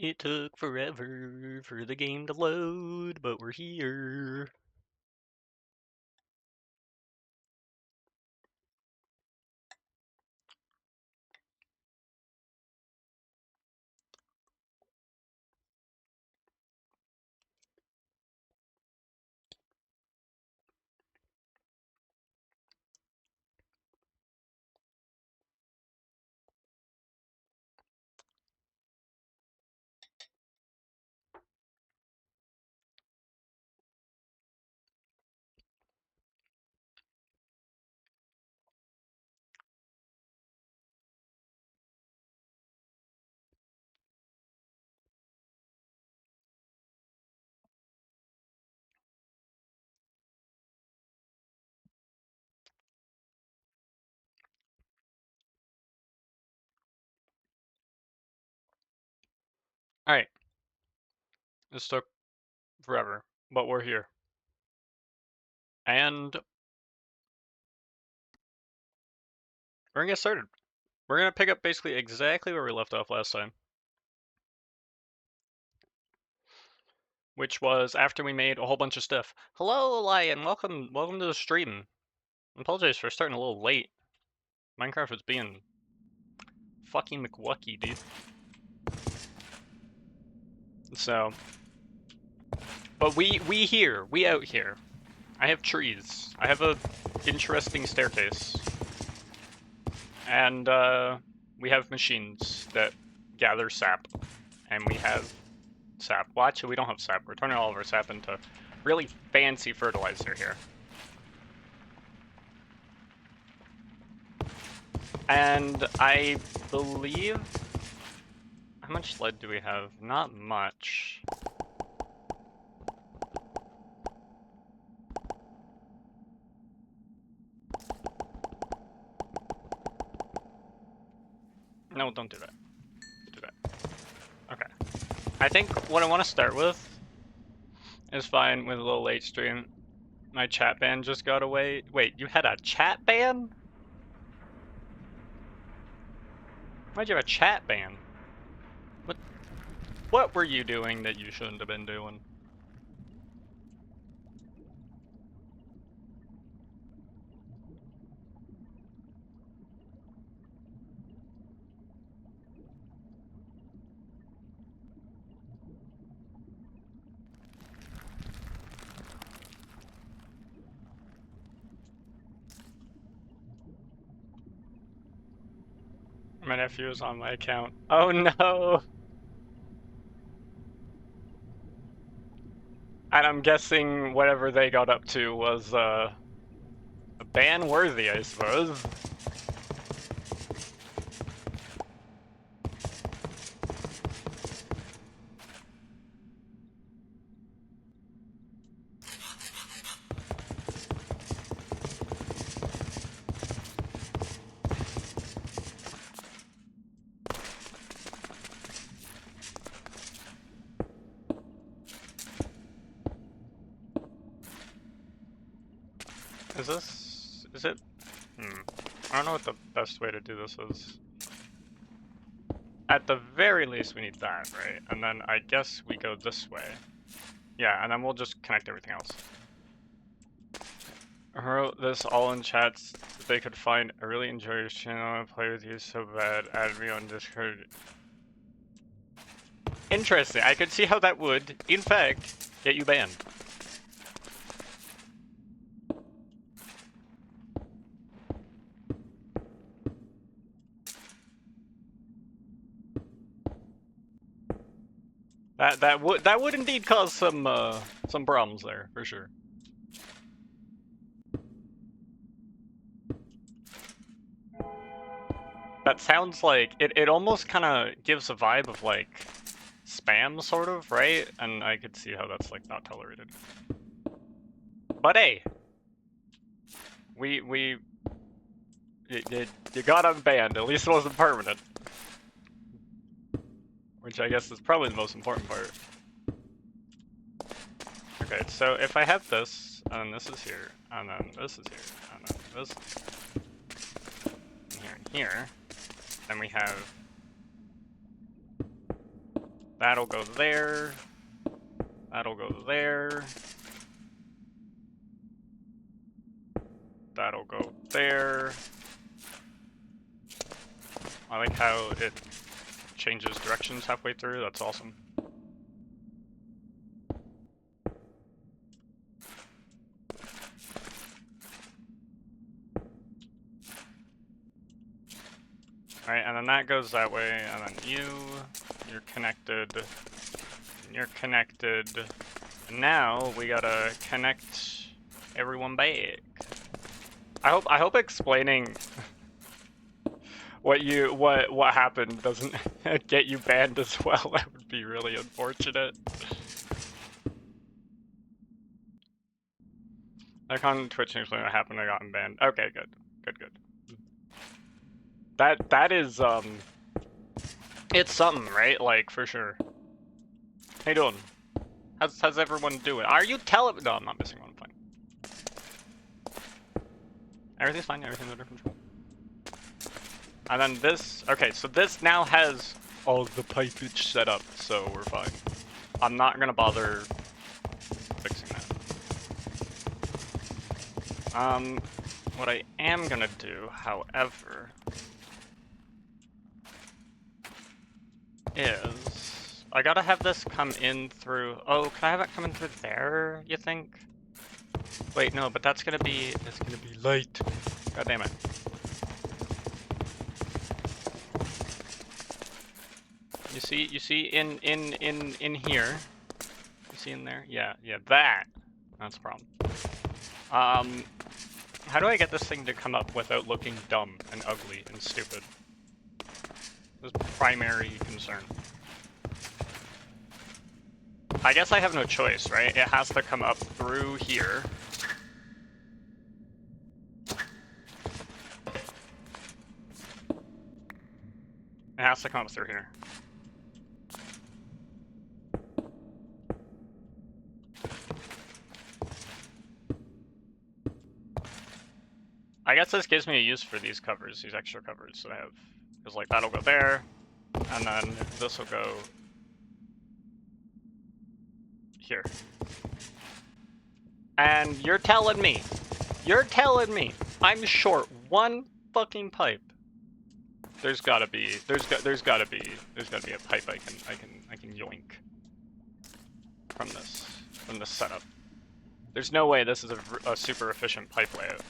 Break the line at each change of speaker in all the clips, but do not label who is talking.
It took forever for the game to load, but we're here. Alright. This took forever, but we're here. And we're gonna get started. We're gonna pick up basically exactly where we left off last time. Which was after we made a whole bunch of stuff. Hello, Lion. Welcome to the stream. I apologize for starting a little late. Minecraft was being fucking McWucky, dude. So, but we out here. I have trees. I have a interesting staircase. And we have machines that gather sap. And we have sap. Well, actually, we don't have sap. We're turning all of our sap into really fancy fertilizer here. And I believe... How much lead do we have? Not much. No, don't do that. Do that. Okay. I think what I want to start with is fine with a little late stream. My chat ban just got away. Wait, you had a chat ban? Why'd you have a chat ban? What were you doing that you shouldn't have been doing? My nephew is on my account. Oh no! And I'm guessing whatever they got up to was, ban worthy, I suppose. Is it? I don't know what the best way to do this is. At the very least, we need that, right? And then I guess we go this way. Yeah, and then we'll just connect everything else. I wrote this all in chats. If they could find, I really enjoy your channel and play with you so bad. Add me on Discord. Interesting. I could see how that would, in fact, get you banned. That would indeed cause some problems there, for sure. That sounds like it almost kind of gives a vibe of like spam, sort of, right? And I could see how that's like not tolerated. But hey, you got unbanned. At least it wasn't permanent. Which I guess is probably the most important part. Okay, so if I have this, and then this is here, and then this is here, and then this and here, then we have That'll go there. That'll go there. That'll go there. I like how it changes directions halfway through. That's awesome. Alright, and then that goes that way, and then you're connected, and you're connected. And now we gotta connect everyone back. I hope explaining what happened doesn't get you banned as well. That would be really unfortunate. Like on Twitch, explain what happened. I got banned. Okay, good. That is it's something, right? Like for sure. How you doing? How's everyone doing? Are you telling? No, I'm not missing one. I'm fine. Everything's fine. Everything's under control. And then this. Okay, so this now has all the pipage set up, so we're fine. I'm not gonna bother fixing that. What I am gonna do, however, is I gotta have this come in through. Oh, can I have it come in through there? You think? Wait, no, but that's gonna be light. God damn it. You see in here. You see in there? Yeah, that's a problem. How do I get this thing to come up without looking dumb and ugly and stupid? This is primary concern. I guess I have no choice, right? It has to come up through here. It has to come up through here. I guess this gives me a use for these covers, these extra covers that I have. Because like that'll go there, and then this will go here. And you're telling me I'm short one fucking pipe. There's gotta be a pipe I can yoink from this setup. There's no way this is a super efficient pipe layout.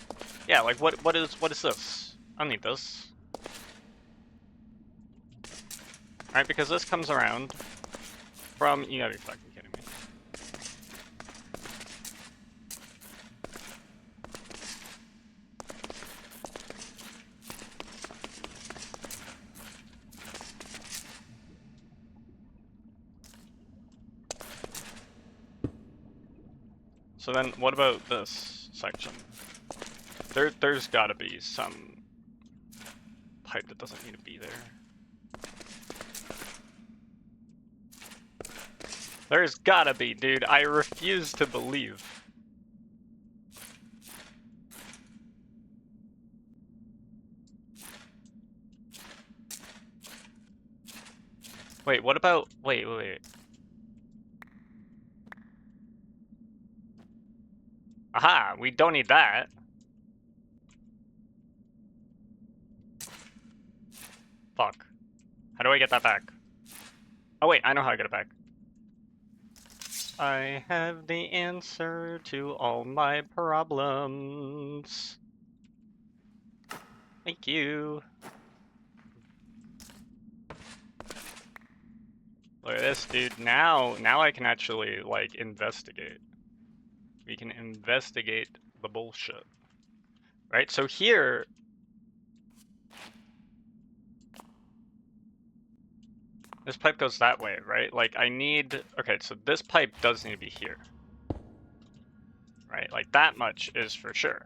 Yeah, like what is this? I don't need this. Alright, because this comes around from, you gotta be fucking kidding me. So then, what about this section? There's gotta be some pipe that doesn't need to be there. There's gotta be, dude. I refuse to believe. Wait, what about... Wait. Aha, we don't need that. Fuck. How do I get that back? Oh wait, I know how I get it back. I have the answer to all my problems. Thank you. Look at this, dude. Now I can actually, like, investigate. We can investigate the bullshit. Right? So here... This pipe goes that way, right? Like, I need... Okay, so this pipe does need to be here. Right? Like, that much is for sure.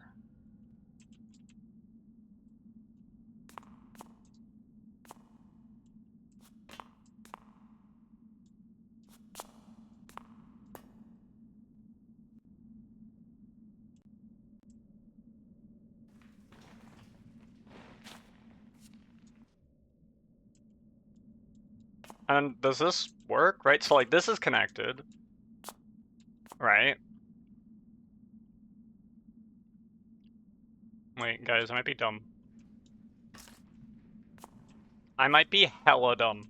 And does this work, right? So like this is connected, right? Wait, guys, I might be dumb. I might be hella dumb.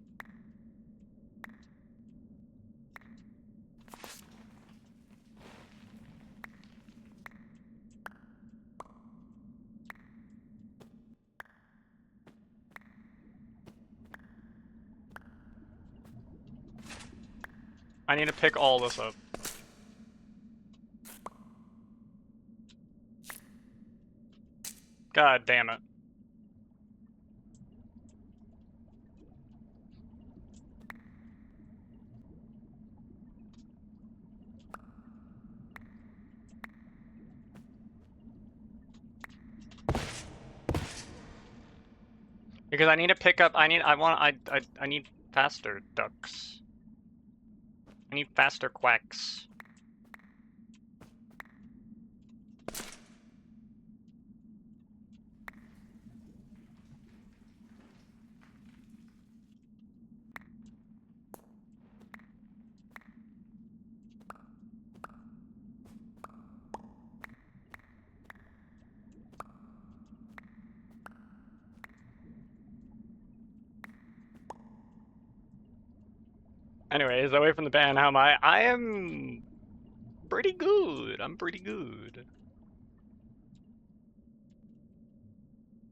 I need to pick all this up. God damn it. Because I need to pick up, I need faster ducks. I need faster quacks. Anyways, away from the band, how am I? I am pretty good. I'm pretty good.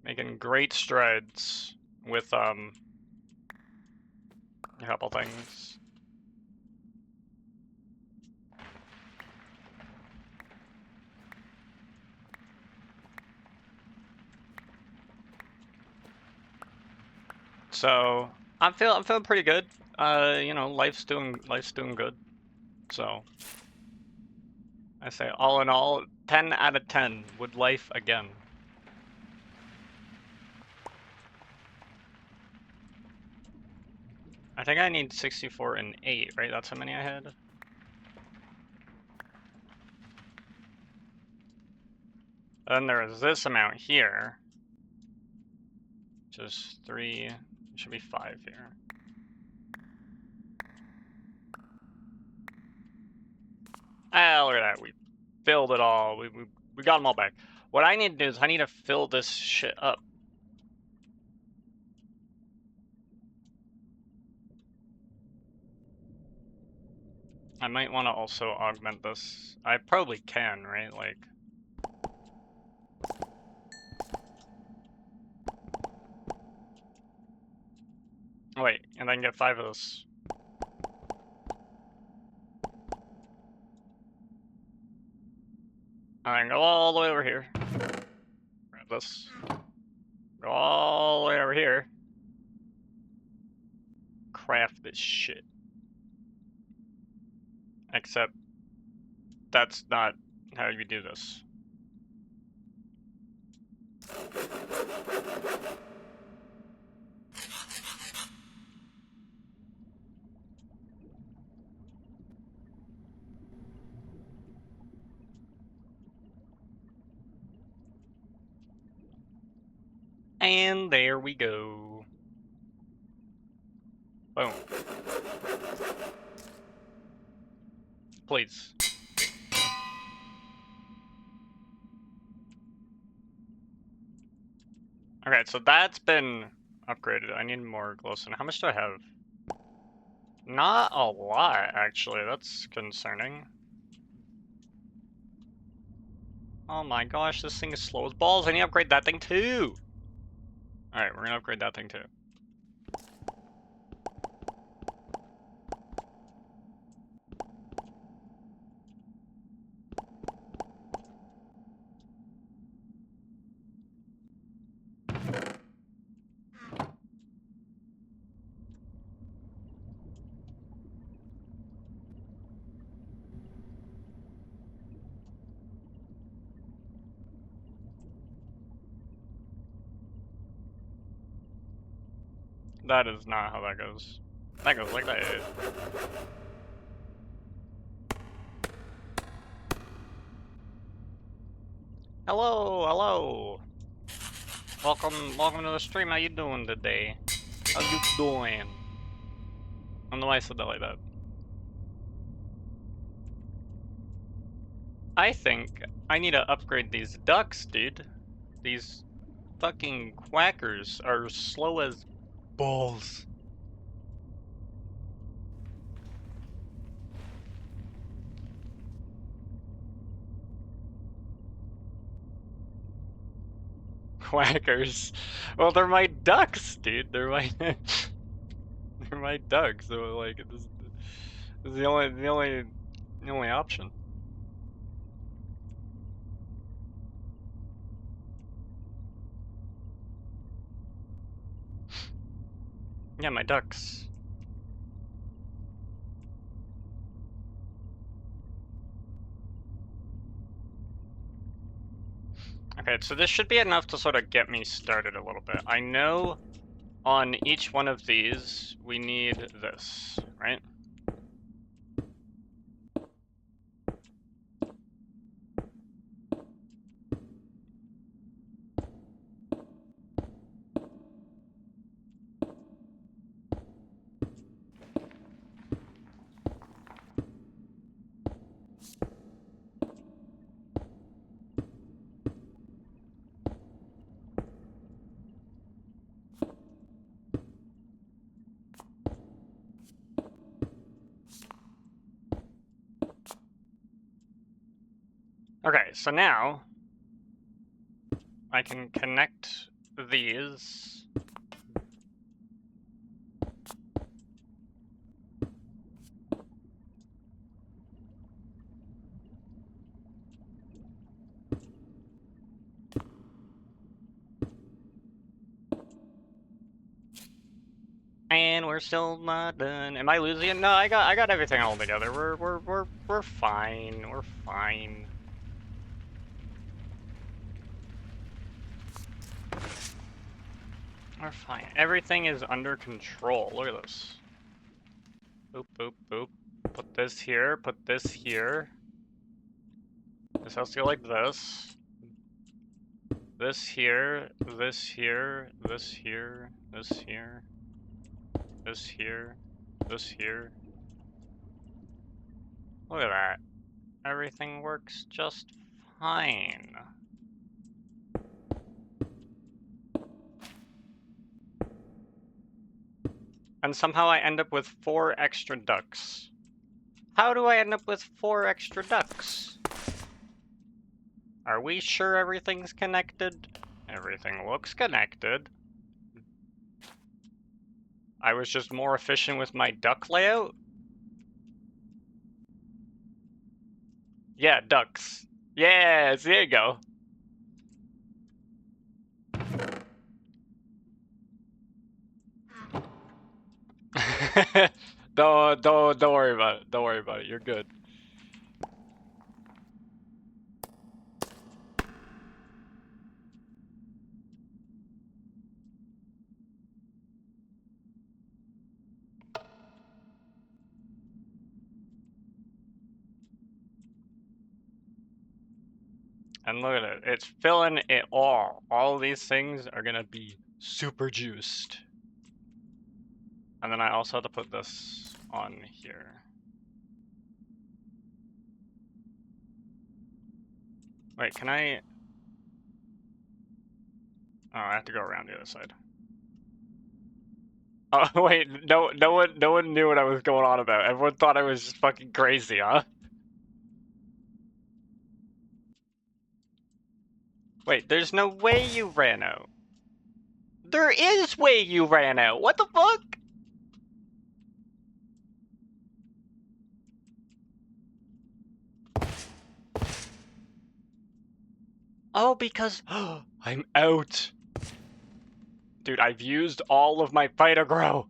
Making great strides with a couple things. So I'm feeling pretty good. You know, life's doing good. So I say all in all, 10 out of 10 would life again. I think I need 64 and 8, right? That's how many I had. Then there's this amount here, which is 3. It should be 5 here. Ah, look at that. We filled it all. We got them all back. What I need to do is I need to fill this shit up. I might want to also augment this. I probably can, right? Like... Wait, and then get 5 of this. And then go all the way over here. Grab this. Go all the way over here. Craft this shit. Except that's not how you do this. And there we go. Boom. Please. Okay, so that's been upgraded. I need more glowstone. How much do I have? Not a lot, actually. That's concerning. Oh my gosh, this thing is slow as balls. I need to upgrade that thing too. Alright, we're gonna upgrade that thing too. That is not how that goes. That goes like that. Hello, hello. Welcome to the stream. How you doing today? How you doing? don't know why I said that like that. I think I need to upgrade these ducks, dude. These fucking quackers are slow as balls. Quackers. Well, they're my ducks, dude. They're my they're my ducks. So like this is the only option. Yeah, my ducks. Okay, so this should be enough to sort of get me started a little bit. I know on each one of these we need this, right? Okay, so now I can connect these. And we're still not done. Am I losing it? No, I got everything all together. We're fine. We're fine. We're fine. Everything is under control. Look at this. Boop, boop, boop. Put this here, put this here. This has to go like this. This here, this here, this here, this here, this here, this here. Look at that. Everything works just fine. And somehow I end up with 4 extra ducks. How do I end up with 4 extra ducks? Are we sure everything's connected? Everything looks connected. I was just more efficient with my duck layout? Yeah, ducks. Yes, there you go. Don't worry about it. Don't worry about it. You're good. And look at it. It's filling it all. All these things are gonna be super juiced. And then I also have to put this on here. Wait, can I... Oh, I have to go around the other side. Oh, wait, no one knew what I was going on about. Everyone thought I was just fucking crazy, huh? Wait, there's no way you ran out. There is way you ran out. What the fuck? Oh, because I'm out. Dude, I've used all of my Vitagrow.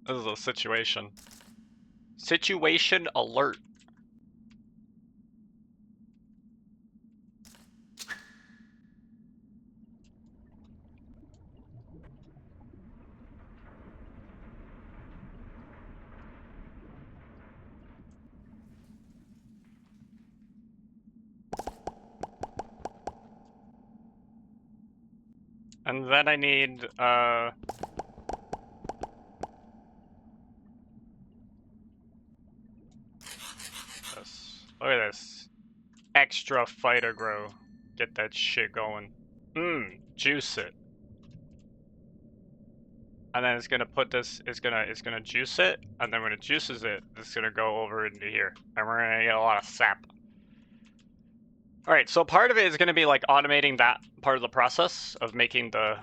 This is a situation. Situation alert. And then I need, Look at this. Extra fighter grow. Get that shit going. Juice it. And then it's gonna put this, it's gonna juice it, and then when it juices it, it's gonna go over into here. And we're gonna get a lot of sap. Alright, so part of it is gonna be like automating that part of the process of making the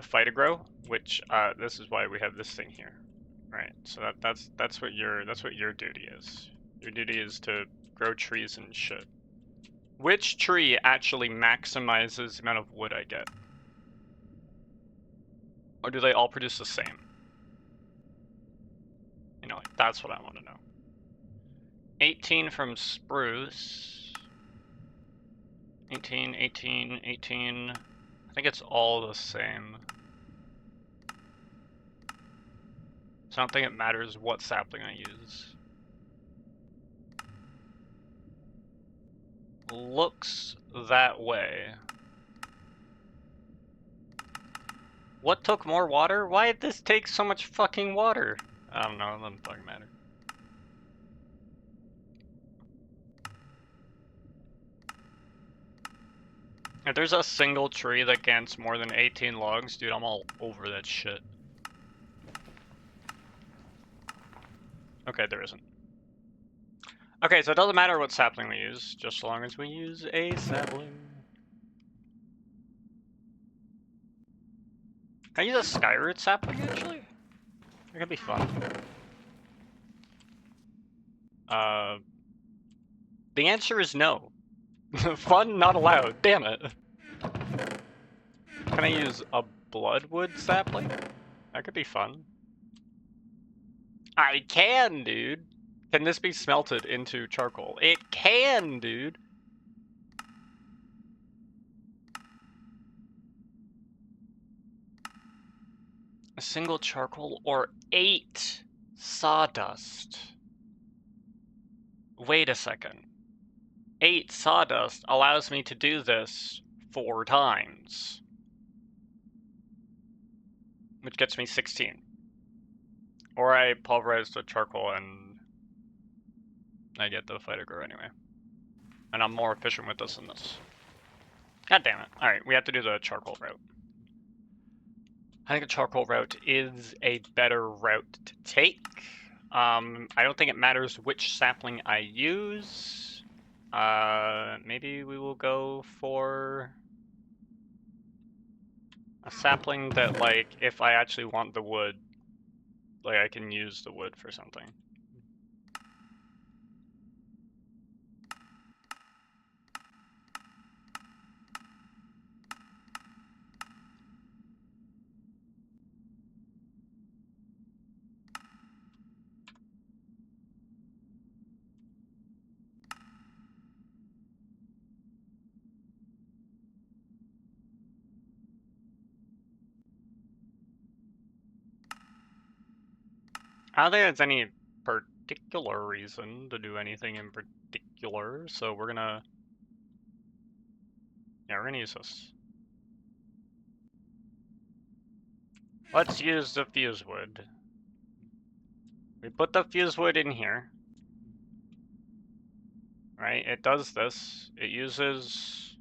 fighter grow, which this is why we have this thing here. Right, so that's what your duty is. Your duty is to grow trees and shit. Which tree actually maximizes the amount of wood I get? Or do they all produce the same? You know, like, that's what I want to know. 18 from spruce. 18, 18, 18. I think it's all the same. So I don't think it matters what sapling I use. Looks that way. What took more water? Why did this take so much fucking water? I don't know, it doesn't fucking matter. If there's a single tree that gets more than 18 logs, dude, I'm all over that shit. Okay, there isn't. Okay, so it doesn't matter what sapling we use, just as long as we use a sapling. Can I use a skyroot sapling, actually? That could be fun. The answer is no. Fun not allowed, damn it. Can I use a bloodwood sapling? That could be fun. I can, dude. Can this be smelted into charcoal? It can, dude. A single charcoal or 8 sawdust. Wait a second. 8 sawdust allows me to do this 4 times. Which gets me 16. Or I pulverize the charcoal and I get the fighter grow anyway. And I'm more efficient with this than this. God damn it. Alright, we have to do the charcoal route. I think a charcoal route is a better route to take. I don't think it matters which sapling I use. Maybe we will go for a sapling that, like, if I actually want the wood, like, I can use the wood for something. I don't think there's any particular reason to do anything in particular, so we're gonna... Yeah, we're gonna use this. Let's use the fuse wood. We put the fuse wood in here. Right, it does this. It uses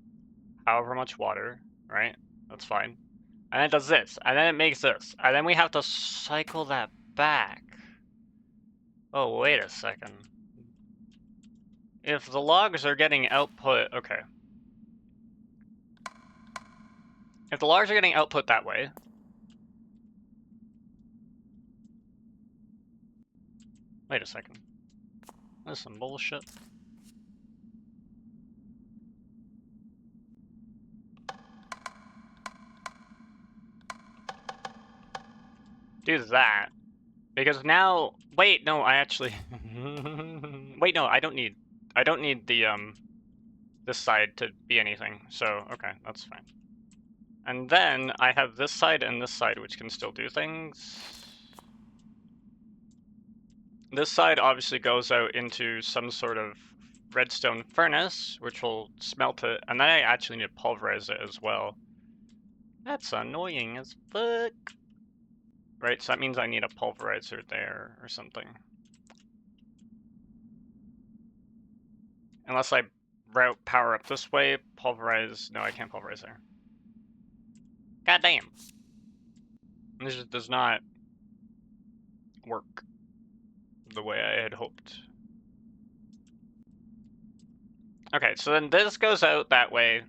however much water, right? That's fine. And then it does this, and then it makes this. And then we have to cycle that back. Oh, wait a second. If the logs are getting output, okay. If the logs are getting output that way, wait a second. That's some bullshit. Do that. Because now, wait, no, I actually, wait, no, I don't need the, this side to be anything. So, okay, that's fine. And then I have this side and this side, which can still do things. This side obviously goes out into some sort of redstone furnace, which will smelt it, and then I actually need to pulverize it as well. That's annoying as fuck. Right, so that means I need a pulverizer there or something. Unless I route power up this way, pulverize. No, I can't pulverize there. God damn. This just does not work the way I had hoped. Okay, so then this goes out that way.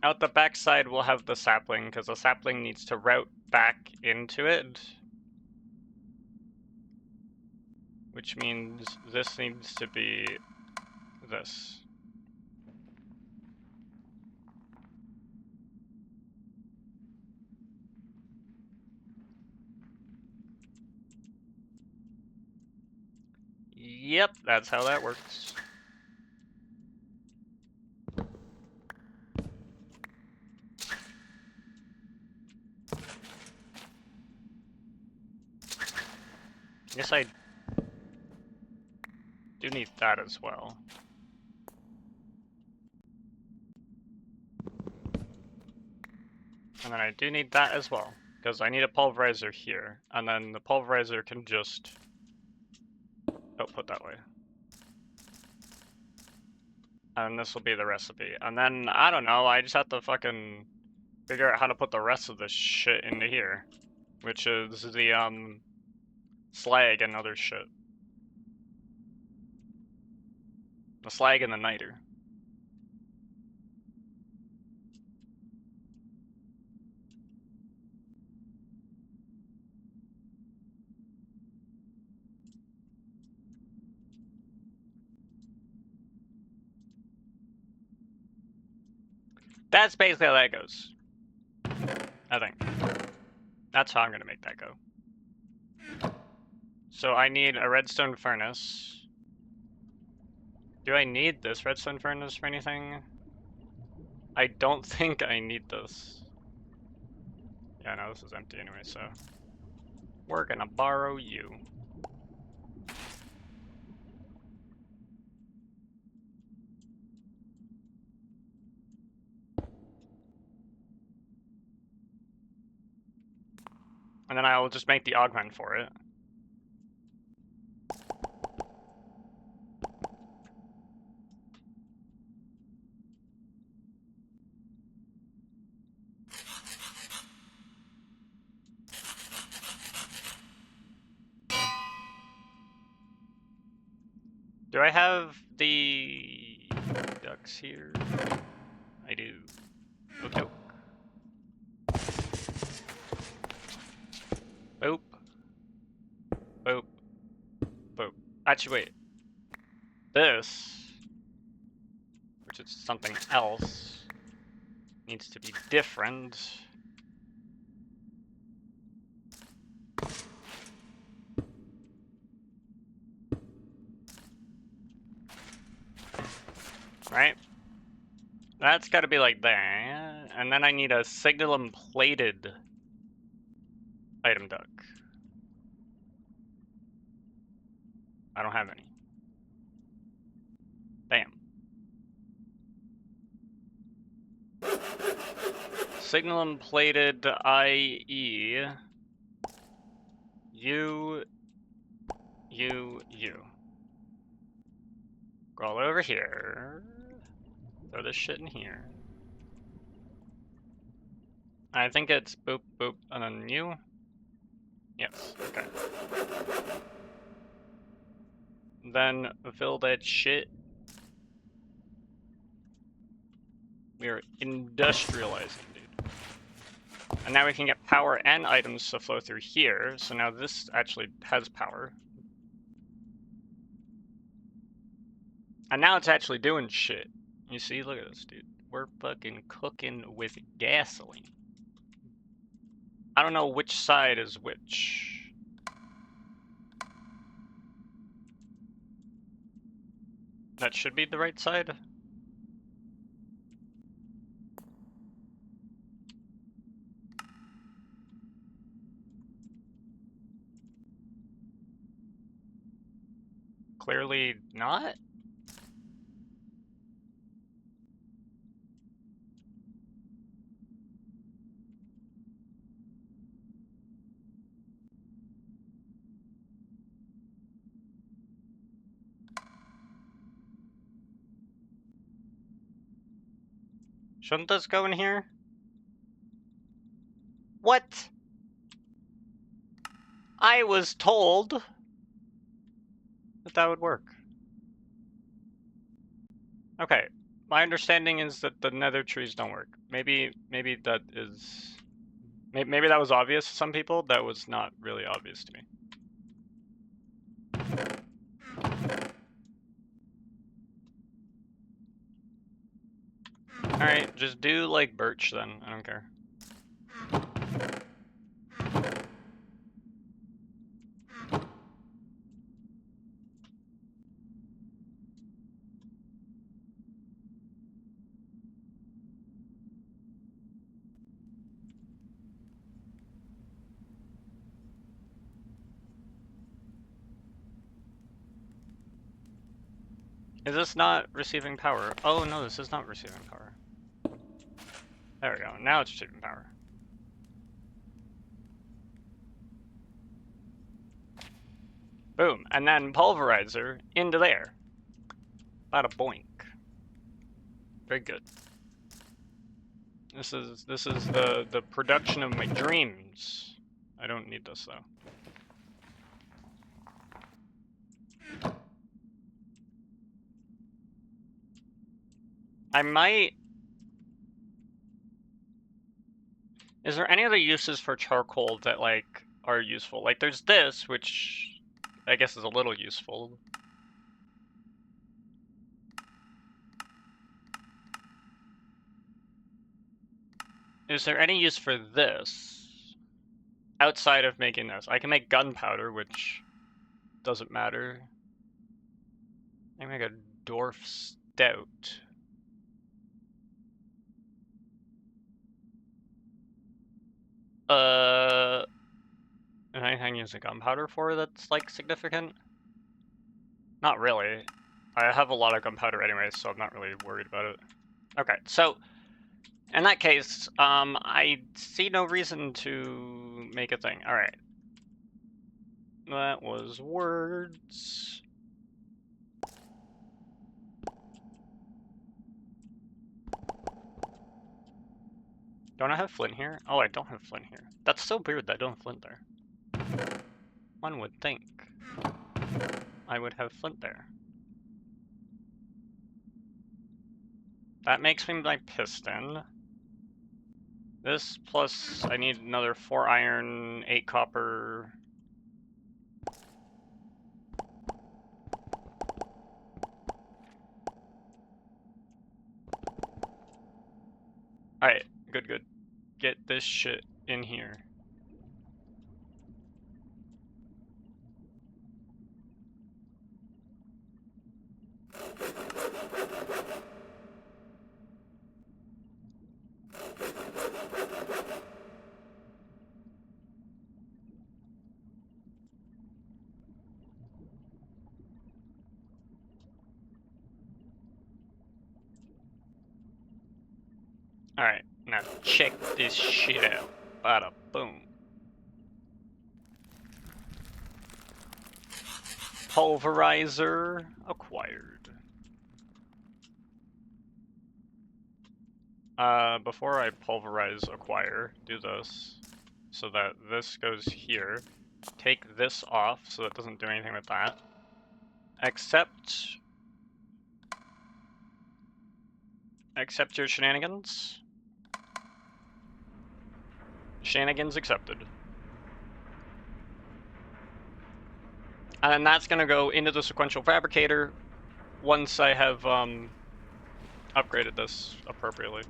Out the back side, we'll have the sapling, because the sapling needs to route back into it. Which means this needs to be this. Yep, that's how that works. Guess I do need that as well. And then I do need that as well, because I need a pulverizer here, and then the pulverizer can just output that way. And this will be the recipe. And then, I don't know, I just have to fucking figure out how to put the rest of this shit into here. Which is the, slag and other shit. The slag and the niter. That's basically how that goes. I think. That's how I'm gonna make that go. So I need a redstone furnace. Do I need this redstone furnace for anything? I don't think I need this. Yeah, no, this is empty anyway, so we're gonna borrow you. And then I will just make the augment for it. Do I have the ducks here? I do. Okay. Boop. Boop. Boop. Actually, wait. This, which is something else, needs to be different. Right? That's gotta be like that. And then I need a signalum plated item duck. I don't have any. Damn. Signalum plated IE. You. Go all over here. Throw this shit in here. I think it's boop, boop, and then you. Yes, okay. Then fill that shit. We are industrializing, dude. And now we can get power and items to flow through here. So now this actually has power. And now it's actually doing shit. You see, look at this, dude. We're fucking cooking with gasoline. I don't know which side is which. That should be the right side. Clearly not. Shouldn't this go in here? What? I was told that would work. Okay, my understanding is that the nether trees don't work. Maybe that is... Maybe that was obvious to some people. That was not really obvious to me. Alright, just do like birch then. I don't care. Is this not receiving power? Oh no, this is not receiving power. There we go. Now it's receiving power. Boom. And then pulverizer into there. Bada boink. Very good. This is the production of my dreams. I don't need this though. I might... Is there any other uses for charcoal that, like, are useful? Like, there's this, which I guess is a little useful. Is there any use for this outside of making this? I can make gunpowder, which doesn't matter. I can make a dwarf stout. Is anything using gunpowder for that's, like, significant? Not really. I have a lot of gunpowder anyway, so I'm not really worried about it. Okay, so in that case, I see no reason to make a thing. Alright. That was words. Don't I have flint here? Oh, I don't have flint here. That's so weird that I don't have flint there. One would think I would have flint there. That makes me my piston. This plus I need another 4 iron, 8 copper. Alright, good. Get this shit in here. Alright, now check this shit out. Bada boom. Pulverizer acquired. Before I pulverize acquire, do this. So that this goes here. Take this off so it doesn't do anything with that. Accept your shenanigans. Shenanigans accepted. And then that's gonna go into the sequential fabricator once I have upgraded this appropriately.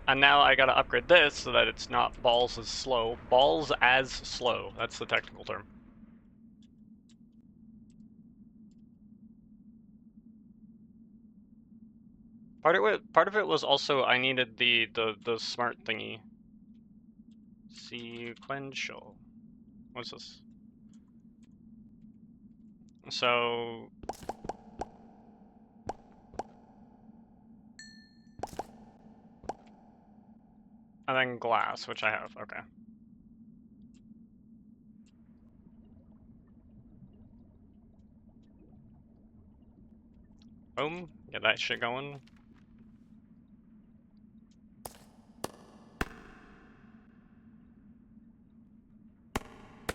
And now I gotta upgrade this so that it's not balls as slow. Balls as slow, that's the technical term. Part of it was also I needed the smart thingy. Sequential. What's this? So and then glass, which I have, okay. Boom, get that shit going.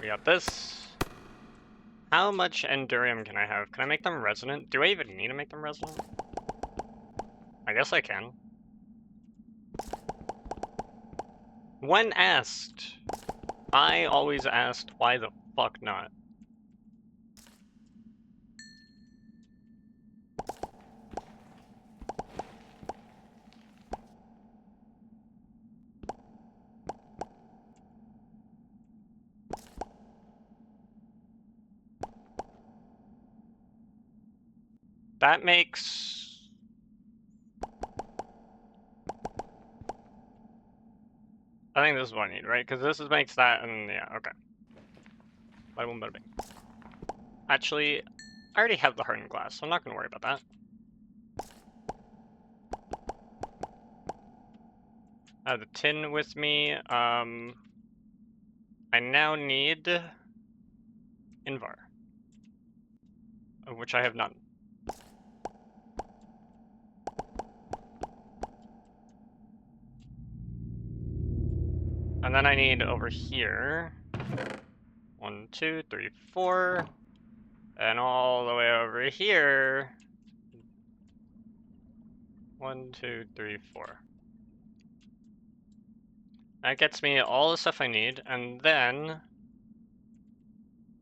We got this. How much Endurium can I have? Can I make them resonant? Do I even need to make them resonant? I guess I can. When asked, I always asked, why the fuck not? That makes... I think this is what I need, right? Because this makes that, and yeah, okay. Bada boom, bada bing. Actually, I already have the hardened glass, so I'm not going to worry about that. I have the tin with me. I now need Invar, of which I have none. And then I need over here 1, 2, 3, 4, and all the way over here 1, 2, 3, 4. That gets me all the stuff I need, and then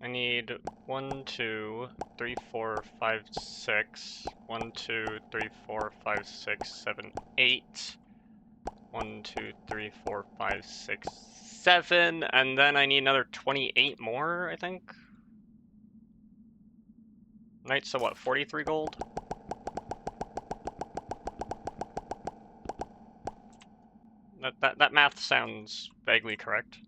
I need 1, 2, 3, 4, 5, 6. 1, 2, 3, 4, 5, 6, 7, 8. 1, 2, 3, 4, 5, 6, 7, and then I need another 28 more, I think. Right, so what, 43 gold? That math sounds vaguely correct.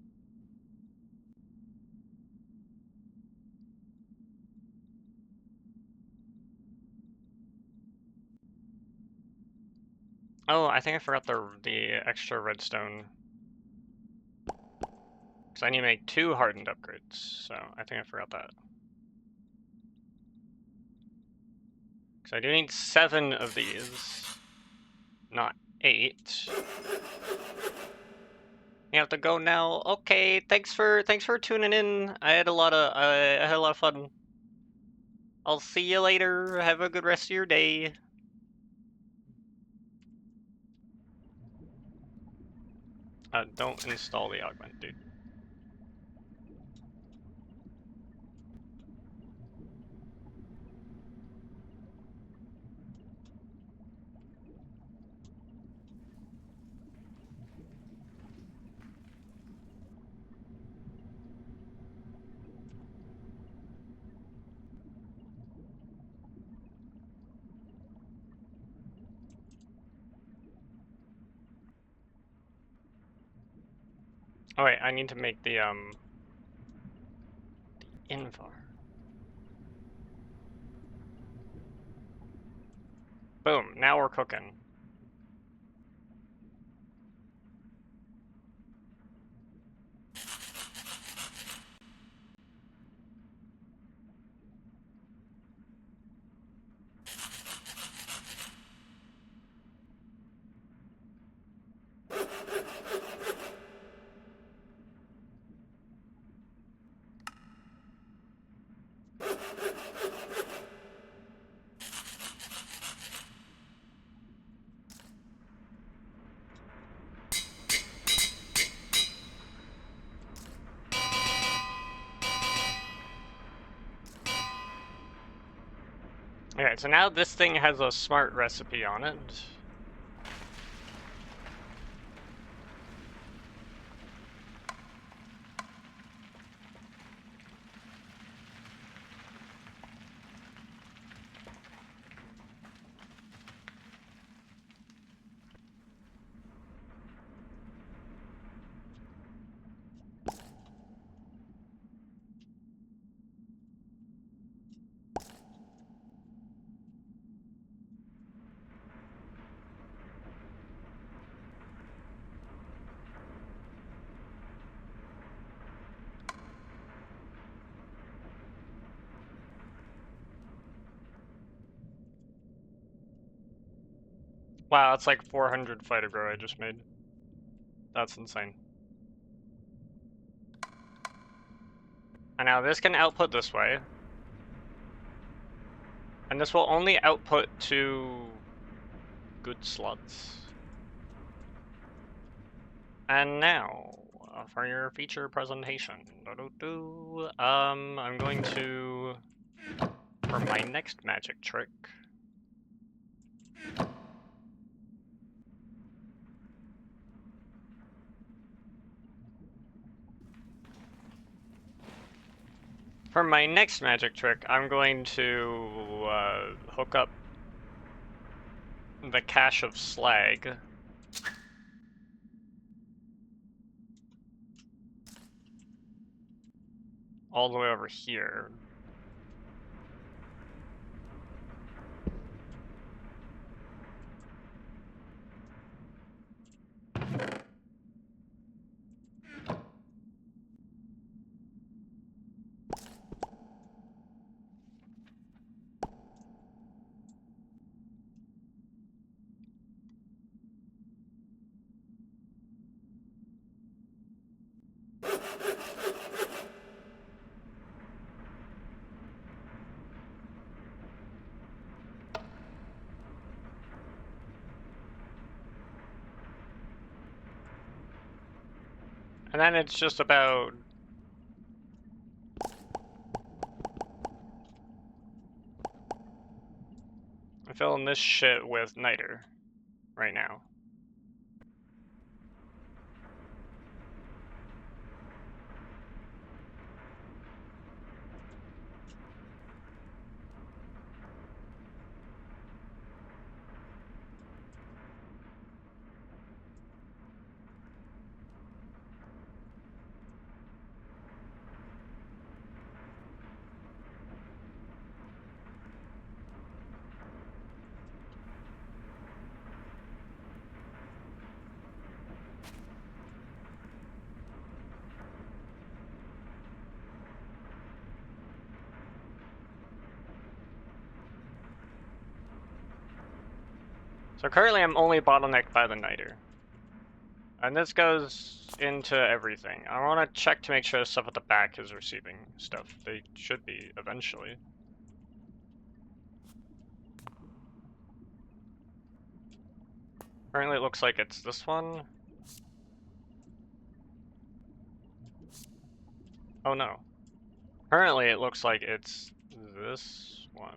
Oh, I think I forgot the extra redstone. Because I need to make 2 hardened upgrades, so I think I forgot that. Because I do need 7 of these, not 8. You have to go now. Okay, thanks for tuning in. I had a lot of fun. I'll see you later. Have a good rest of your day. Don't install the augment, dude. Oh wait, I need to make the Invar. Boom, now we're cooking. Okay, so now this thing has a smart recipe on it. Wow, it's like 400 fighter grow I just made. That's insane. And now this can output this way. And this will only output to good slots. And now, for your feature presentation, I'm going to, for my next magic trick, I'm going to hook up the cache of slag all the way over here. And then it's just about filling this shit with niter right now. So currently I'm only bottlenecked by the niter. And this goes into everything. I want to check to make sure the stuff at the back is receiving stuff. They should be eventually. Currently it looks like it's this one. Oh no. Currently it looks like it's this one.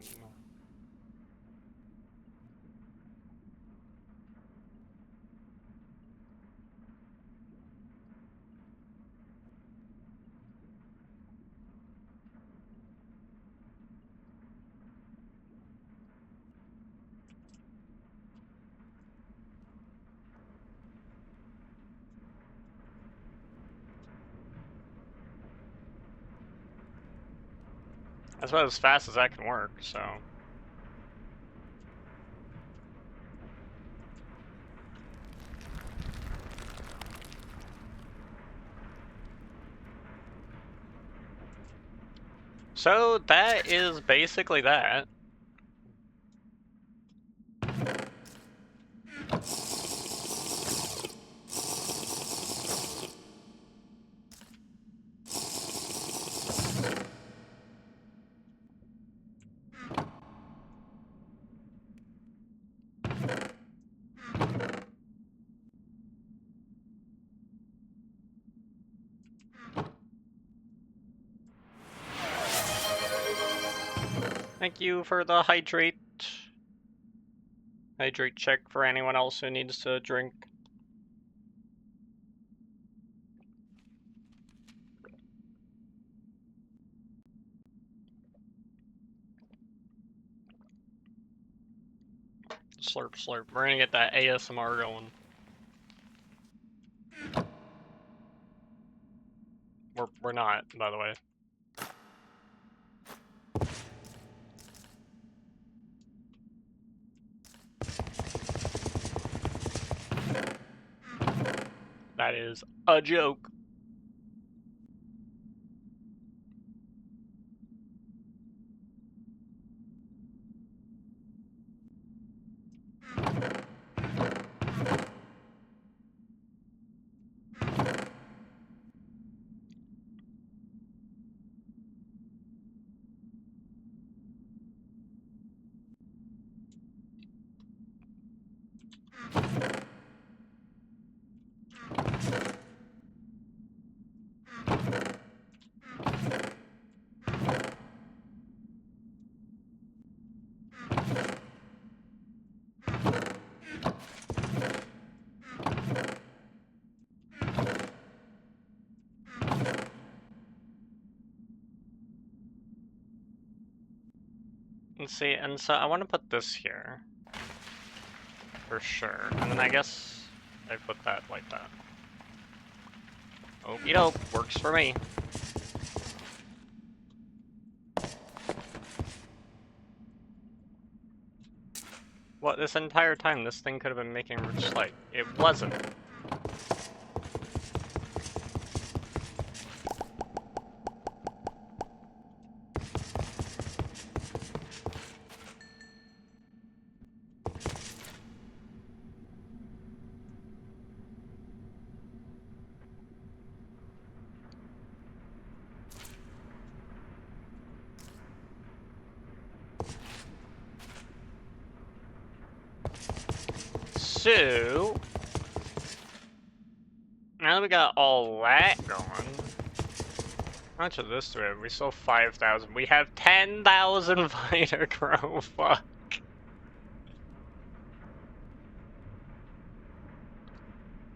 That's about as fast as that can work, so. So that is basically that. Thank you for the hydrate check for anyone else who needs to drink. Slurp, slurp. We're gonna get that ASMR going. We're not, by the way. That is a joke. Let's see, and so I want to put this here. For sure. And then I guess I put that like that. Okie doke, works for me. What, this entire time this thing could have been making rich light. It wasn't. So, now that we got all that going, how much of this do we have? We sold 5,000. We have 10,000 fighter crow. Fuck.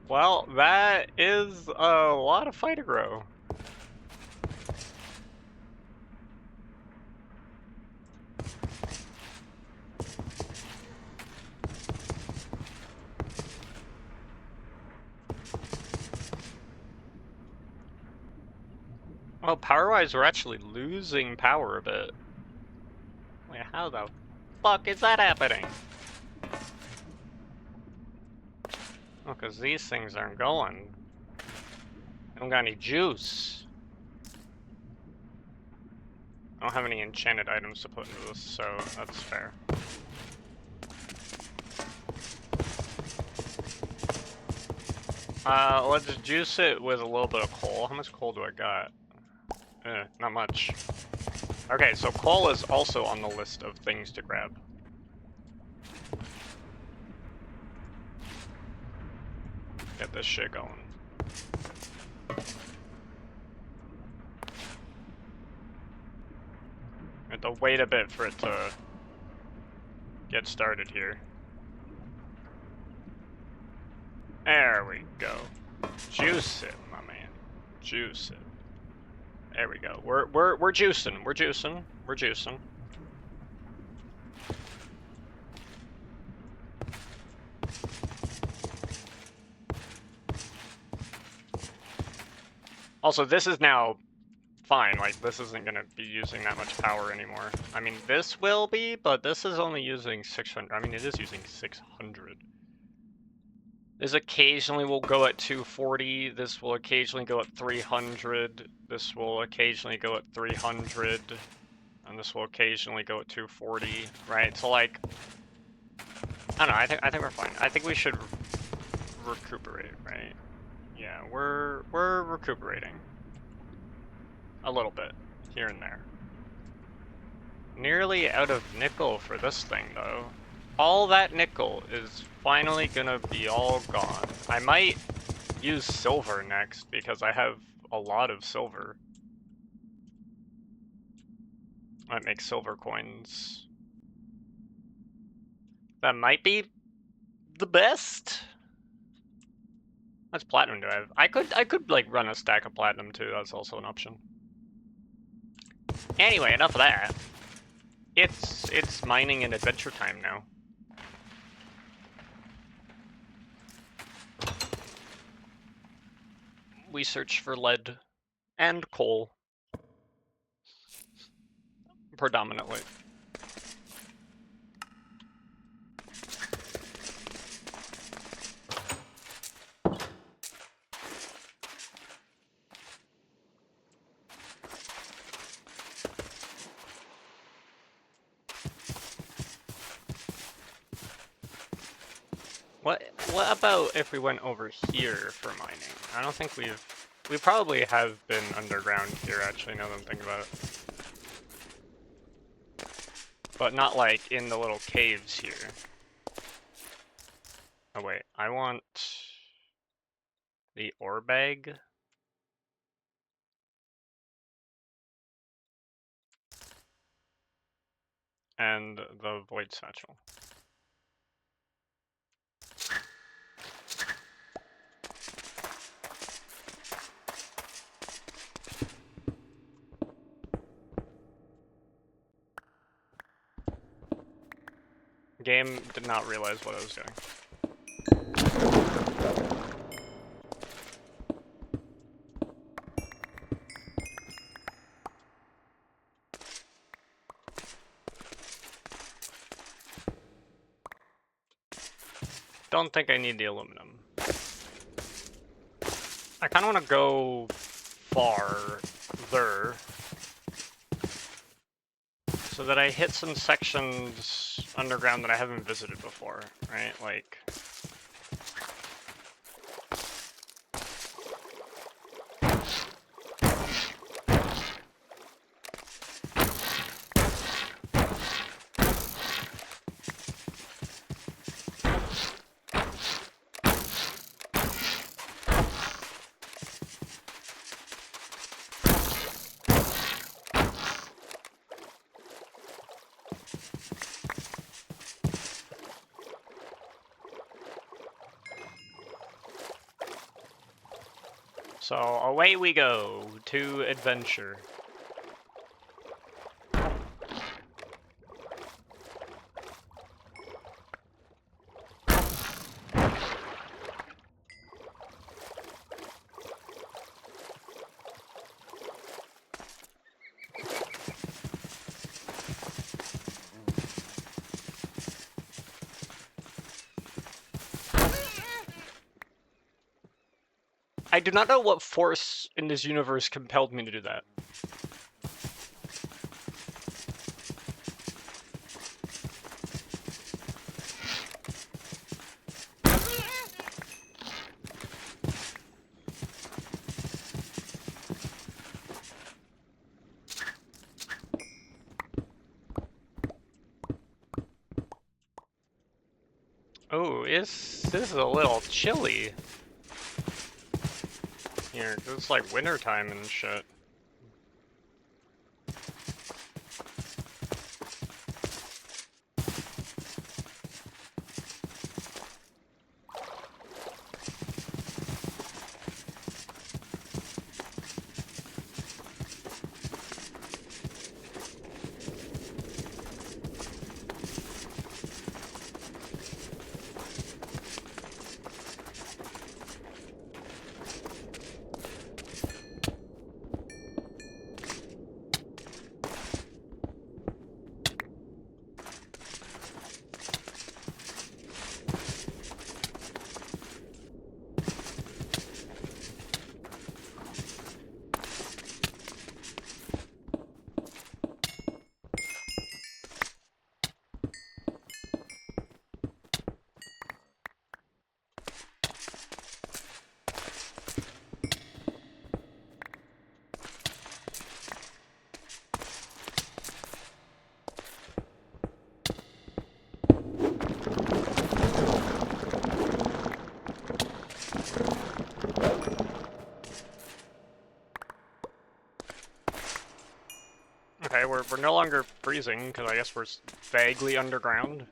Well, that is a lot of fighter crow. Well, power-wise, we're actually losing power a bit. Wait, how the fuck is that happening? Oh, because these things aren't going. I don't got any juice. I don't have any enchanted items to put into this, so that's fair. Let's juice it with a little bit of coal. How much coal do I got? Not much. Okay, so coal is also on the list of things to grab. Get this shit going. I have to wait a bit for it to get started here. There we go. Juice it, my man. Juice it. There we go. We're juicing. We're juicing. We're juicing. Also, this is now fine. Like, this isn't gonna be using that much power anymore. I mean, this will be, but this is only using 600. I mean, it is using 600. This occasionally will go at 240. This will occasionally go at 300. This will occasionally go at 300. And this will occasionally go at 240, right? So, like, I don't know, I think we're fine. I think we should recuperate, right? Yeah, we're recuperating. A little bit, here and there. Nearly out of nickel for this thing, though. All that nickel is finally gonna be all gone. I might use silver next, because I have a lot of silver. I might make silver coins. That might be the best. How much platinum do I have? I could like run a stack of platinum too. That's also an option. Anyway, enough of that. It's mining and adventure time now. We search for lead and coal predominantly. What about if we went over here for mining? I don't think we probably have been underground here, actually, now that I'm thinking about it. But not like in the little caves here. Oh wait, I want the ore bag. And the void satchel. Game did not realize what I was doing. Don't think I need the aluminum. I kind of want to go farther so that I hit some sections underground that I haven't visited before, right? Like... So away we go to adventure. I do not know what force in this universe compelled me to do that. Oh, this is a little chilly here. It's like winter time and shit. Okay, we're no longer freezing, because I guess we're vaguely underground.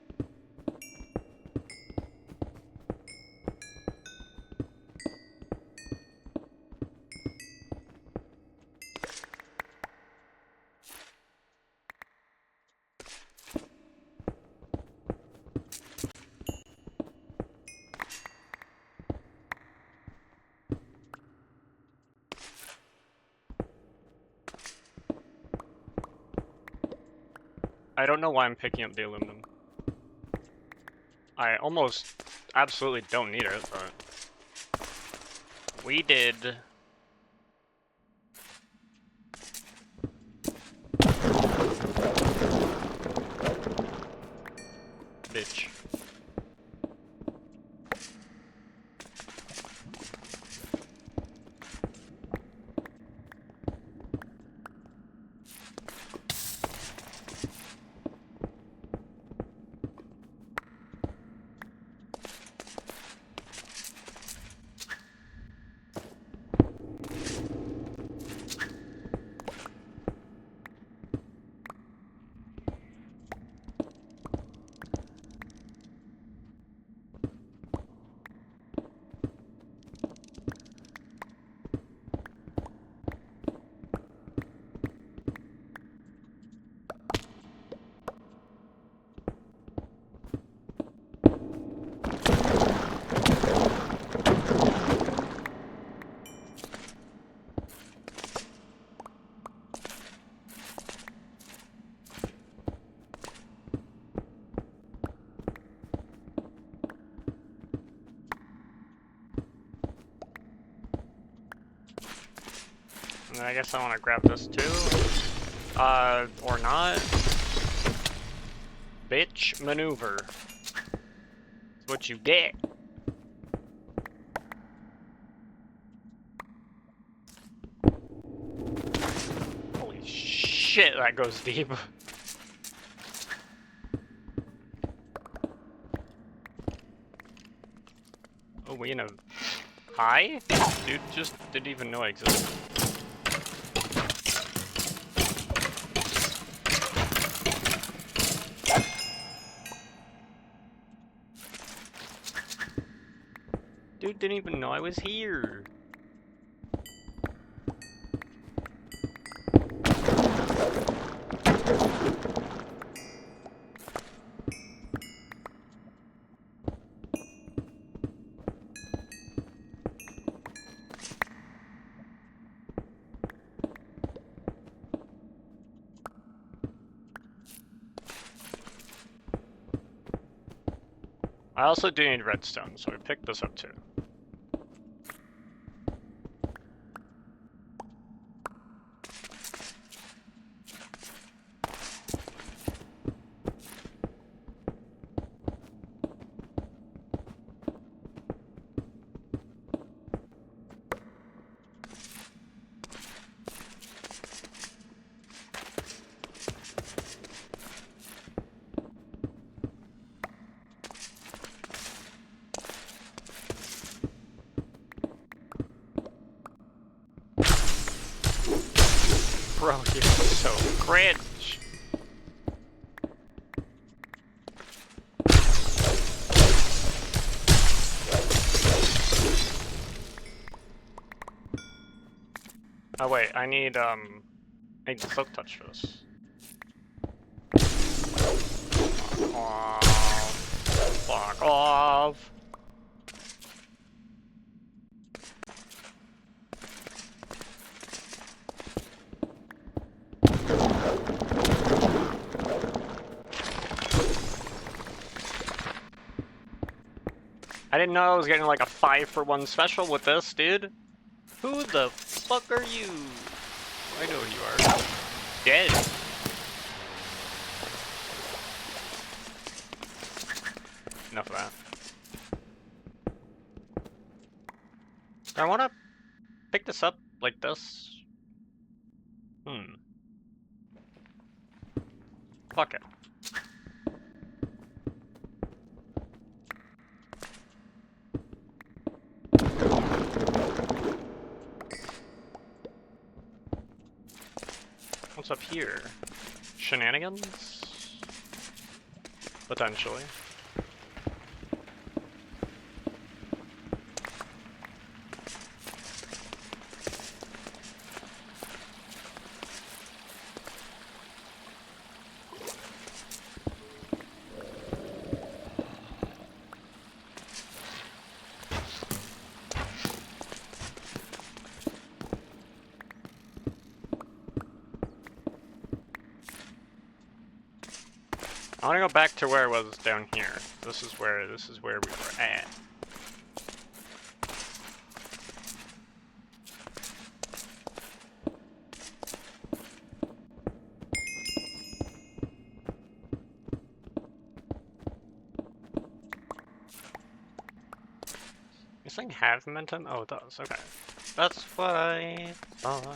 I don't know why I'm picking up the aluminum. I almost absolutely don't need it, but... We did... Bitch. And then I guess I want to grab this too. Or not. Bitch maneuver. That's what you get. Holy shit, that goes deep. Oh, we in a... Hi? Dude just didn't even know I existed. Dude didn't even know I was here. I also do need redstone, so I picked this up too. Bro, you're so cringe. Oh wait, I need the silk touch for this. Fuck off. Fuck off. I didn't know I was getting like a 5-for-1 special with this, dude. Who the fuck are you? I know who you are. Dead. Enough of that. Do I want to pick this up like this? Fuck it. What's up here? Shenanigans? Potentially. I want to go back to where it was down here. This is where we were at. This thing have momentum? Oh, it does. Okay. That's what I thought.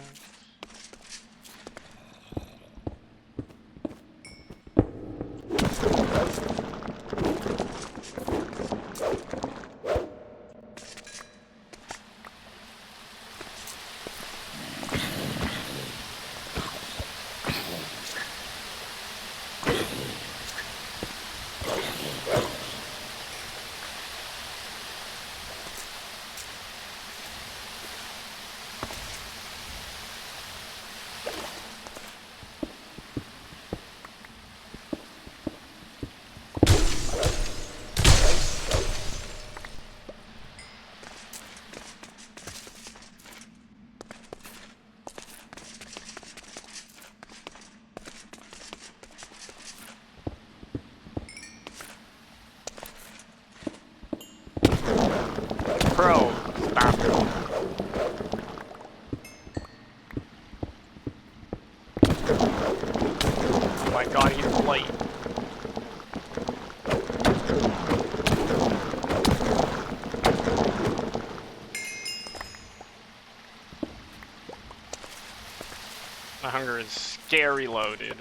My hunger is scary low, dude.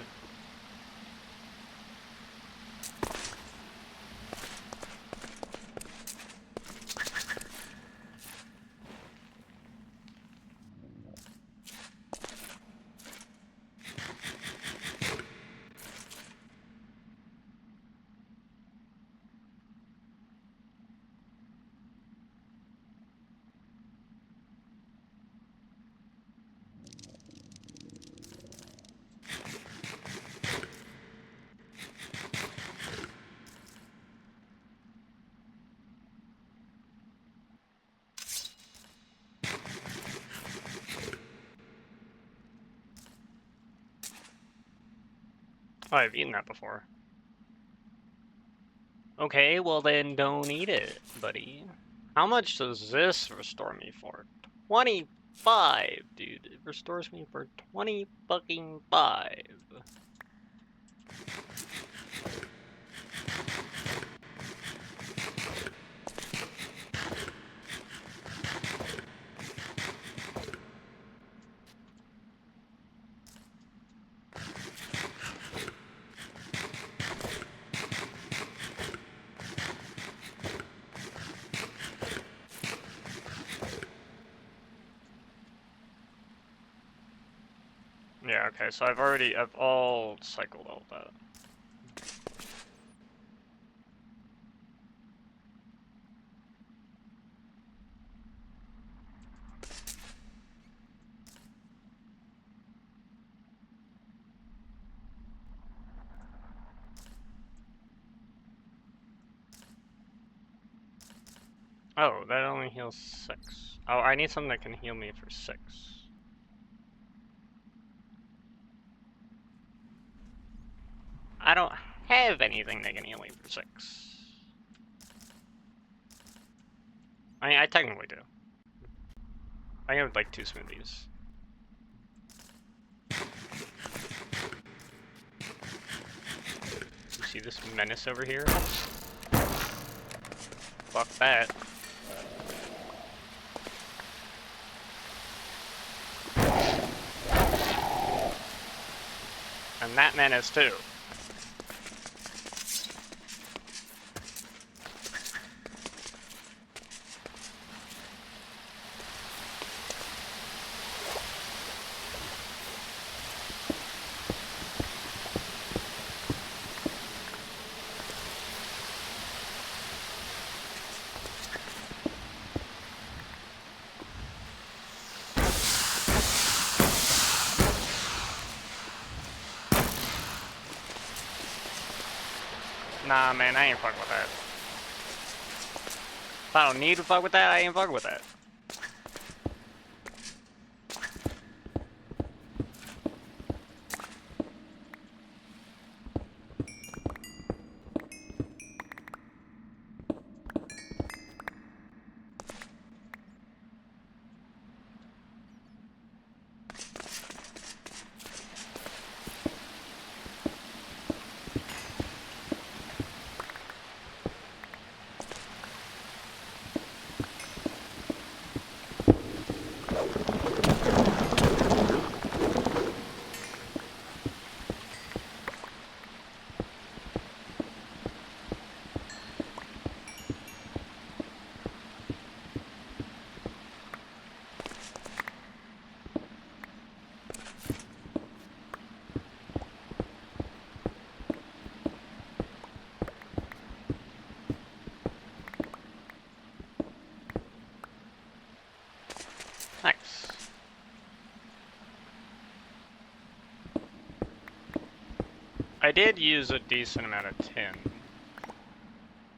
Oh, I've eaten that before. Okay, well then don't eat it, buddy. How much does this restore me for? 25, dude. It restores me for 20 fucking 5. Yeah, okay, so I've all cycled all that. Oh, that only heals 6. Oh, I need something that can heal me for 6. I don't have anything that can heal me for 6. I mean, I technically do. I have like 2 smoothies. You see this menace over here? Fuck that. And that menace too. Nah, man, I ain't fucking with that. If I don't need to fuck with that, I ain't fucking with that. Nice. I did use a decent amount of tin.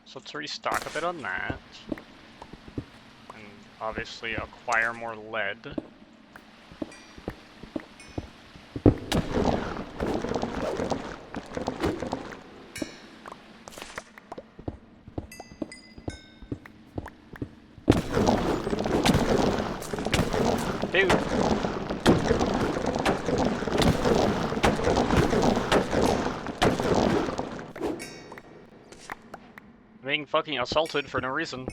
So let's restock a bit on that. And obviously acquire more lead. Dude. Being fucking assaulted for no reason.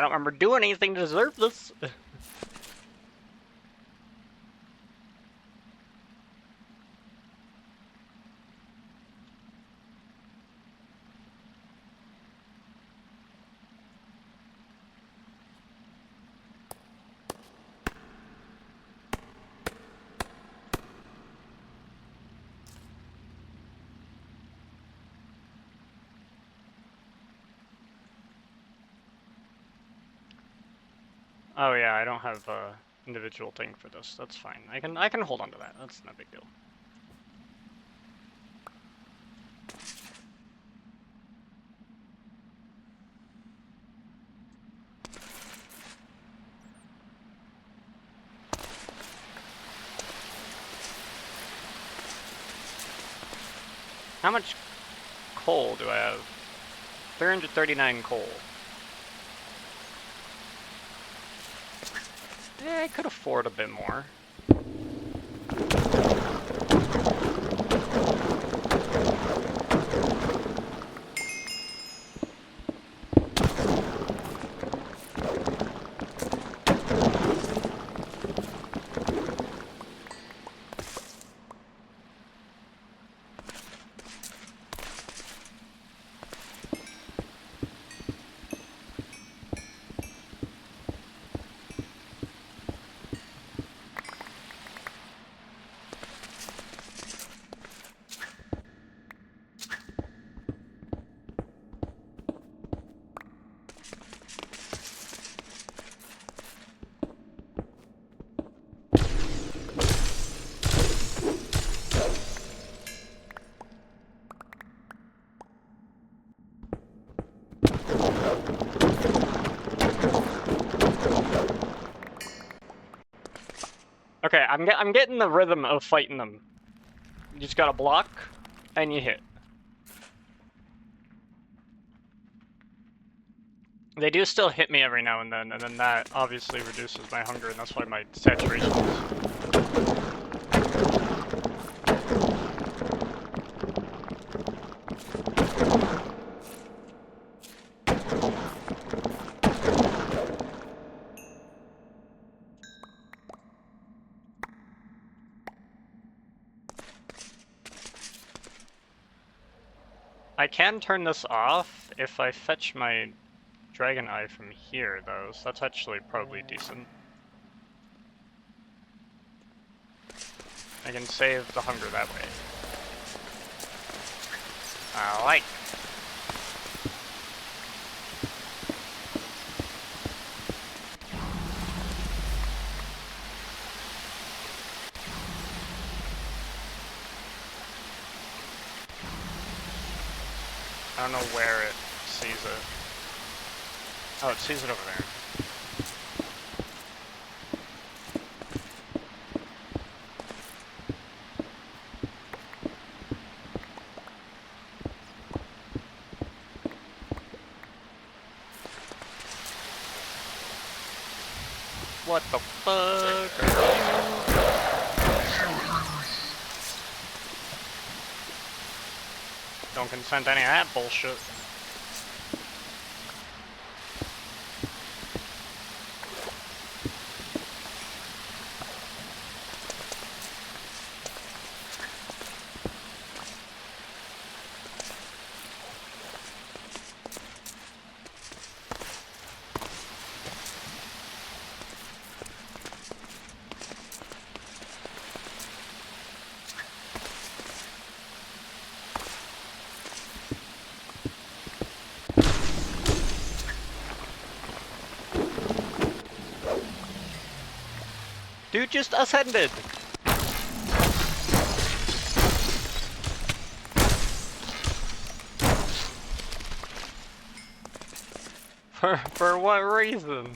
don't remember doing anything to deserve this. Oh yeah, I don't have a individual thing for this. That's fine. I can hold on to that. That's no big deal. How much coal do I have? 339 coal. Yeah, I could afford a bit more. Okay, I'm getting the rhythm of fighting them. You just gotta block, and you hit. They do still hit me every now and then that obviously reduces my hunger, and that's why my saturation is. I can turn this off if I fetch my dragon eye from here, though, so that's actually probably decent. I can save the hunger that way. I like. I don't know where it sees it. Oh, it sees it over there. What the fuck are you? Don't consent to any of that bullshit. Dude just ascended! For what reason?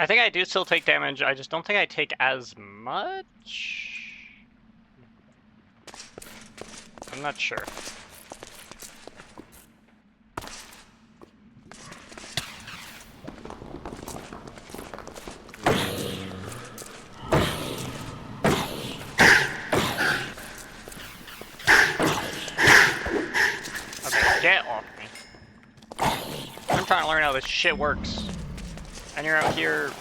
I think I do still take damage, I just don't think I take as much? I'm not sure. Okay, get off me. I'm trying to learn how this shit works. And you're out here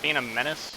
being a menace?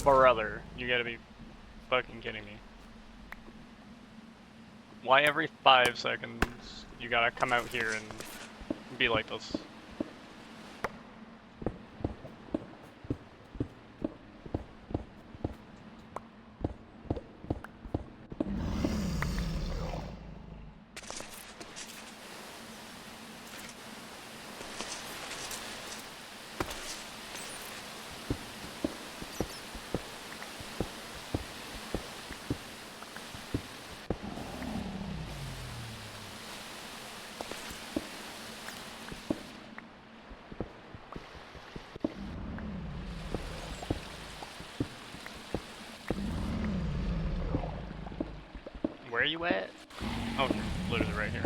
Brother, you gotta be fucking kidding me. Why every 5 seconds you gotta come out here and be like this? Where are you at? Oh, you're literally right here.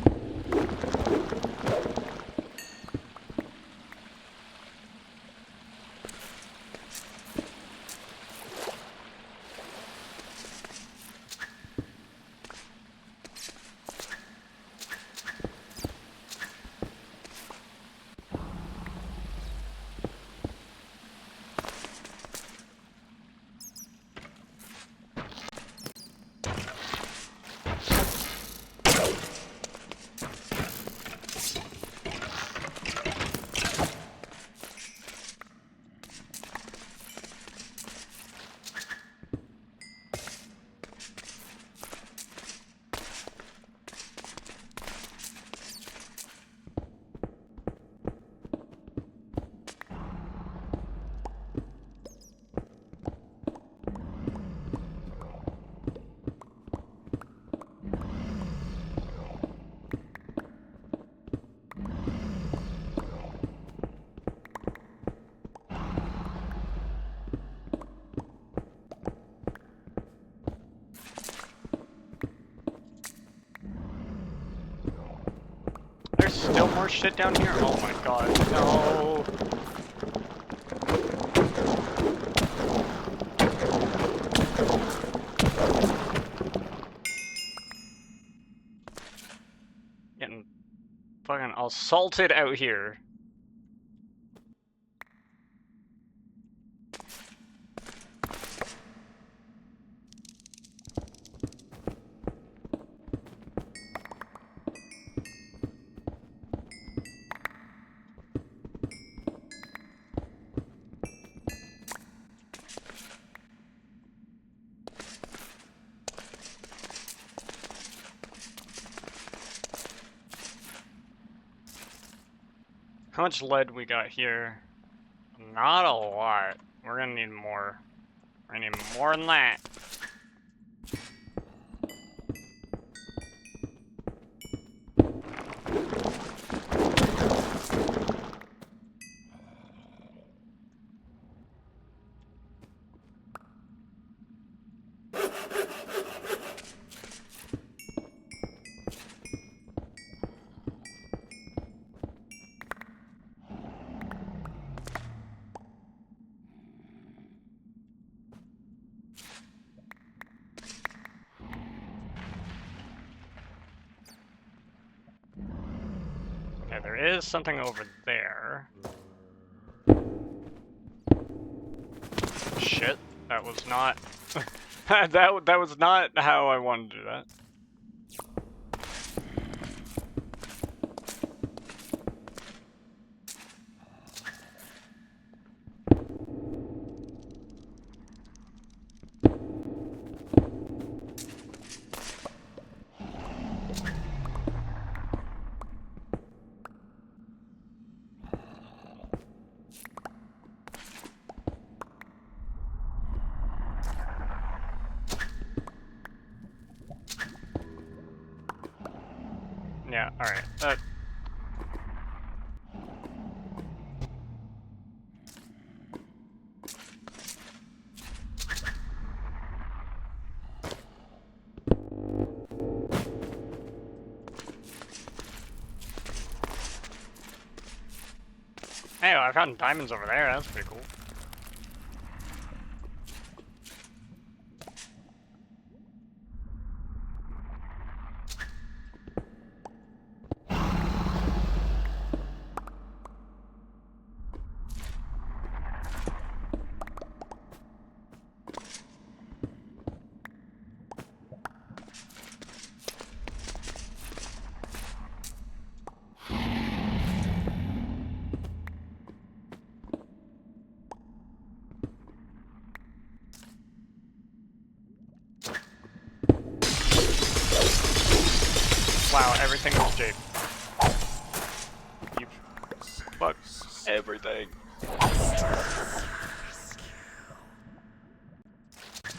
There's still more shit down here? Oh my god, no. Getting fucking assaulted out here. How much lead we got here? Not a lot. We're gonna need more. We're gonna need more than that. Okay, there is something over there. Shit, that was not... that was not how I wanted to do that. Yeah, alright. Hey, I found diamonds over there, that's pretty cool. Wow, everything was jade. You fucked everything.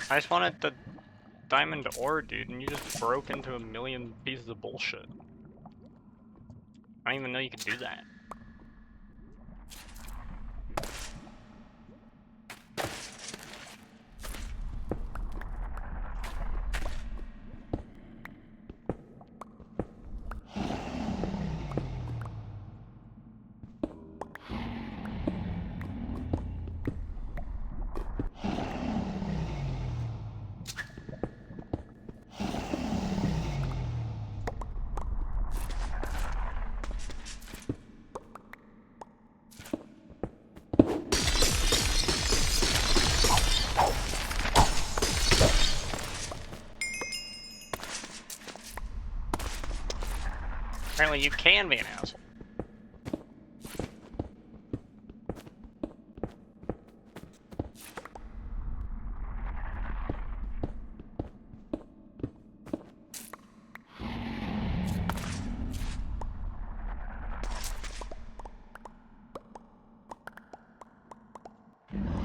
I just wanted the diamond ore, dude, and you just broke into a million pieces of bullshit. I didn't even know you could do that. Apparently you can be an asshole.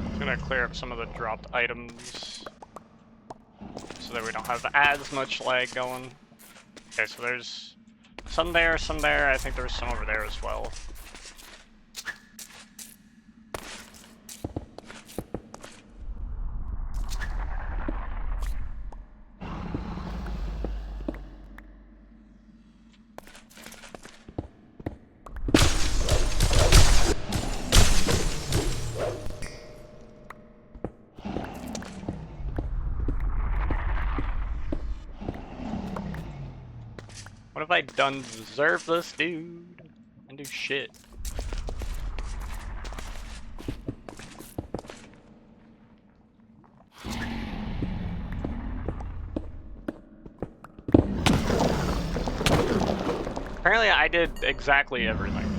I'm gonna clear up some of the dropped items so that we don't have as much lag going. Okay, so there's some there, some there. I think there's some over there as well. What have I done to deserve this, dude? I didn't do shit. Apparently I did exactly everything.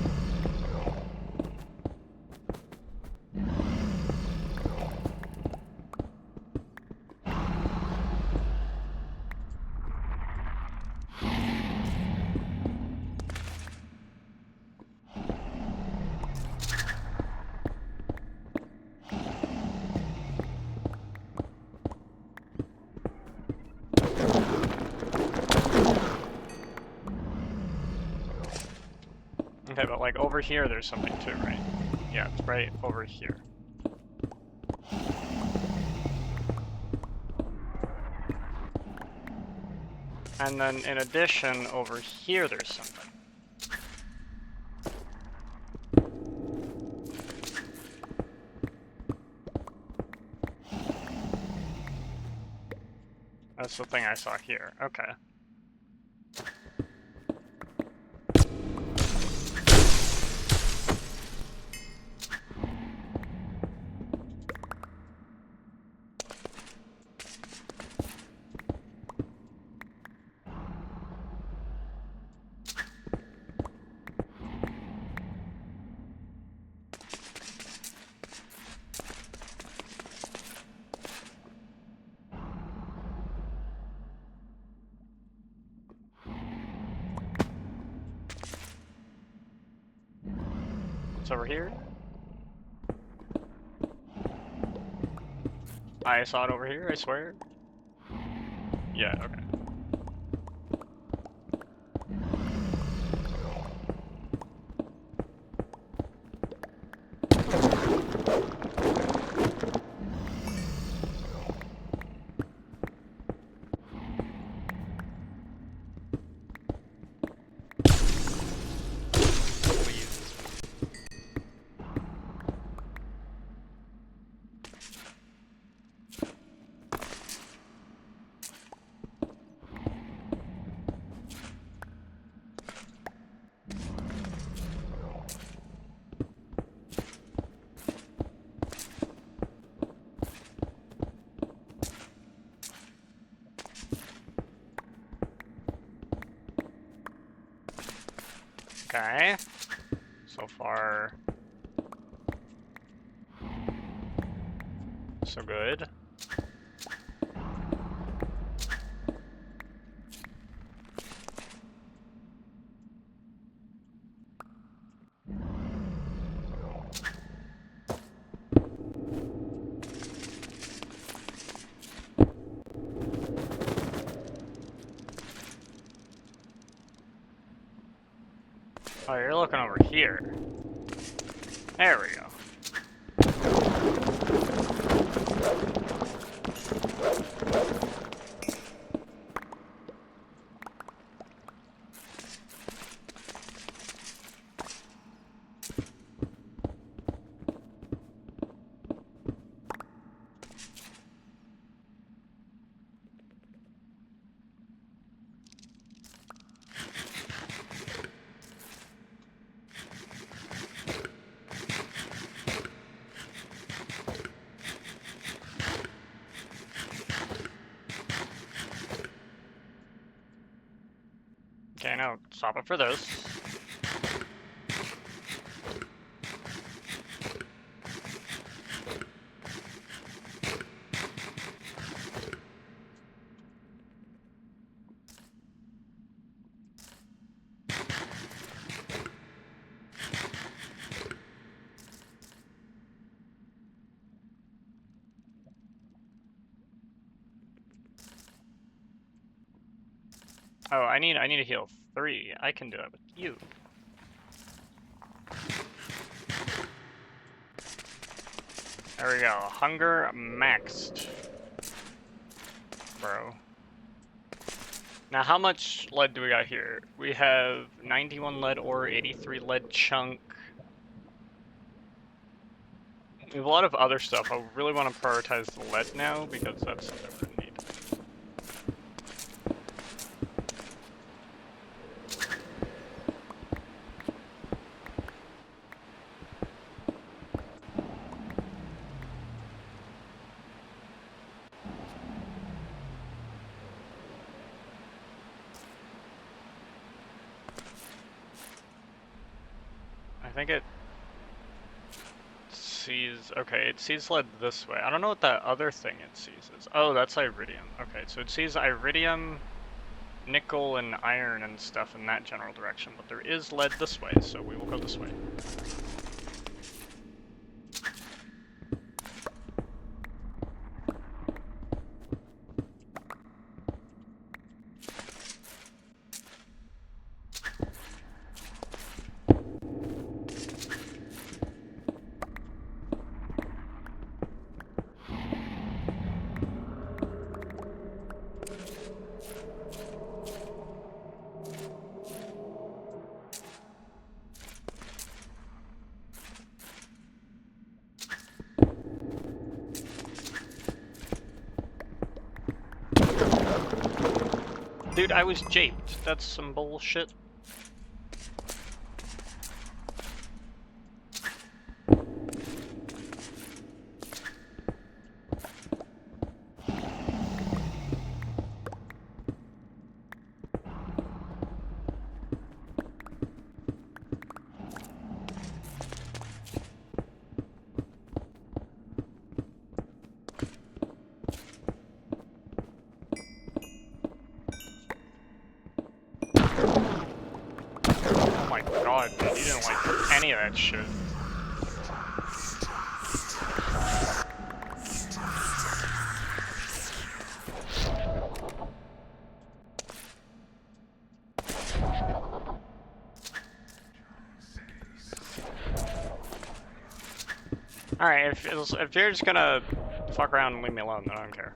Okay, but like over here there's something too, right? Yeah, it's right over here. And then in addition, over here there's something. That's the thing I saw here. Okay. It's over here. I saw it over here, I swear. Yeah, okay. Okay. So far, so good. Oh, you're looking over here. There we go. Okay, now swap it for this. Oh, I need to heal 3. I can do it with you. There we go. Hunger maxed. Bro. Now, how much lead do we got here? We have 91 lead ore, 83 lead chunk. We have a lot of other stuff. I really want to prioritize the lead now because that's something we're gonna need. I think it sees, okay, it sees lead this way. I don't know what that other thing it sees is. Oh, that's iridium. Okay, so it sees iridium, nickel, and iron and stuff in that general direction, but there is lead this way, so we will go this way. Dude, I was japed. That's some bullshit. Oh my god, dude, you didn't like any of that shit. Alright, if you're just gonna fuck around and leave me alone, then I don't care.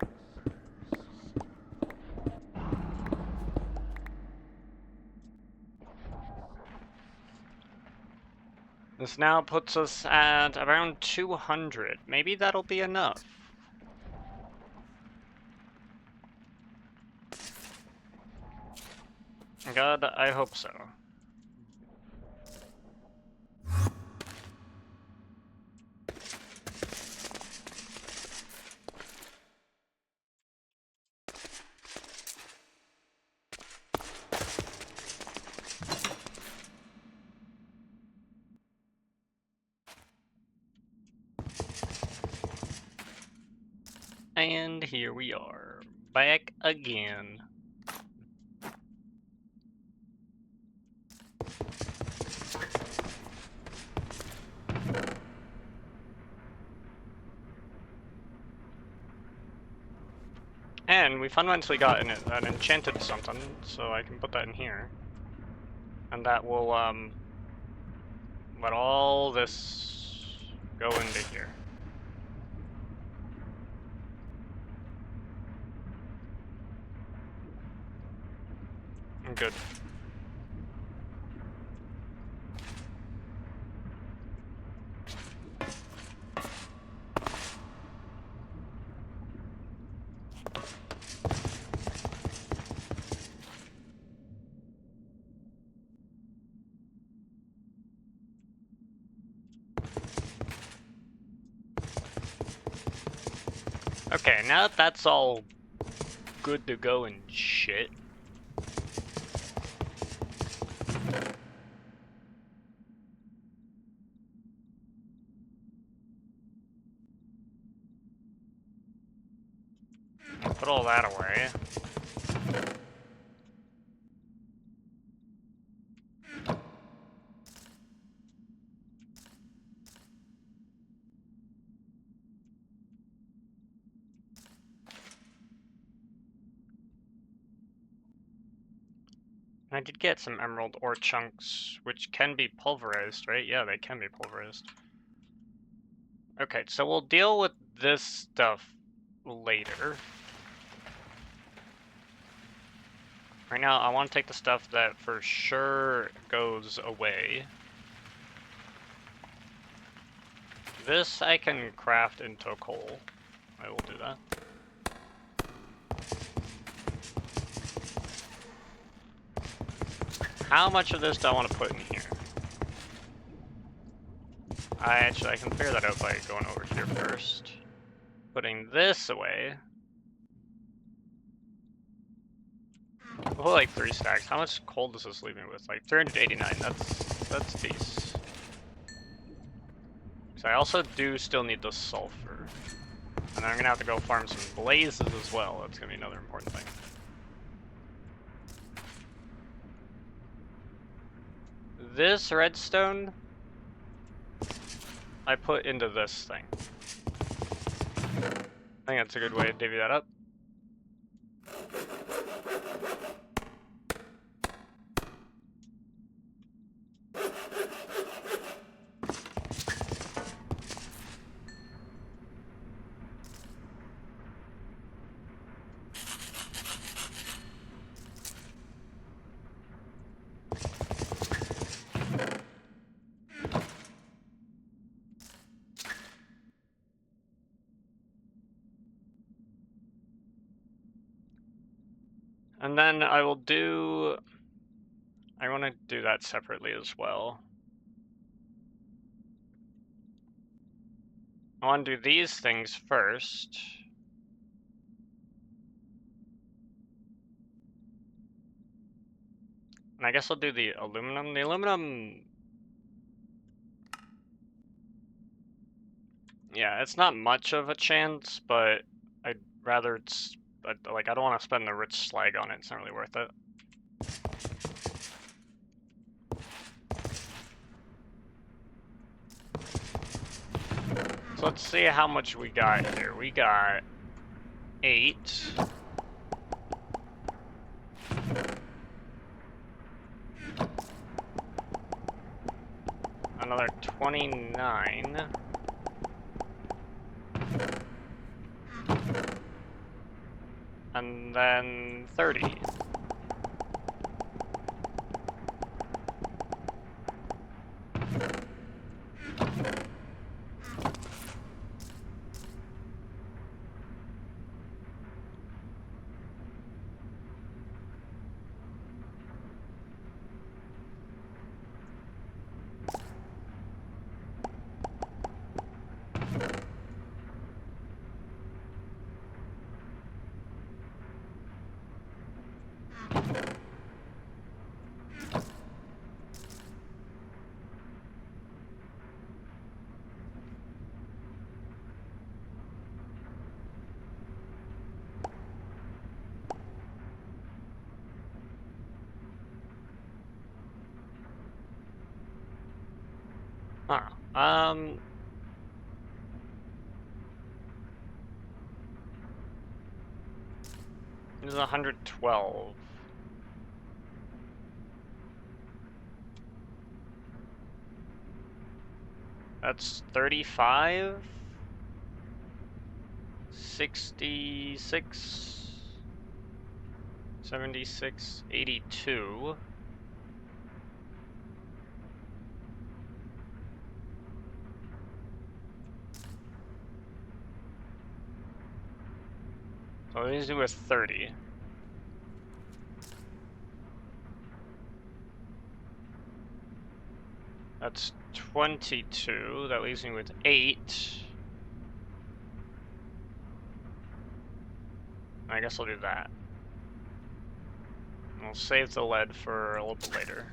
This now puts us at around 200. Maybe that'll be enough. God, I hope so. And here we are, back again. And we fundamentally got an enchanted something, so I can put that in here. And that will, let all this go into here. Good. Okay, now that that's all good to go and shit. Put all that away. I did get some emerald ore chunks, which can be pulverized, right? Yeah, they can be pulverized. Okay, so we'll deal with this stuff later. Right now, I want to take the stuff that for sure goes away. This I can craft into coal. I will do that. How much of this do I want to put in here? I can figure that out by going over here first. Putting this away. We'll put like 3 stacks. How much coal does this leave me with? Like 389. That's decent. So I also do still need the sulfur. And I'm gonna have to go farm some blazes as well. That's gonna be another important thing. This redstone I put into this thing. I think that's a good way to divvy that up. And then I will do... I want to do that separately as well. I want to do these things first. And I guess I'll do the aluminum. The aluminum... Yeah, it's not much of a chance, but I'd rather it's... Like, I don't want to spend the rich slag on it. It's not really worth it. So let's see how much we got here. We got 8. Another 29. And then 30. I don't know. This is 112. That's 35? 66? 76? 82? So these do with 30. That's 22. That leaves me with 8. I guess I'll do that. I'll save the lead for a little bit later.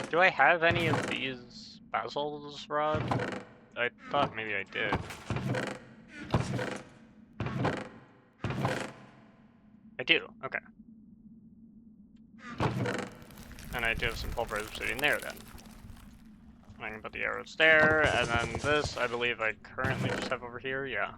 Do I have any of these Basil's rod? I thought maybe I did. I do, okay. And I do have some pulverized obsidian there then. I can put the arrows there, and then this, I believe I currently just have over here, yeah.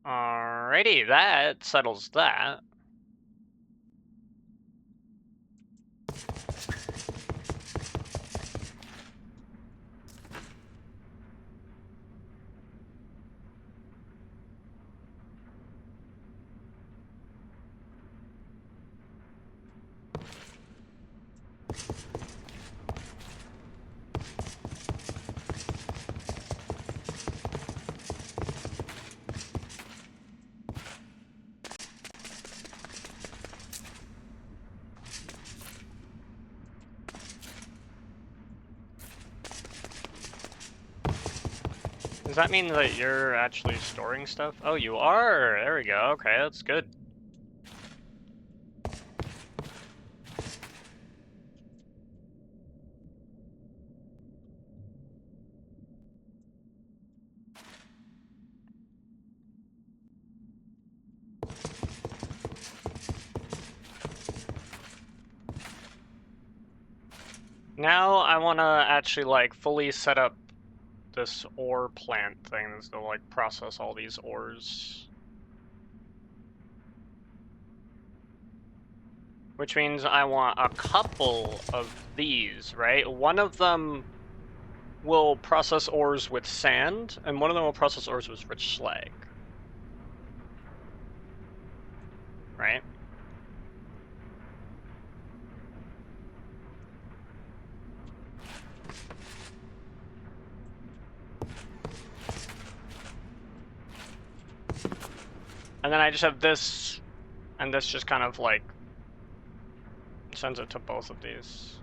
Alrighty, that settles that. Does that mean that you're actually storing stuff? Oh, you are! There we go. Okay, that's good. Now I want to actually like fully set up this ore plant thing that's gonna like process all these ores. Which means I want a couple of these, right? One of them will process ores with sand, and one of them will process ores with rich slag. Right? And then I just have this And this just kind of like sends it to both of these.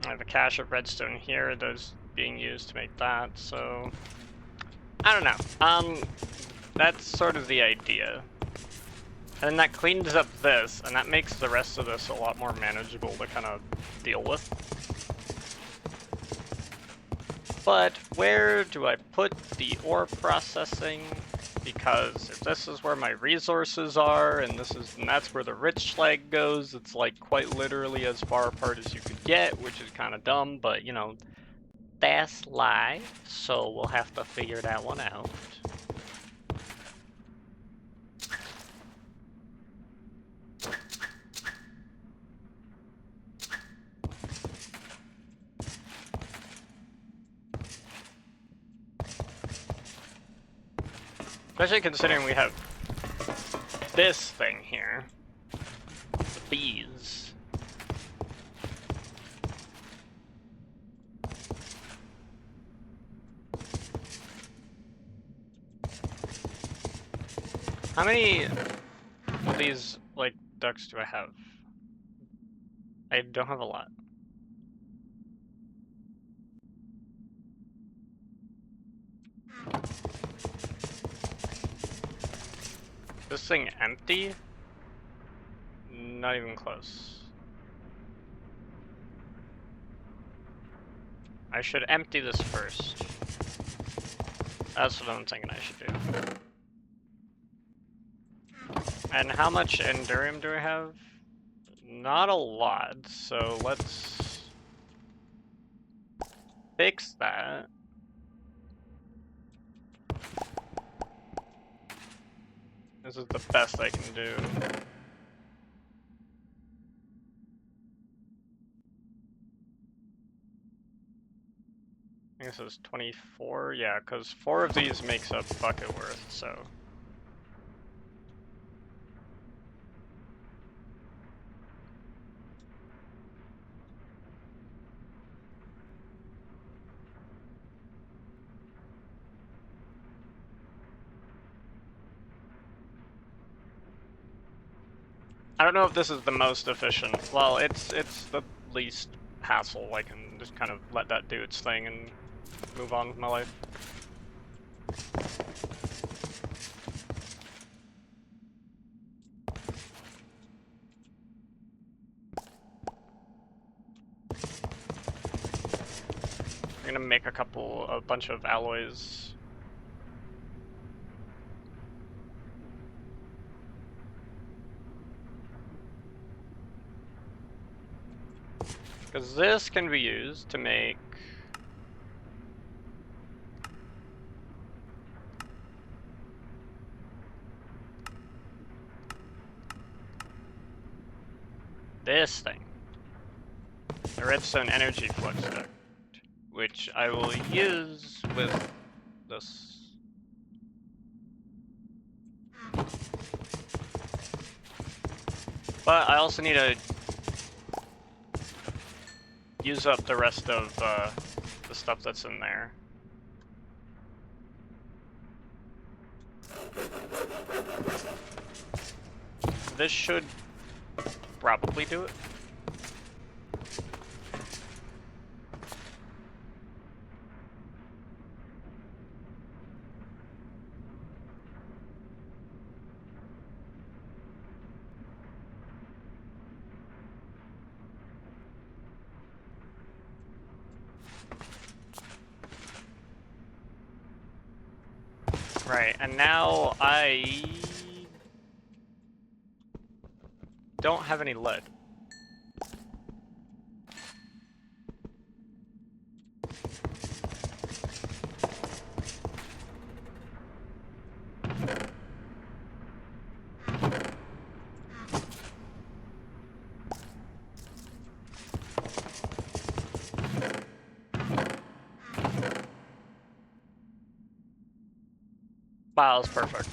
I have a cache of redstone here that's being used to make that, so I don't know. That's sort of the idea. And then that cleans up this, and that makes the rest of this a lot more manageable to kind of deal with. But where do I put the ore processing? Because if this is where my resources are, and that's where the rich slag goes, it's like quite literally as far apart as you could get, which is kind of dumb, but you know, that's life, so we'll have to figure that one out. Especially considering we have this thing here. The bees. How many of these, like, ducks do I have? I don't have a lot. This thing empty? Not even close. I should empty this first. That's what I'm thinking I should do. And how much endurium do I have? Not a lot, so let's fix that. This is the best I can do. I think this is 24, yeah, because 4 of these makes a bucket worth, so. I don't know if this is the most efficient. Well, it's the least hassle. I can just kind of let that do its thing and move on with my life. I'm gonna make a bunch of alloys. Because this can be used to make this thing, the redstone energy flux duct, which I will use with this. But I also need to use up the rest of the stuff that's in there. This should probably do it. Right, and now I don't have any lead. Wow, that's perfect.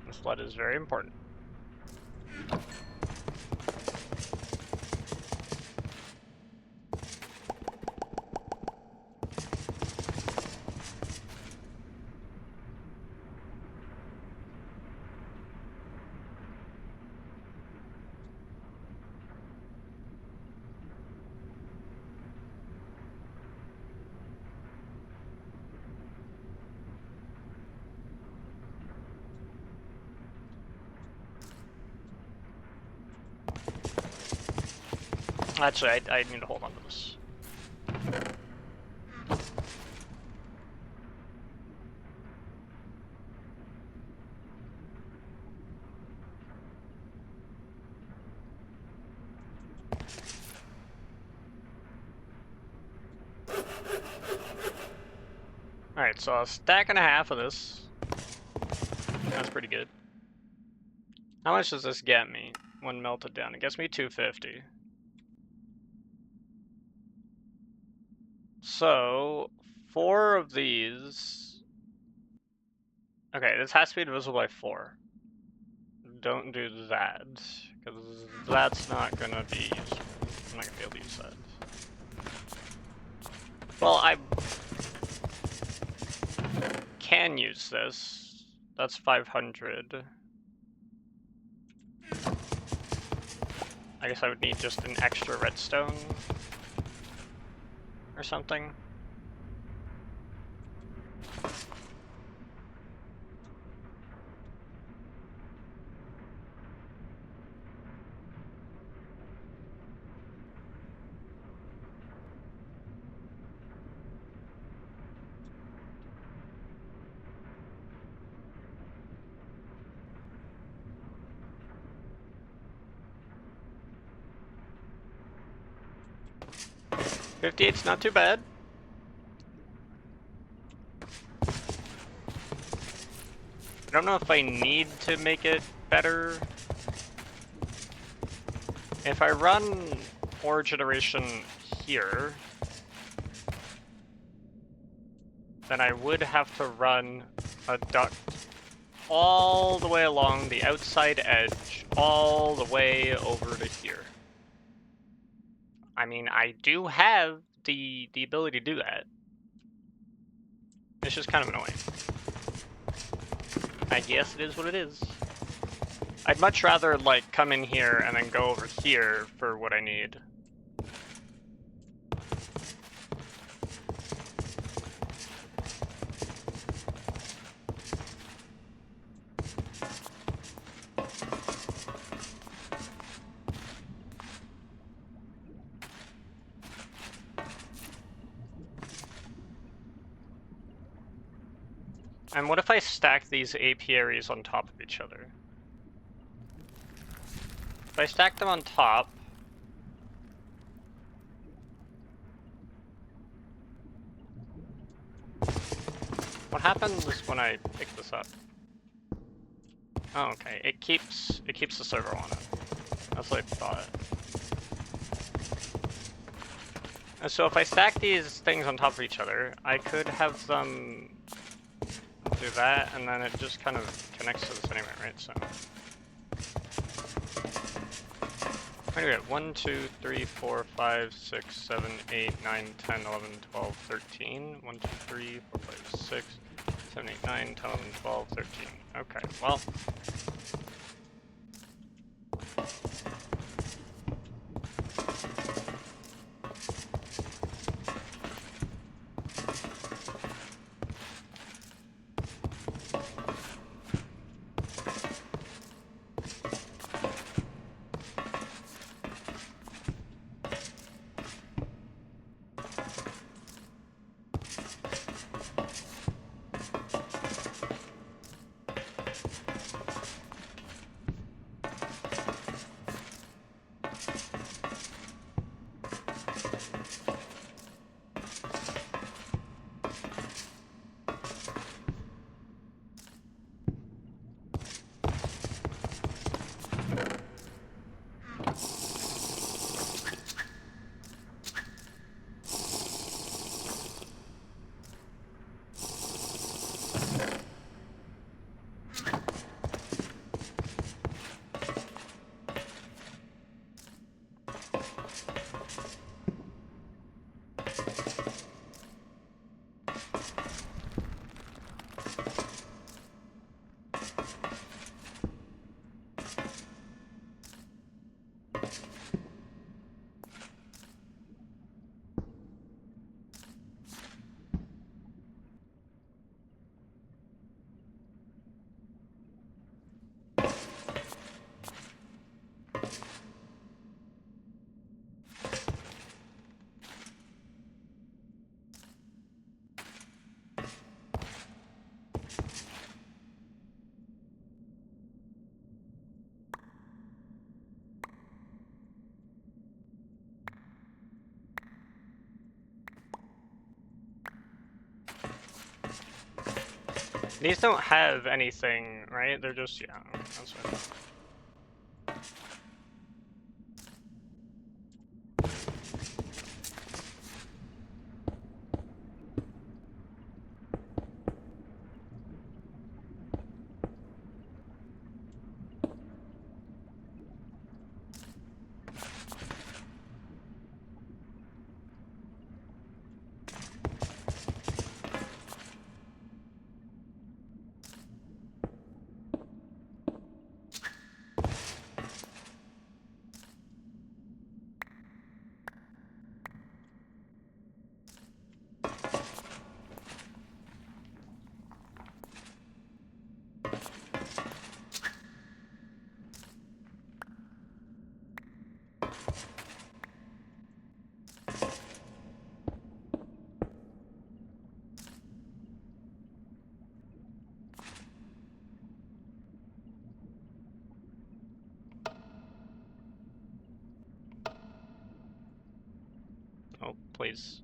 This flood is very important. Actually, I need to hold on to this. Alright, so a stack and a half of this. That's pretty good. How much does this get me when melted down? It gets me 250. So, 4 of these. Okay, this has to be divisible by 4. Don't do that, because that's not gonna be useful. I'm not gonna be able to use that. Well, I can use this. That's 500. I guess I would need just an extra redstone or something. $58's not too bad. I don't know if I need to make it better. If I run ore generation here, then I would have to run a duct all the way along the outside edge, all the way over to here. I mean, I do have the ability to do that. It's just kind of annoying. I guess it is what it is. I'd much rather, like, come in here and then go over here for what I need. And what if I stack these apiaries on top of each other? If I stack them on top, what happens when I pick this up? Oh, okay. It keeps the server on it. That's what I thought. And so if I stack these things on top of each other, I could have them do that, and then it just kind of connects to this anyway, right? So wait a minute, 1, 2, 3, 4, 5, 6, 7, 8, 9, 10, 11, 12, 13. 1, 2, 3, 4, 5, 6, 7, 8, 9, 10, 11, 12, 13. Okay, well. These don't have anything, right? They're just, yeah, that's right. Oh, please.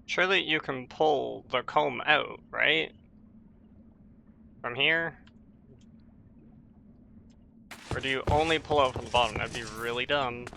Surely you can pull the comb out, right? From here? Or do you only pull out from the bottom? That'd be really dumb.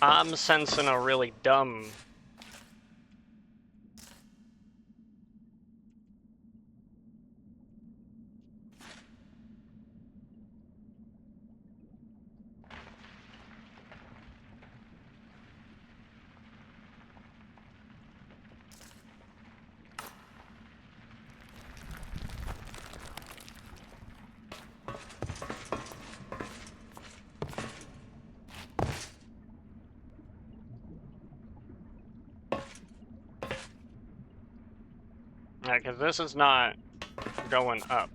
I'm sensing a really dumb... Yeah, because this is not going up.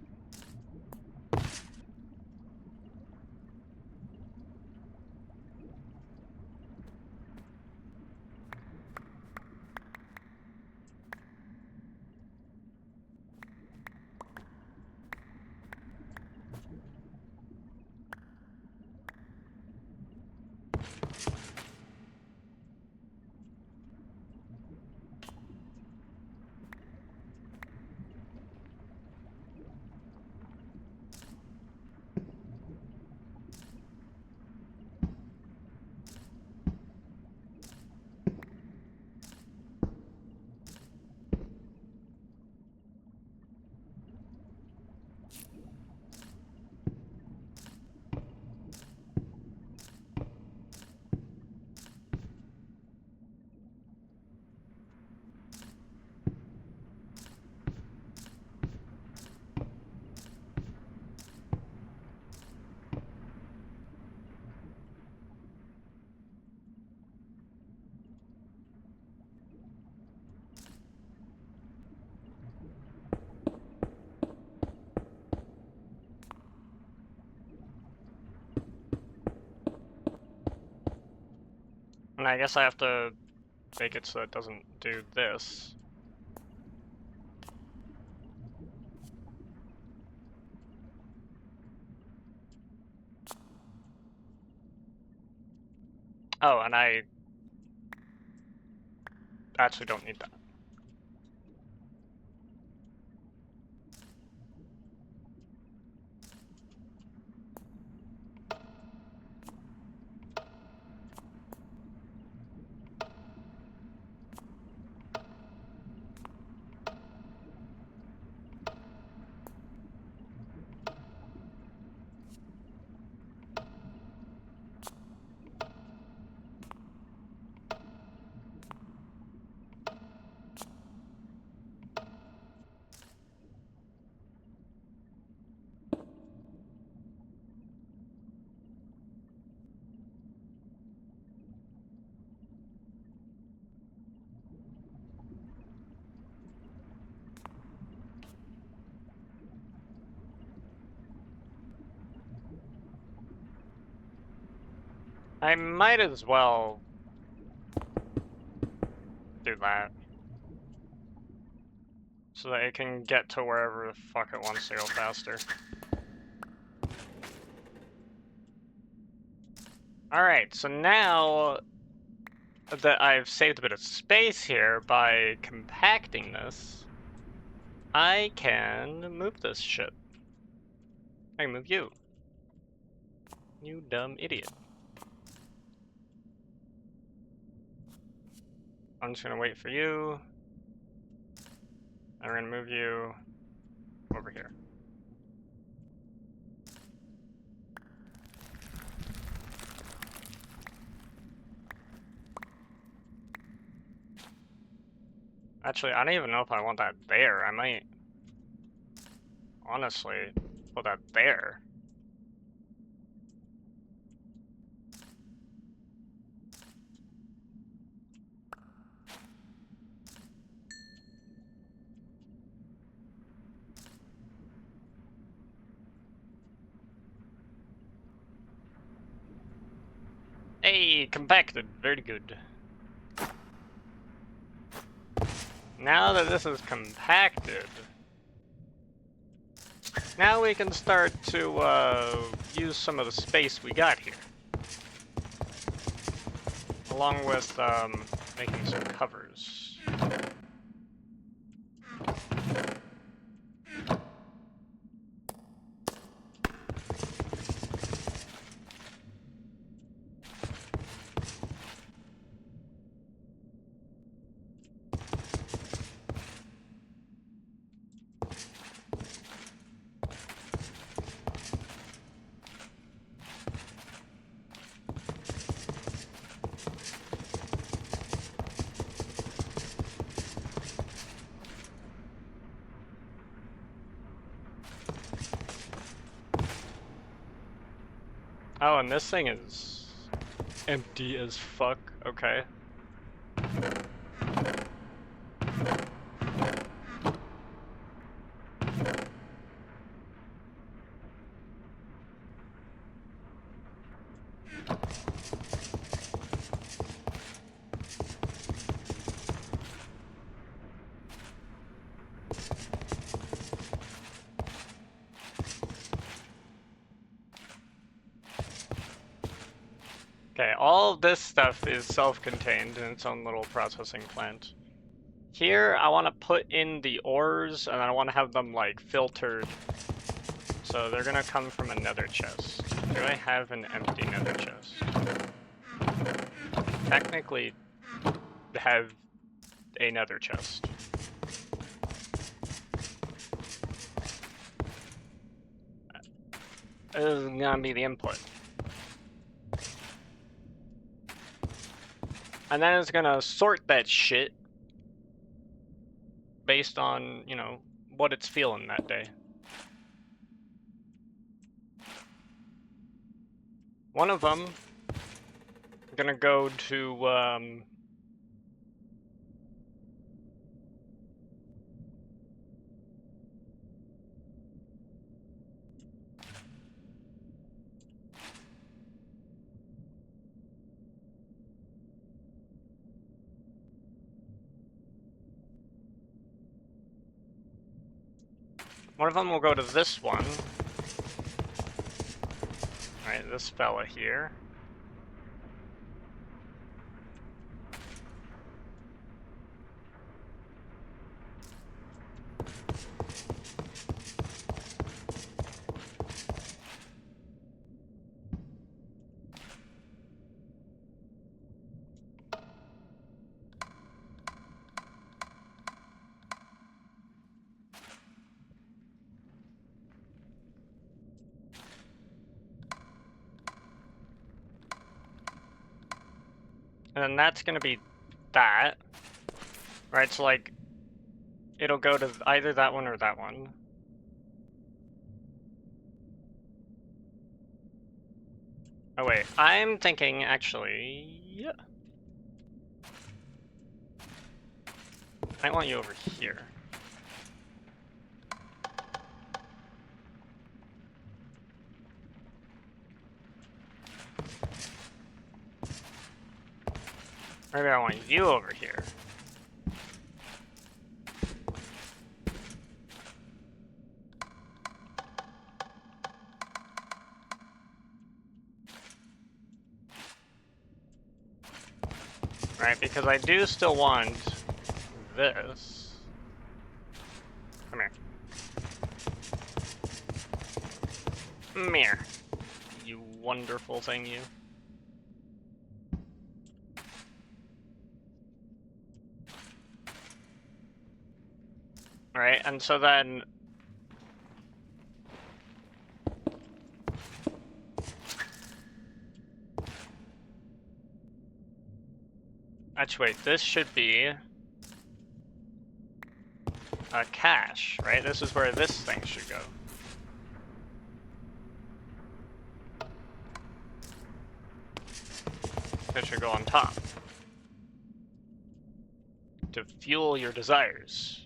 And I guess I have to make it so it doesn't do this. Oh, and I actually don't need that. I might as well do that. So that it can get to wherever the fuck it wants to go faster. Alright, so now that I've saved a bit of space here by compacting this, I can move this shit. I can move you. You dumb idiot. I'm just gonna wait for you. I'm gonna move you over here. Actually, I don't even know if I want that there. I might honestly put that there. Hey, compacted. Very good. Now that this is compacted, now we can start to use some of the space we got here. Along with making some covers. Oh, and this thing is empty as fuck. Okay. Okay, all of this stuff is self-contained in its own little processing plant. Here, I want to put in the ores, and I want to have them, like, filtered. So they're gonna come from another chest. Do I have an empty nether chest? Technically, have a nether chest. This is gonna be the input. And then it's gonna sort that shit based on, you know, what it's feeling that day. One of them, I'm gonna go to, one of them will go to this one. Alright, this fella here. And then that's gonna be that. Right, so like, it'll go to either that one or that one. Oh wait, I'm thinking actually, yeah. I want you over here. Maybe I want you over here. Right, because I do still want this. Come here. Come here. You wonderful thing, you. Alright, and so then... Actually, wait, this should be a cache, right? This is where this thing should go. It should go on top. To fuel your desires.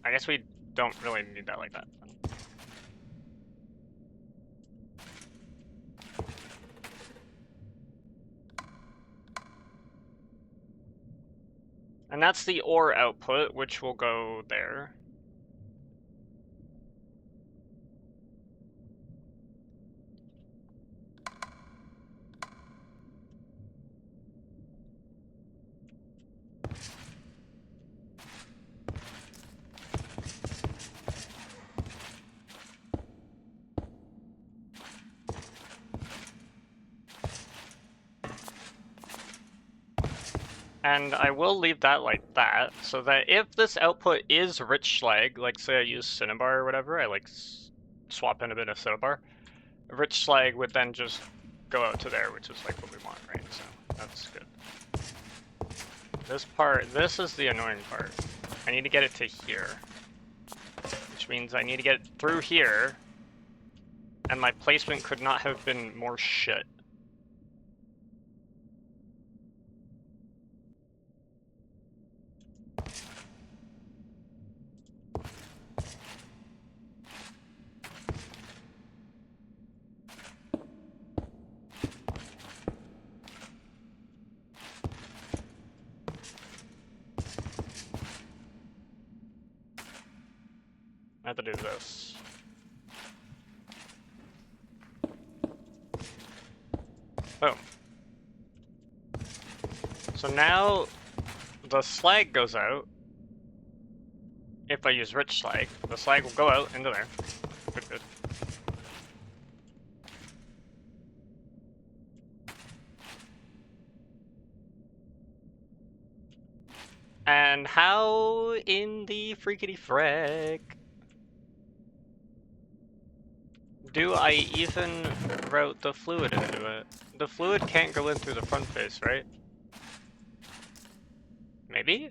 I guess we don't really need that like that. And that's the ore output, which will go there. And I will leave that like that, so that if this output is rich slag, like say I use cinnabar or whatever, I like swap in a bit of cinnabar, rich slag would then just go out to there, which is like what we want, right? So that's good. This part, this is the annoying part. I need to get it to here, which means I need to get it through here, and my placement could not have been more shit. I have to do this. Boom. So now the slag goes out. If I use rich slag, the slag will go out into there. Good, good. And how in the freakity frack do I even route the fluid into it? The fluid can't go in through the front face, right? Maybe?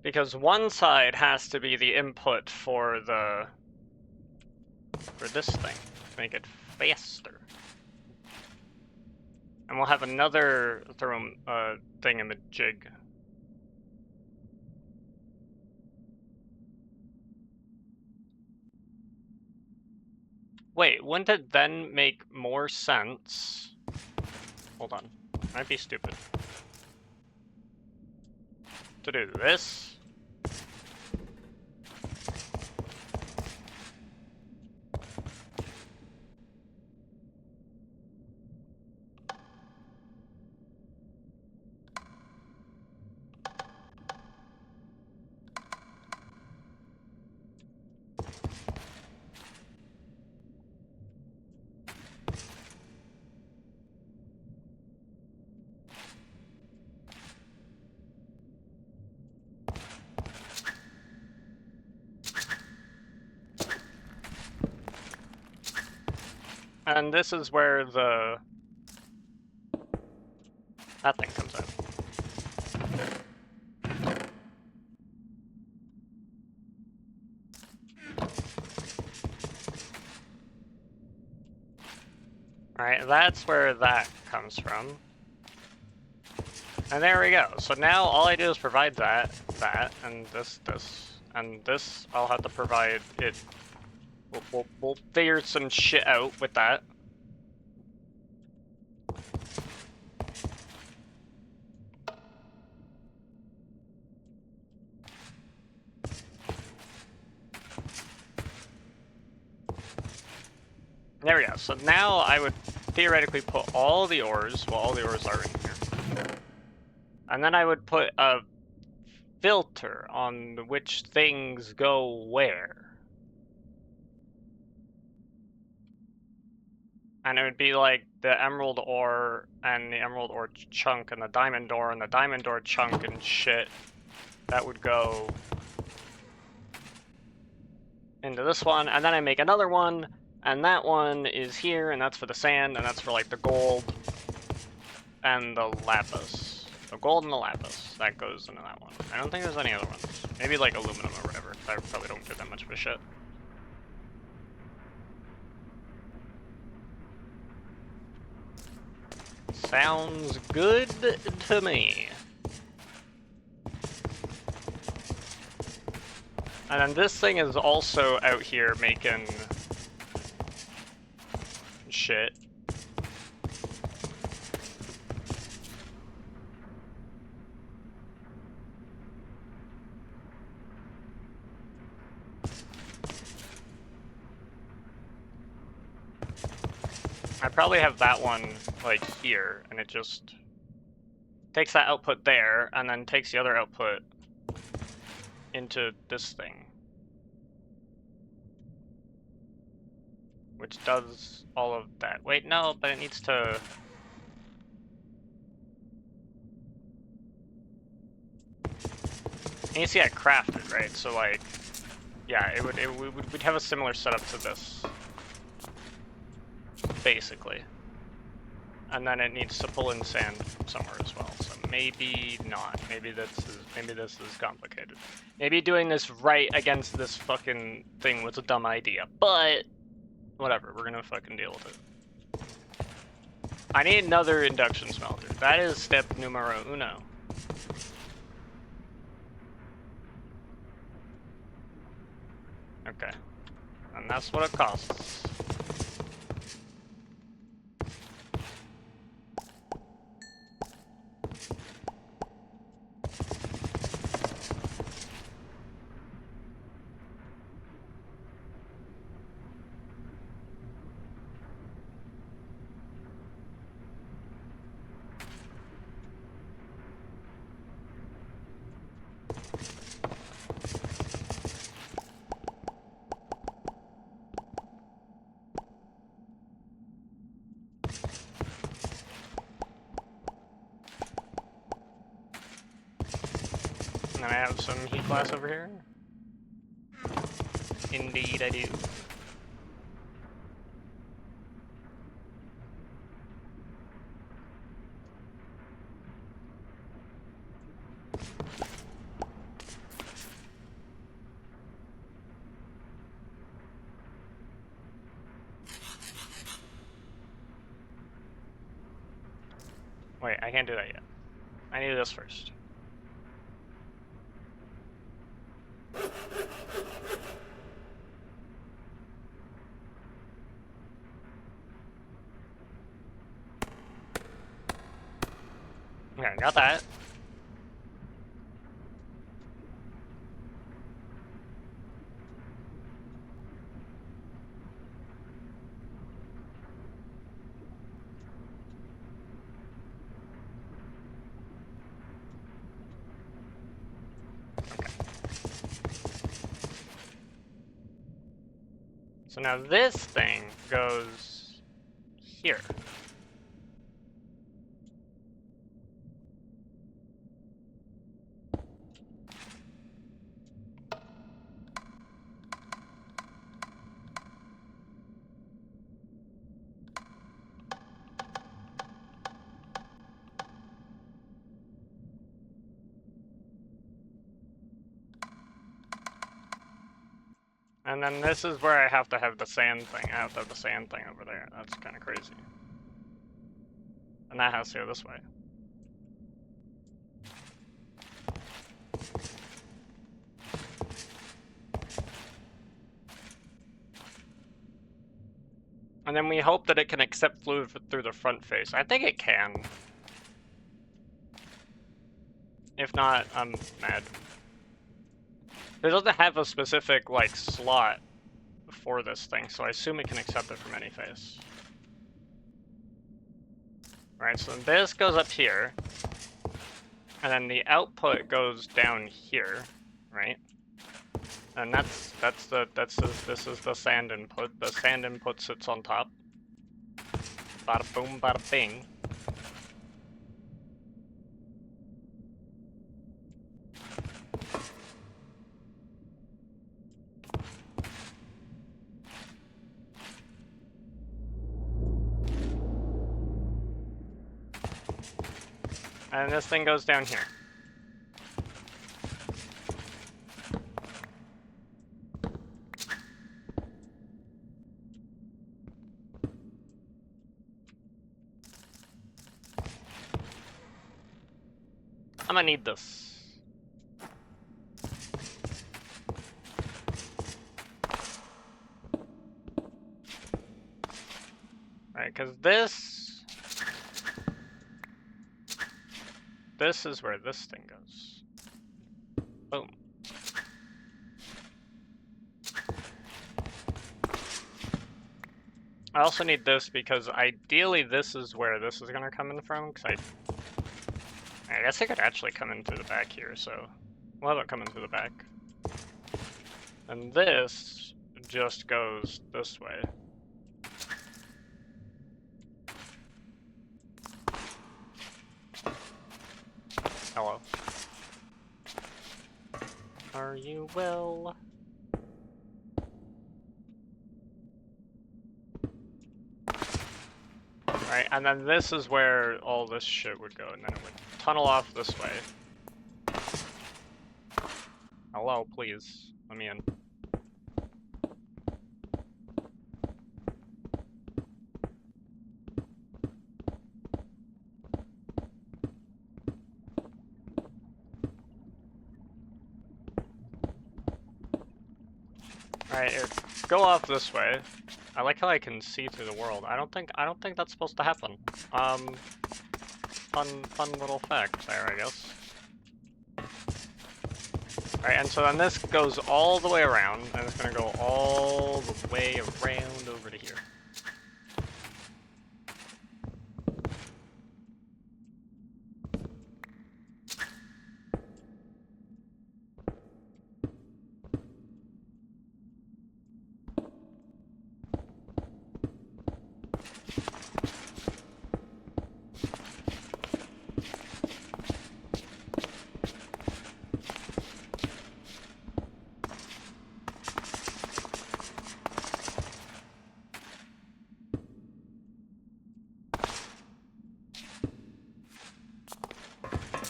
Because one side has to be the input for this thing, to make it faster. And we'll have another thingamajig. Wait, wouldn't it then make more sense? Hold on, might be stupid. To do this. And this is where that thing comes out. Alright, that's where that comes from. And there we go. So now all I do is provide that, and this, and this I'll have to provide it. We'll figure some shit out with that. There we go. So now I would theoretically put all the ores, well, all the ores are in here. And then I would put a filter on which things go where. And it would be like the emerald ore and the emerald ore chunk and the diamond ore and the diamond ore chunk and shit. That would go into this one. And then I make another one. And that one is here, and that's for the sand, and that's for like the gold and the lapis. The gold and the lapis, that goes into that one. I don't think there's any other ones. Maybe like aluminum or whatever. I probably don't give that much of a shit. Sounds good to me. And then this thing is also out here making shit. I probably have that one like here, and it just takes that output there, and then takes the other output into this thing. Which does all of that. Wait, no, but it needs to... It needs to get crafted, right? So like, yeah, we'd have a similar setup to this. Basically. And then it needs to pull in sand from somewhere as well. So maybe not. Maybe this is complicated. Maybe doing this right against this fucking thing was a dumb idea. But whatever, we're gonna fucking deal with it. I need another induction smelter. That is step numero uno. Okay. And that's what it costs. And I have some heat glass over here. Indeed I do. Wait, I can't do that yet. I need this first. Okay, got that. So now this thing goes here. And then this is where I have to have the sand thing. I have to have the sand thing over there. That's kind of crazy. And that has to go this way. And then we hope that it can accept fluid through the front face. I think it can. If not, I'm mad. It doesn't have a specific, like, slot for this thing, so I assume it can accept it from any face. Right, so this goes up here, and then the output goes down here, right? And this is the sand input. The sand input sits on top. Bada boom, bada bing. And this thing goes down here. I'm gonna need this. Right, because this is where this thing goes. Boom. I also need this because ideally this is where this is gonna come in from, because I guess it could actually come in through the back here, so we'll have it come in through the back. And this just goes this way. Hello. Are you well? Right, and then this is where all this shit would go, and then it would tunnel off this way. Hello, please. Let me in. Right, it go off this way. I like how I can see through the world. I don't think that's supposed to happen. Fun little fact there, I guess. Right, and so then this goes all the way around, and it's gonna go all the way around over to here.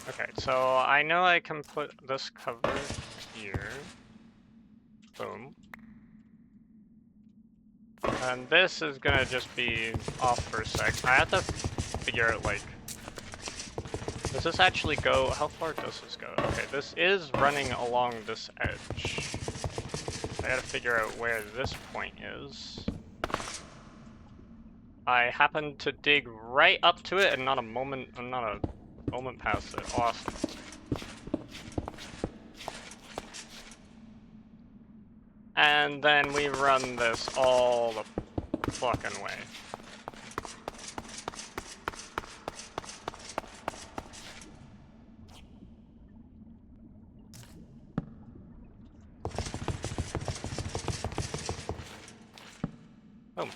Okay, so I know I can put this cover here. Boom. And this is gonna just be off for a sec. I have to figure out, like, does this actually go, how far does this go? Okay, this is running along this edge. I gotta figure out where this point is. I happened to dig right up to it and not a moment past it. Awesome. And then we run this all the fucking way. Boom.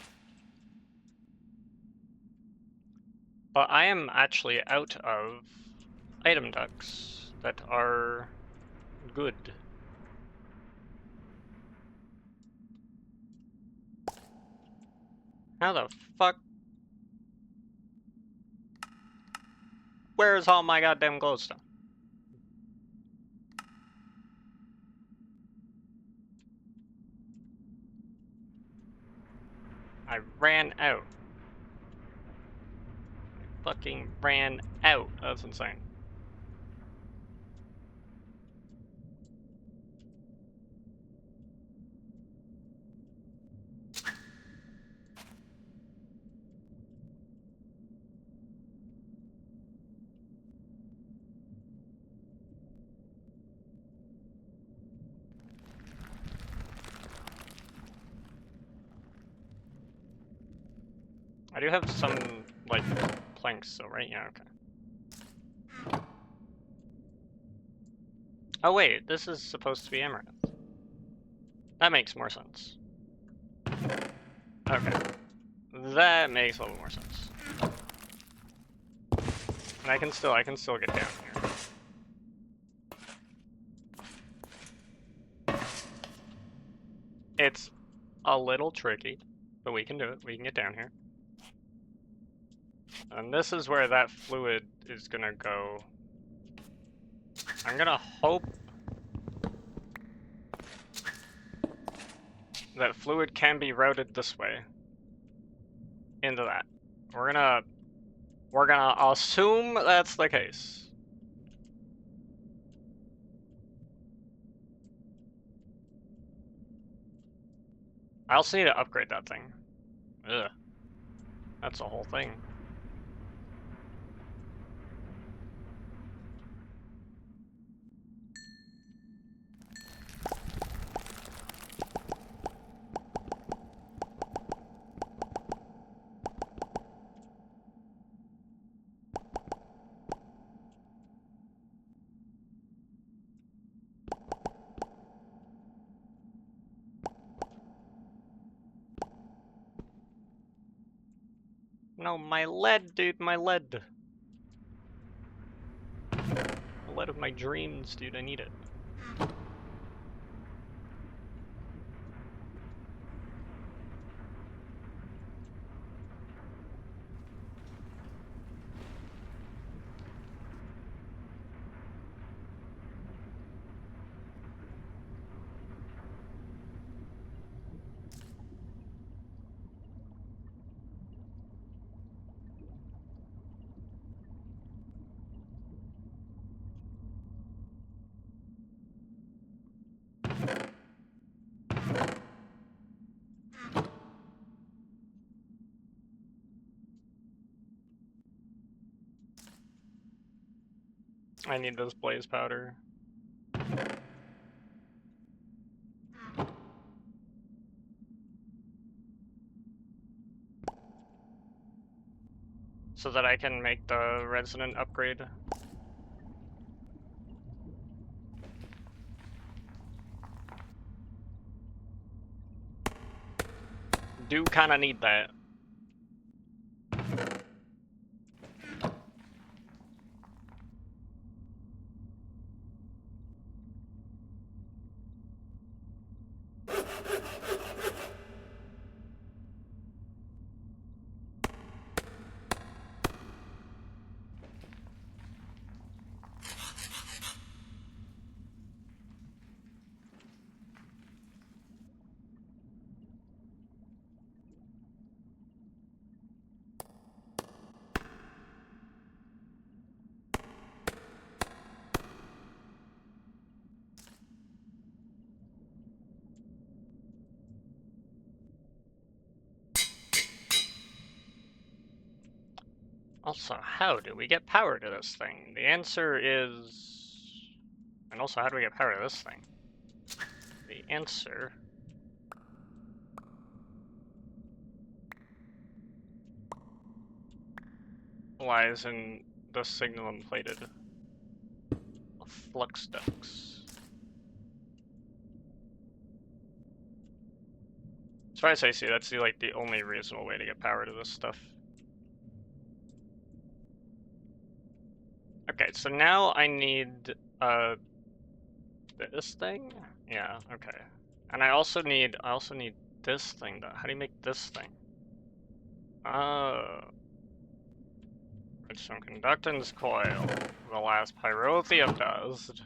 But I am actually out of item ducts that are good. How the fuck? Where's all my goddamn glowstone? I ran out. I fucking ran out. That's insane. I do have some, like, planks, so right? Yeah, okay. Oh wait, this is supposed to be amaranth. That makes more sense. Okay. That makes a little more sense. And I can still get down here. It's a little tricky, but we can do it. We can get down here. And this is where that fluid is gonna go. I'm gonna hope that fluid can be routed this way into that. We're gonna assume that's the case. I also need to upgrade that thing. Ugh. That's a whole thing. No, my lead, dude, my lead. The lead of my dreams, dude, I need it. I need this blaze powder. So that I can make the resonant upgrade. Do kinda need that. Also, how do we get power to this thing? The answer is... And also, how do we get power to this thing? The answer... lies in the signal-plated flux ducts. As far as I see, that's like the only reasonable way to get power to this stuff. Okay, so now I need this thing? Yeah, okay. And I also need this thing though. How do you make this thing? Some conductance coil. The last pyrotheum dust.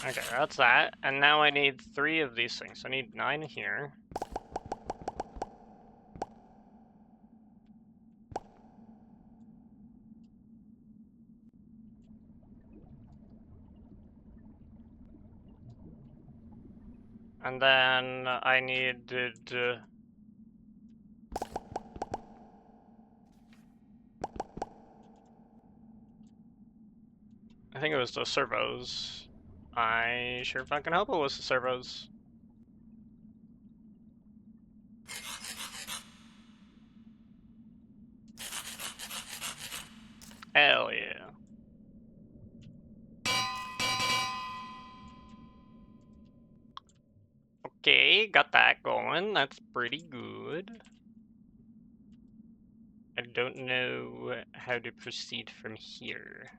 Okay, that's that. And now I need 3 of these things. I need 9 here. And then I needed... I think it was the servos. I sure fucking hope it was the servos. Hell yeah. Okay, got that going. That's pretty good. I don't know how to proceed from here.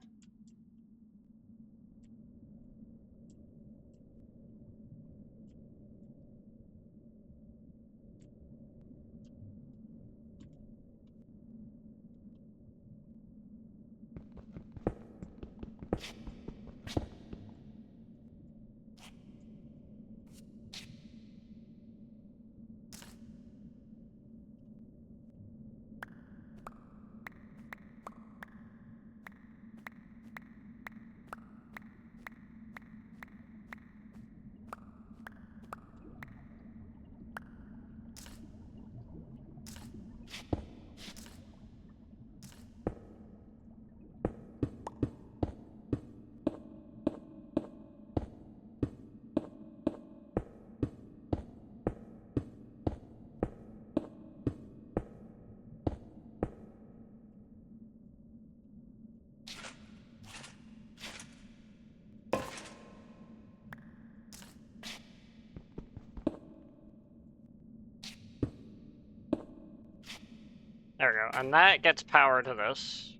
There we go. And that gets power to this.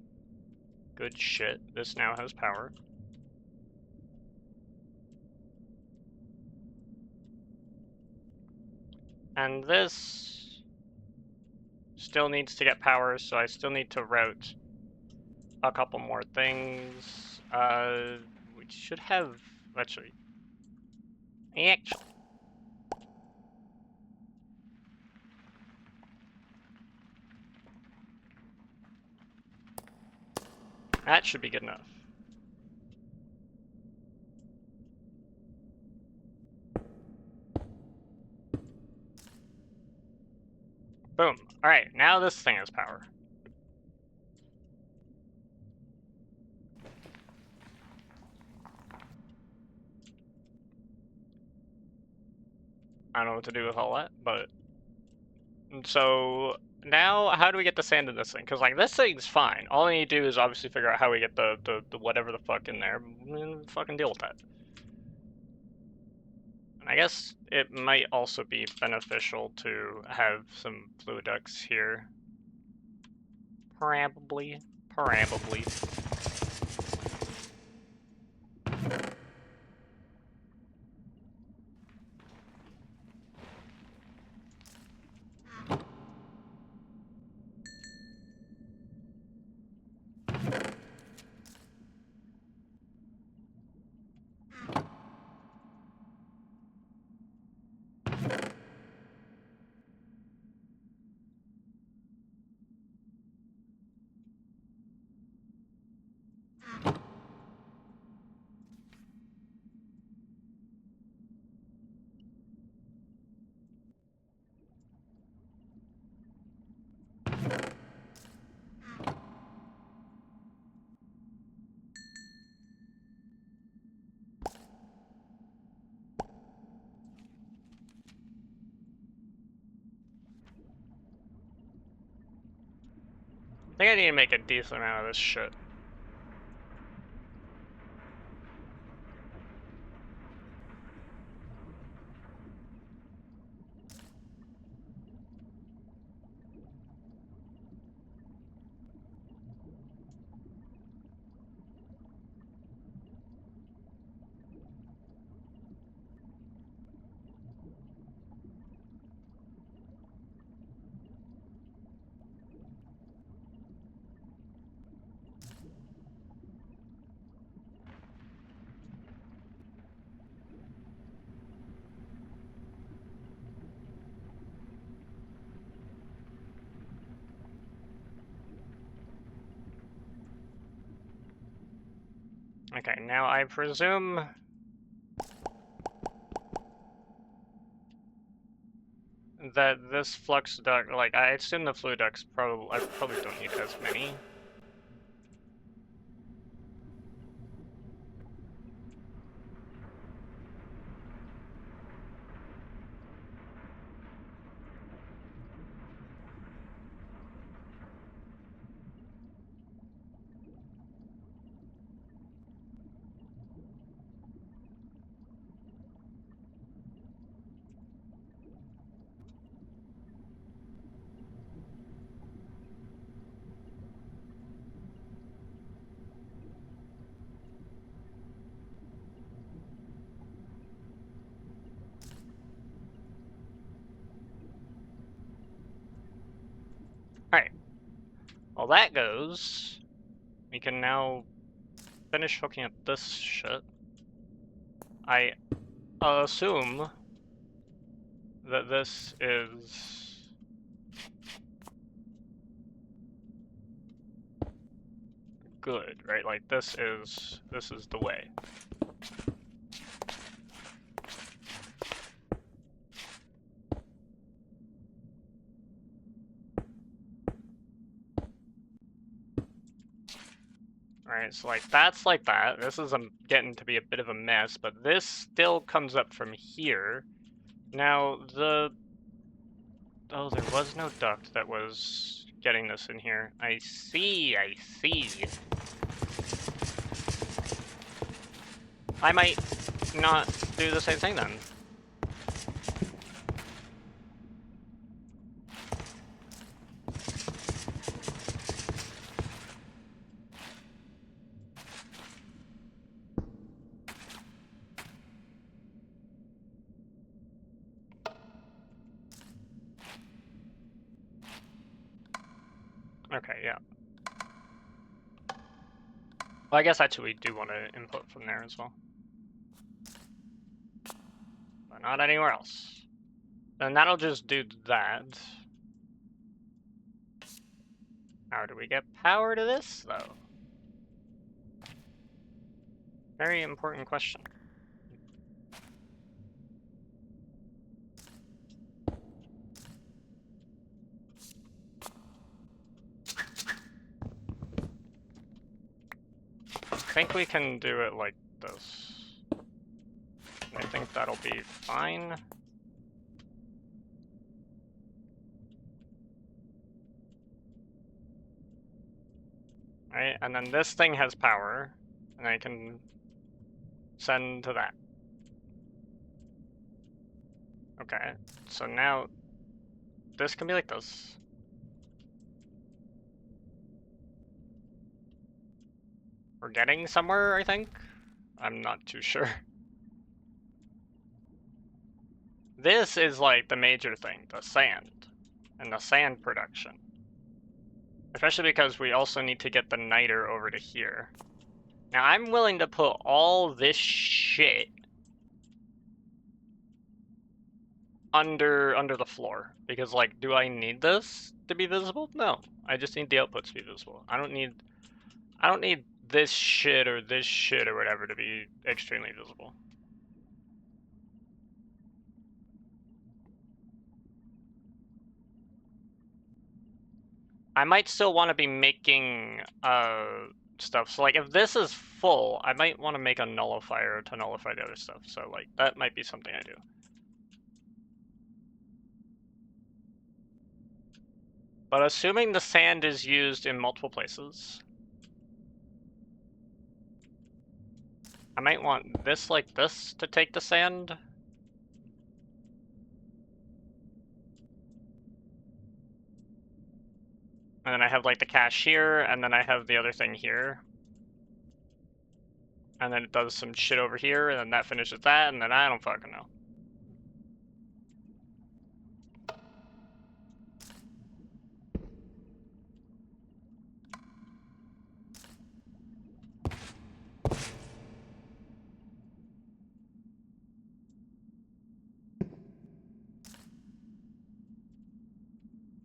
Good shit. This now has power. And this still needs to get power, so I still need to route a couple more things. We should have... Actually... That should be good enough. Boom. Alright, now this thing has power. I don't know what to do with all that, but... So, now how do we get the sand in this thing? Because, like, this thing's fine. All I need to do is obviously figure out how we get the whatever the fuck in there, and fucking deal with that. I guess it might also be beneficial to have some fluid ducts here. Probably. Probably. I think I need to make a decent amount of this shit. Okay, now I presume that this flux duct, like, I assume the fluid ducts I probably don't need as many. Alright. Well, that goes. We can now finish hooking up this shit. I assume that this is good, right? Like this is the way. Alright, so like that's like that. This is getting to be a bit of a mess, but this still comes up from here. Now oh, there was no duct that was getting this in here. I see, I see. I might not do the same thing then. Okay, yeah. Well, I guess actually we do want to input from there as well. But not anywhere else. Then that'll just do that. How do we get power to this, though? Very important question. I think we can do it like this. I think that'll be fine. Right, and then this thing has power, and I can send to that. Okay, so now this can be like this. We're getting somewhere, I think? I'm not too sure. This is like the major thing, the sand, and the sand production. Especially because we also need to get the niter over to here. Now I'm willing to put all this shit under the floor. Because like, do I need this to be visible? No. I just need the outputs to be visible. I don't need this shit or whatever to be extremely visible. I might still want to be making stuff. So like if this is full, I might want to make a nullifier to nullify the other stuff. So like that might be something I do. But assuming the sand is used in multiple places, I might want this like this to take the sand. And then I have like the cache here, and then I have the other thing here. And then it does some shit over here, and then that finishes that, and then I don't fucking know.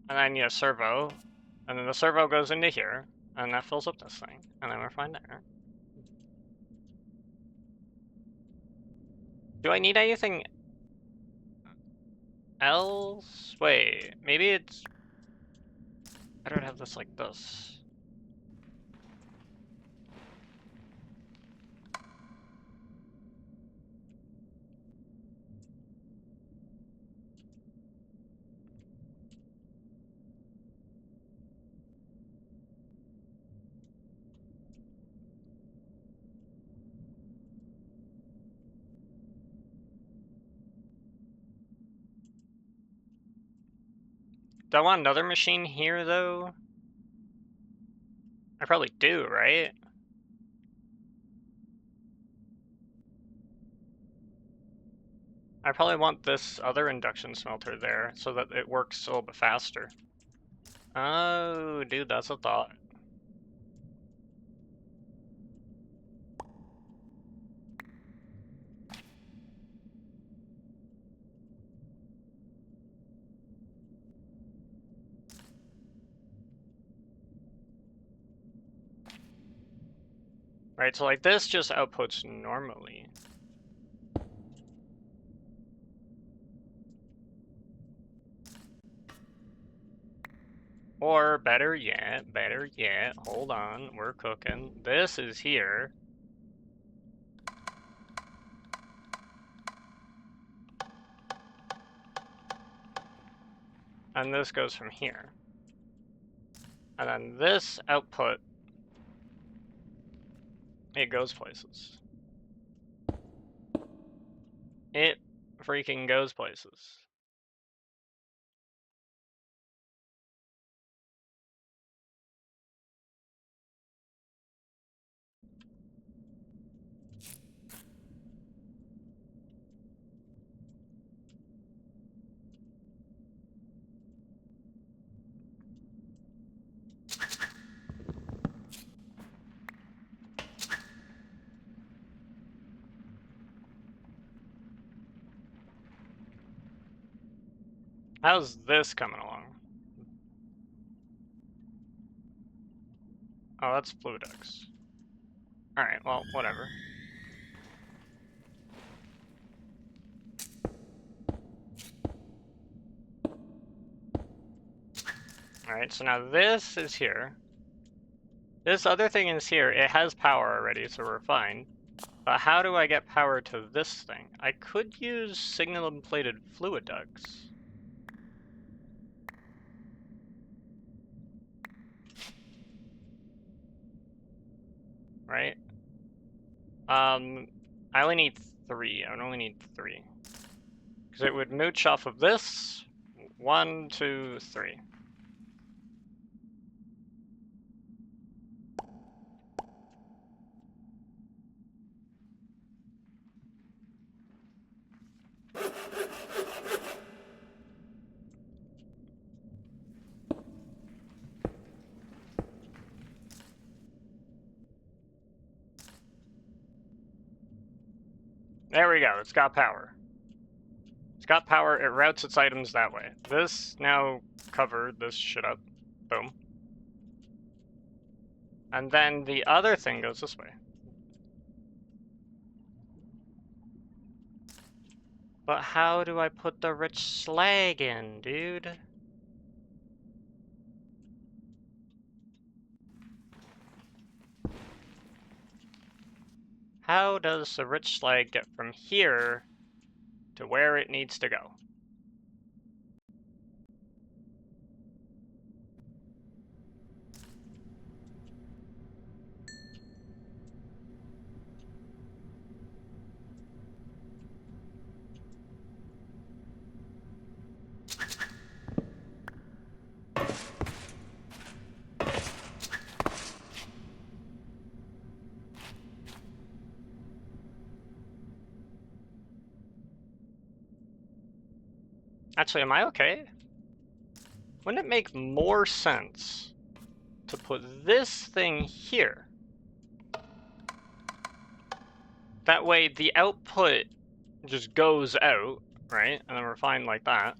And I need a servo, and then the servo goes into here, and that fills up this thing, and then we're fine there. Do I need anything else? Wait, maybe it's... I don't have this like this. Do I want another machine here, though? I probably do, right? I probably want this other induction smelter there so that it works a little bit faster. Oh, dude, that's a thought. Right, so like this just outputs normally. Or better yet, hold on, we're cooking. This is here. And this goes from here. And then this output, it goes places. It freaking goes places. How's this coming along? Oh, that's fluid ducts. Alright, well, whatever. Alright, so now this is here. This other thing is here. It has power already, so we're fine. But how do I get power to this thing? I could use signal-plated fluid ducts. Right? I only need 3. I would only need 3. Because it would mooch off of this. 1, 2, 3. There we go, it's got power. It's got power, it routes its items that way. This now covered this shit up. Boom. And then the other thing goes this way. But how do I put the rich slag in, dude? How does the rich slag get from here to where it needs to go? Actually, am I okay? Wouldn't it make more sense to put this thing here? That way the output just goes out, right? And then we're fine like that.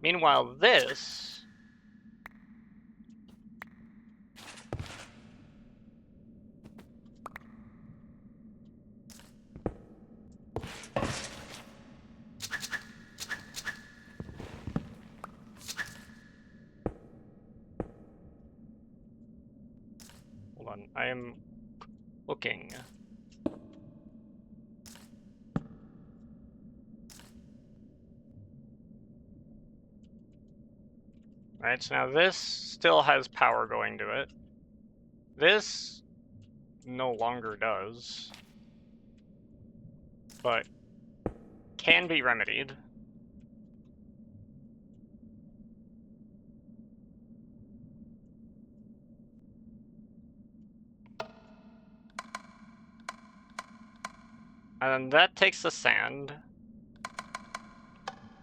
Meanwhile, this... on. I am looking. Right, so now this still has power going to it. This no longer does, but can be remedied. And then that takes the sand.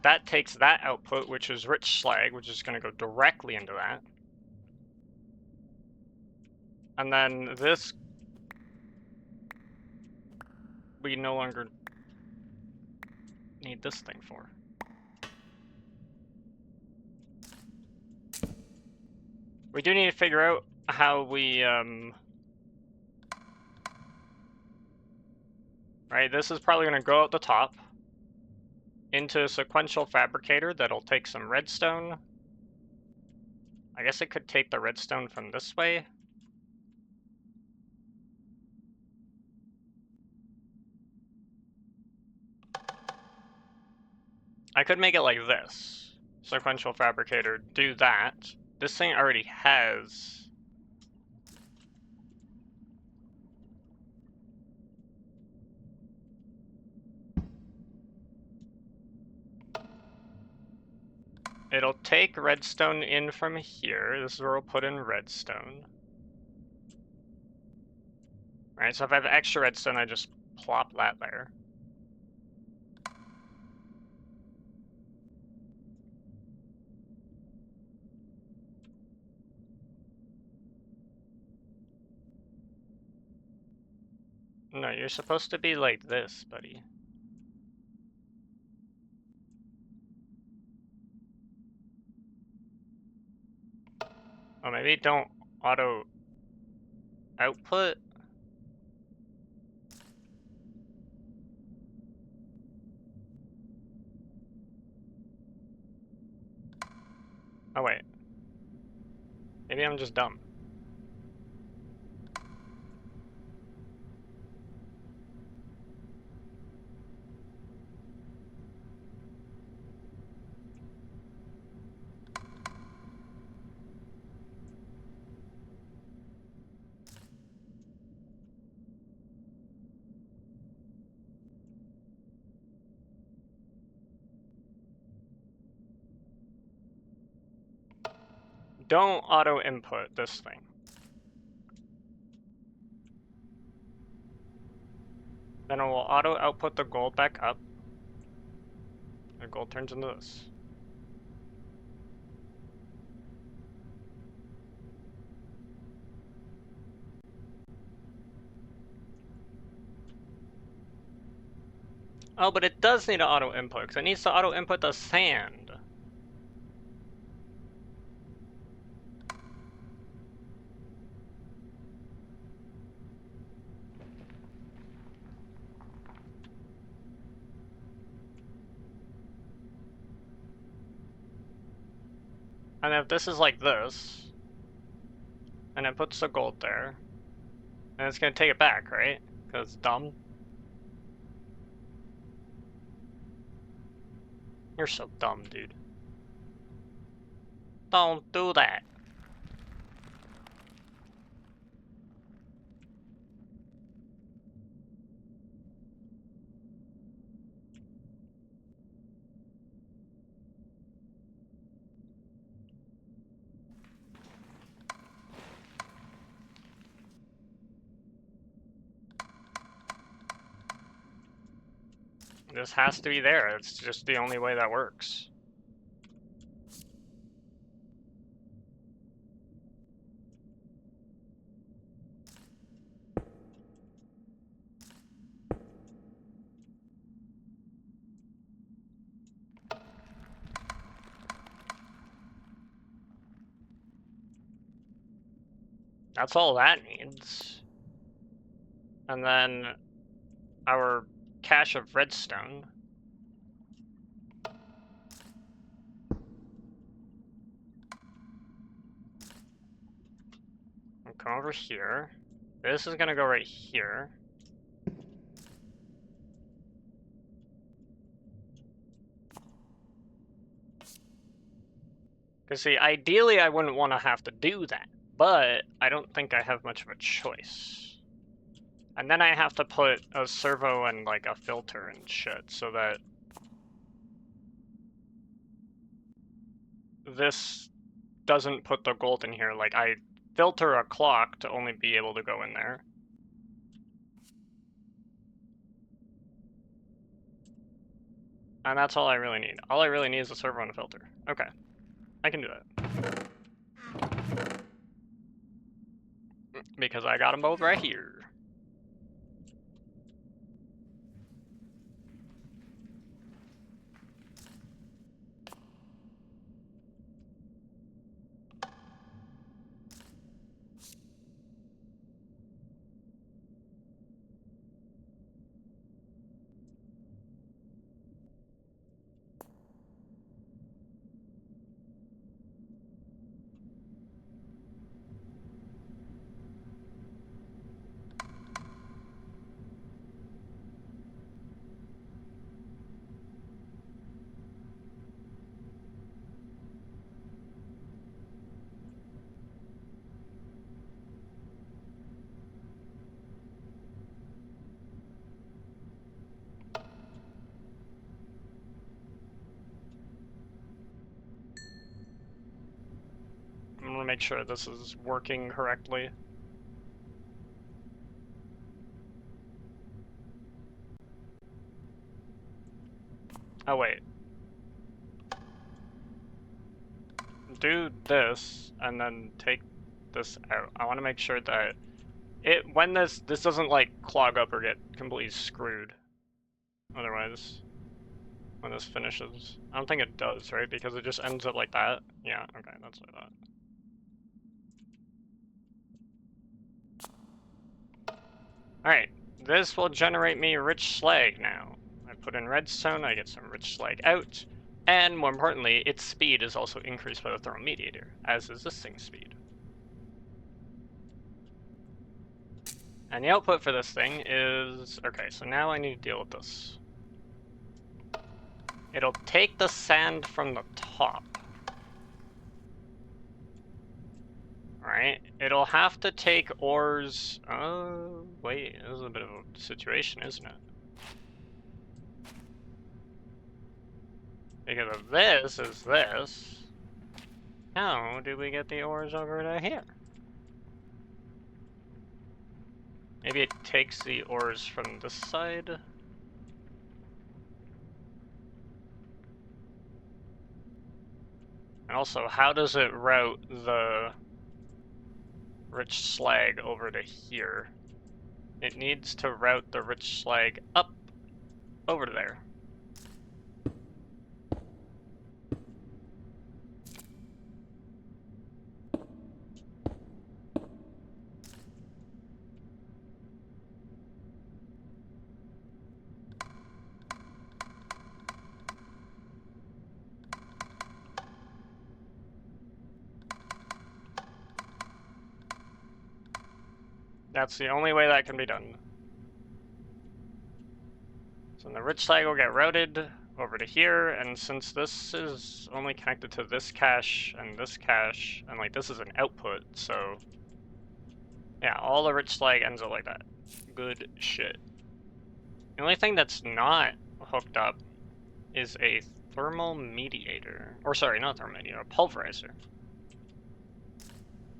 That takes that output, which is rich slag, which is going to go directly into that. And then this, we no longer need this thing for. We do need to figure out how we, right, this is probably going to go out the top into a sequential fabricator that'll take some redstone. I guess it could take the redstone from this way. I could make it like this. Sequential fabricator, do that. This thing already has... It'll take redstone in from here. This is where we'll put in redstone. Alright, so if I have extra redstone, I just plop that there. No, you're supposed to be like this, buddy. Oh, maybe don't auto output? Oh, wait. Maybe I'm just dumb. Don't auto input this thing. Then it will auto output the gold back up. The gold turns into this. Oh, but it does need to auto input, because it needs to auto input the sand. And if this is like this, and it puts the gold there, and it's gonna take it back, right? Because it's dumb. You're so dumb, dude. Don't do that. This has to be there. It's just the only way that works. That's all that needs. And then our cache of redstone. I'll come over here. This is gonna go right here. Because see, ideally I wouldn't want to have to do that, but I don't think I have much of a choice. And then I have to put a servo and like a filter and shit so that this doesn't put the gold in here. Like I filter a clock to only be able to go in there. And that's all I really need. All I really need is a servo and a filter. Okay, I can do that. Because I got them both right here. I'm gonna make sure this is working correctly. Oh wait. Do this and then take this out. I want to make sure that when this doesn't like clog up or get completely screwed. Otherwise, when this finishes, I don't think it does, right? Because it just ends up like that. Yeah, okay, that's what I thought. Alright, this will generate me rich slag now. I put in redstone, I get some rich slag out, and more importantly, its speed is also increased by the thermal mediator, as is this thing's speed. And the output for this thing is... okay, so now I need to deal with this. It'll take the sand from the top. Alright, it'll have to take ores... oh, wait, this is a bit of a situation, isn't it? Because if this is this, how do we get the ores over to here? Maybe it takes the ores from this side? And also, how does it route the rich slag over to here? It needs to route the rich slag up over to there. That's the only way that can be done. So the rich slag will get routed over to here, and since this is only connected to this cache, and like this is an output, so yeah, all the rich slag ends up like that. Good shit. The only thing that's not hooked up is a thermal mediator. Or sorry, not thermal mediator, a pulverizer.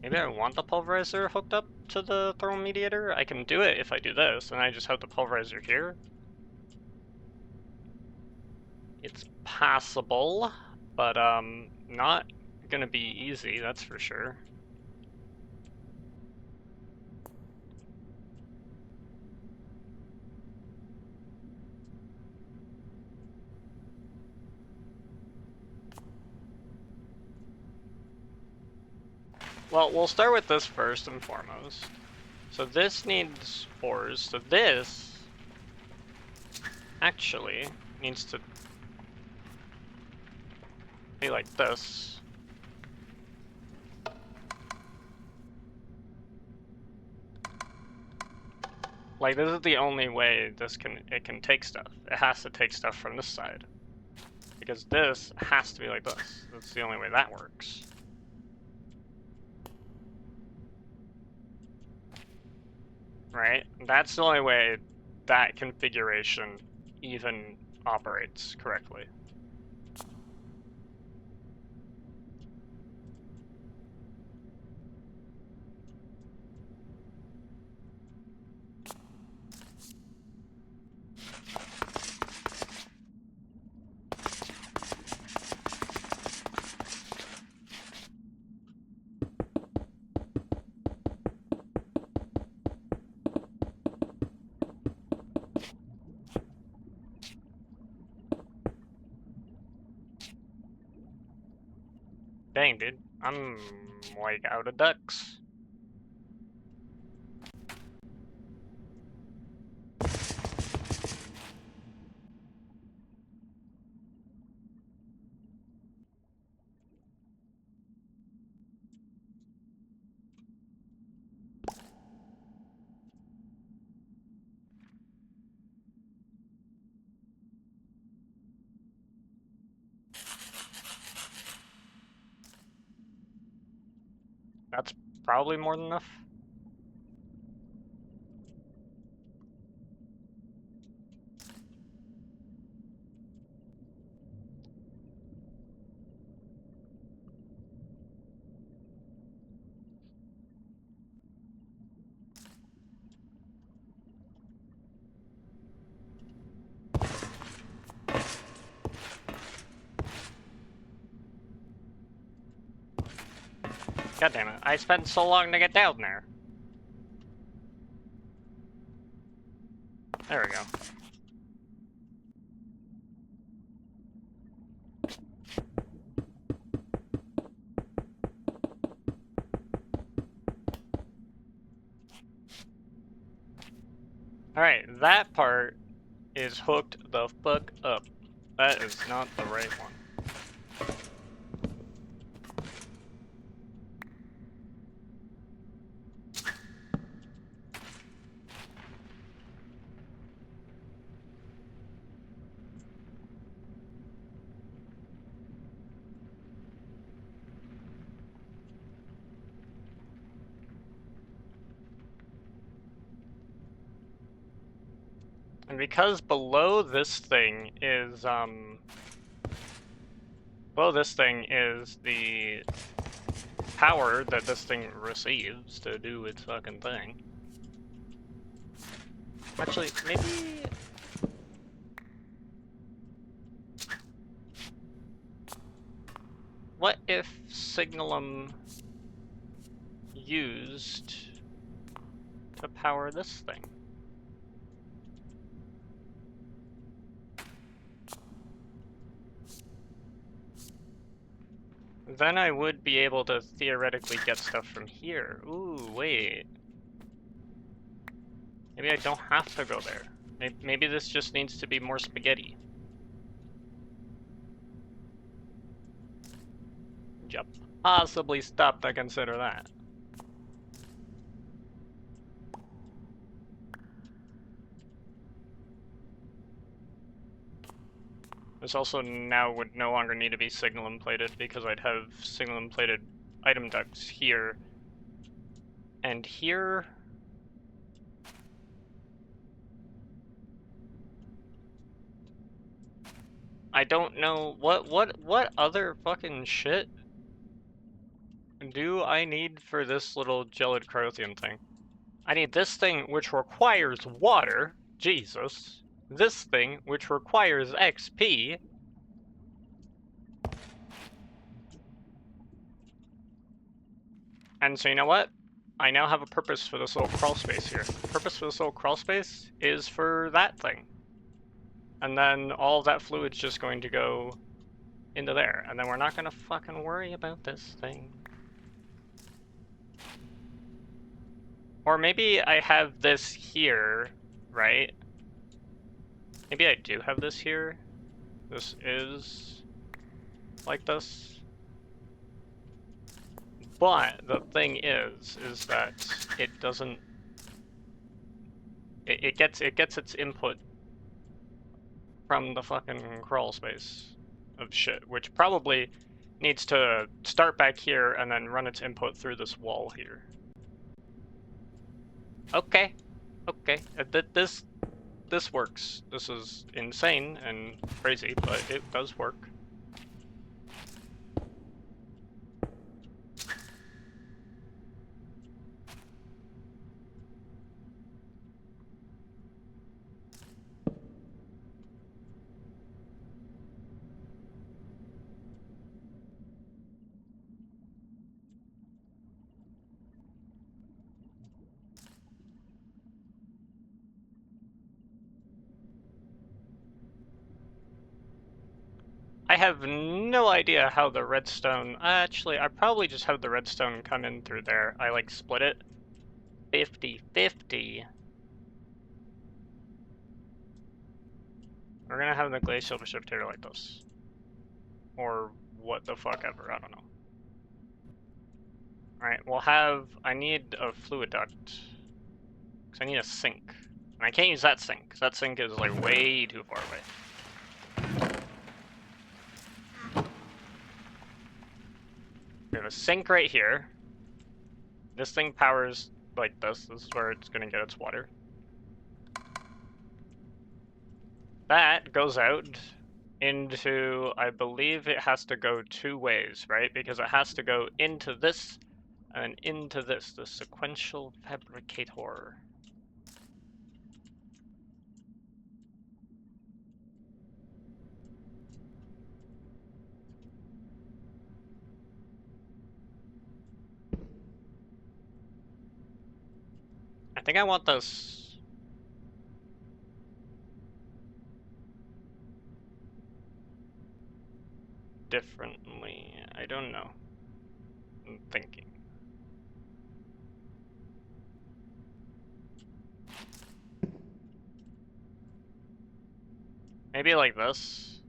Maybe I want the pulverizer hooked up to the thermal mediator? I can do it if I do this, and I just have the pulverizer here. It's possible, but not gonna be easy, that's for sure. Well, we'll start with this first and foremost. So this needs ores, so this actually needs to be like this. Like, this is the only way it can take stuff. It has to take stuff from this side. Because this has to be like this. That's the only way that works. Right? That's the only way that configuration even operates correctly. Dang, dude. I'm, like, out of ducks. That's probably more than enough. God damn it, I spent so long to get down there. There we go. Alright, that part is hooked the fuck up. That is not the right one. And because below this thing is, below this thing is the power that this thing receives to do its fucking thing. Actually, maybe... What if Signalum used to power this thing? Then I would be able to theoretically get stuff from here. Ooh, wait. Maybe I don't have to go there. Maybe this just needs to be more spaghetti. Yep. Possibly stop to consider that. This also now would no longer need to be signalum plated because I'd have signalum plated item ducts here. And here... I don't know what other fucking shit do I need for this little gelid Crothian thing? I need this thing which requires water, Jesus. This thing which requires XP. And so you know what? I now have a purpose for this little crawl space here. The purpose for this little crawl space is for that thing. And then all of that fluid's just going to go into there. And then we're not gonna fucking worry about this thing. Or maybe I have this here, right? Maybe I do have this here. This is like this. But the thing is that it doesn't... It gets its input from the fucking crawl space of shit, which probably needs to start back here and then run its input through this wall here. Okay, okay, this works. This is insane and crazy, but it does work. I have no idea how the redstone... Actually, I probably just have the redstone come in through there. I, like, split it. 50-50. We're gonna have the glacial shift here like this. Or what the fuck ever, I don't know. Alright, we'll have... I need a fluid duct. Because I need a sink. And I can't use that sink, because that sink is, like, way too far away. We have a sink right here. This thing powers like this. This is where it's going to get its water. That goes out into, I believe it has to go two ways, right? Because it has to go into this and into this, the sequential fabricator. I think I want this differently. I don't know. I'm thinking. Maybe like this.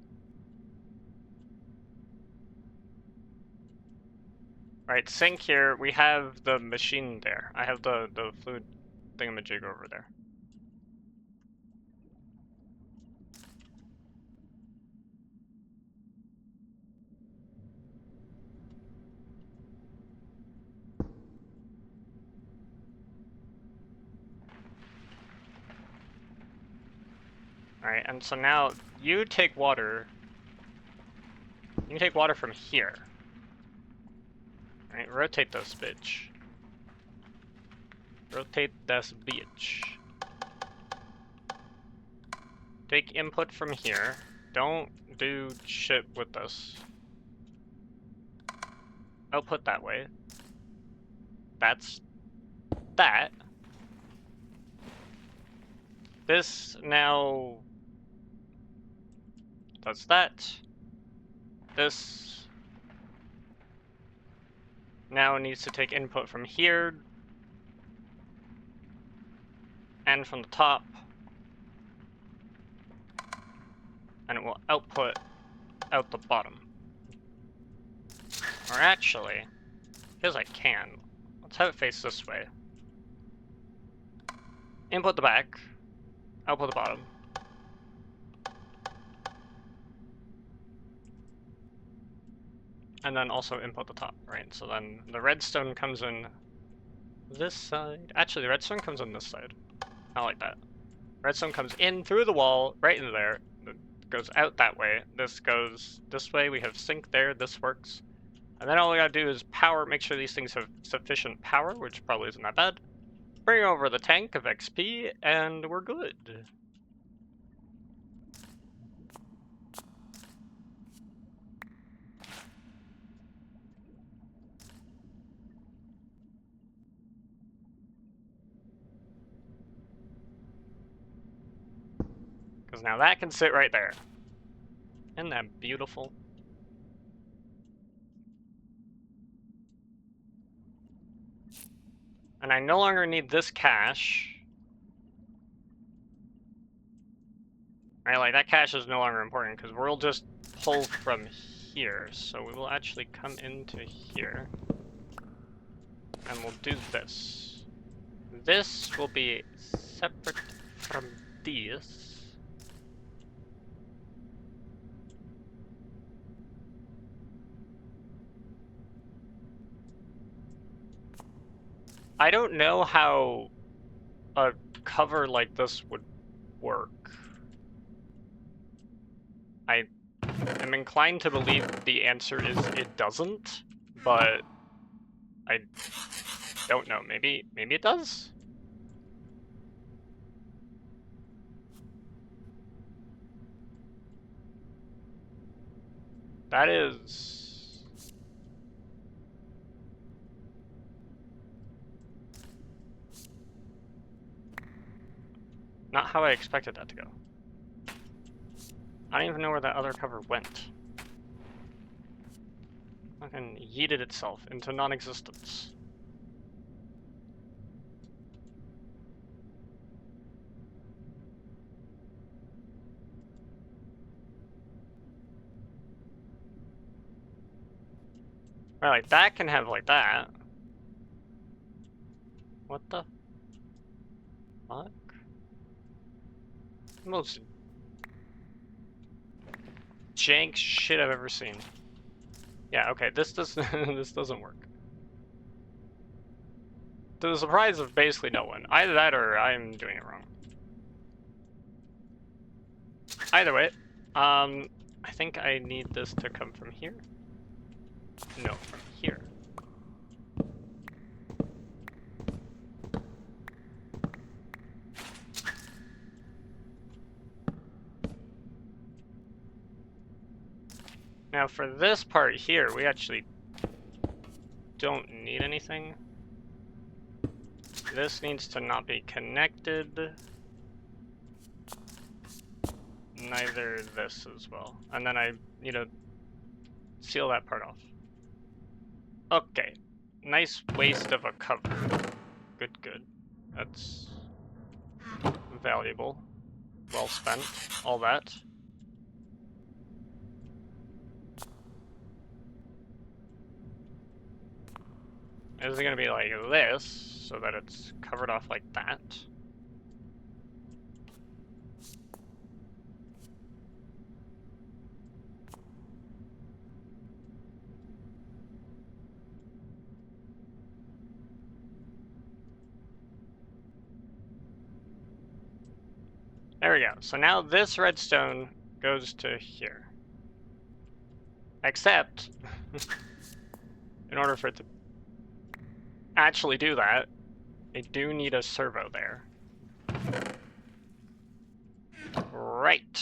Right, sink here. We have the machine there. I have the fluid thingamajig over there. Alright, and so now you take water. You can take water from here. Alright, rotate this bitch. Rotate this bitch. Take input from here. Don't do shit with this. Output that way. That's that. This now does that. This now needs to take input from here and from the top, and it will output out the bottom. Or actually, because I can, let's have it face this way. Input the back, output the bottom. And then also input the top, right? So then the redstone comes in this side. Actually, the redstone comes in this side. I like that. Redstone comes in through the wall, right into there. It goes out that way. This goes this way. We have sink there. This works. And then all we gotta do is power, make sure these things have sufficient power, which probably isn't that bad. Bring over the tank of XP, and we're good. Because now that can sit right there. Isn't that beautiful? And I no longer need this cache. Right, like that cache is no longer important because we'll just pull from here. So we will actually come into here. And we'll do this. This will be separate from this. I don't know how a cover like this would work. I am inclined to believe the answer is it doesn't, but I don't know. Maybe it does? That is... not how I expected that to go. I don't even know where that other cover went. Fucking yeeted itself into non-existence. Right, like that can have like that. What the fuck? Most jank shit I've ever seen. Yeah, okay, this doesn't this doesn't work. To the surprise of basically no one. Either that or I'm doing it wrong. Either way, I think I need this to come from here. No, from here. Now for this part here, we actually don't need anything. This needs to not be connected. Neither this as well. And then I need to seal that part off. Okay. Nice waste of a cover. Good, good. That's valuable. Well spent. All that. Is it gonna be like this, so that it's covered off like that? There we go. So now this redstone goes to here. Except, in order for it to actually do that, I do need a servo there. Right.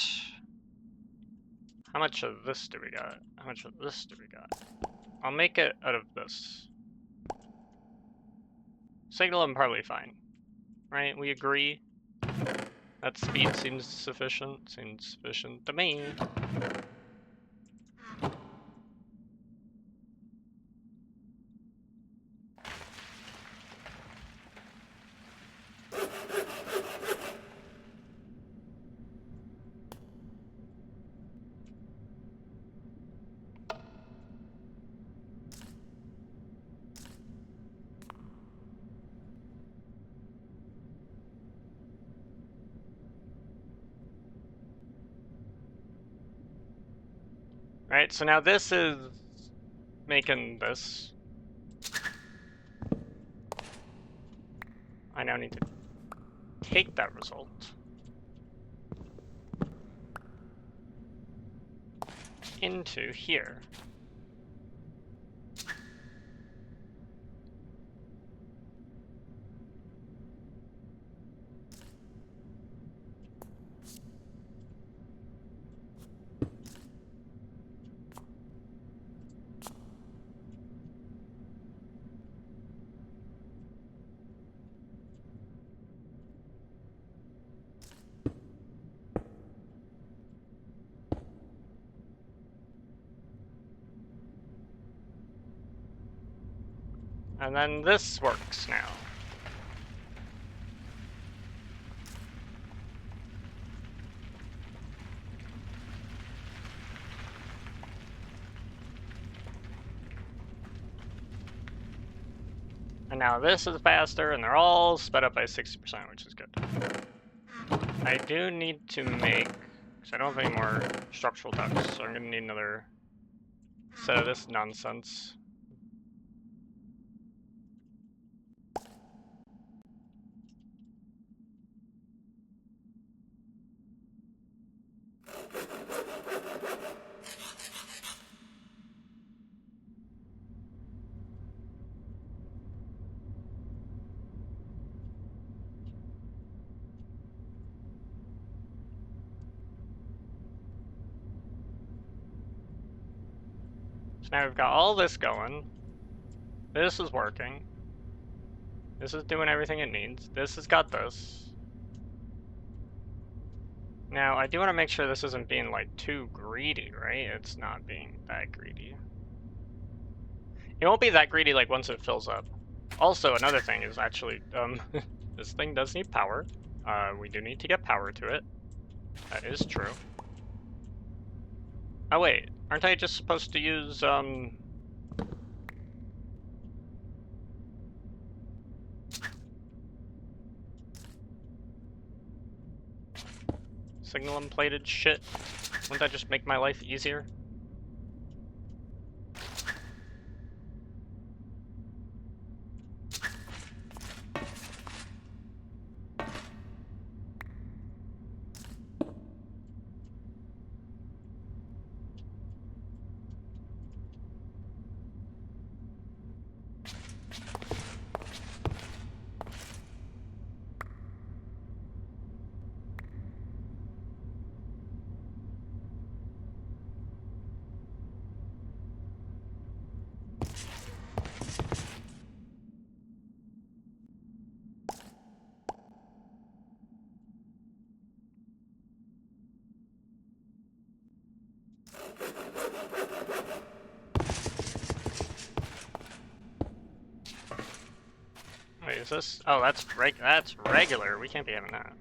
How much of this do we got? How much of this do we got? I'll make it out of this. Signal I'm probably fine. Right? We agree? That speed seems sufficient. Seems sufficient to me. Right, so now this is making this. I now need to take that result into here. And then this works now. And now this is faster, and they're all sped up by 60%, which is good. I do need to make, because I don't have any more structural ducts, so I'm gonna need another set of this nonsense. So now we've got all this going. This is working. This is doing everything it needs. This has got this. Now, I do want to make sure this isn't being, like, too greedy, right? It's not being that greedy. It won't be that greedy, like, once it fills up. Also, another thing is actually, this thing does need power. We do need to get power to it. That is true. Oh, wait. Aren't I just supposed to use, signalum-plated shit? Wouldn't that just make my life easier? Wait, is this? Oh, that's regular. We can't be having that.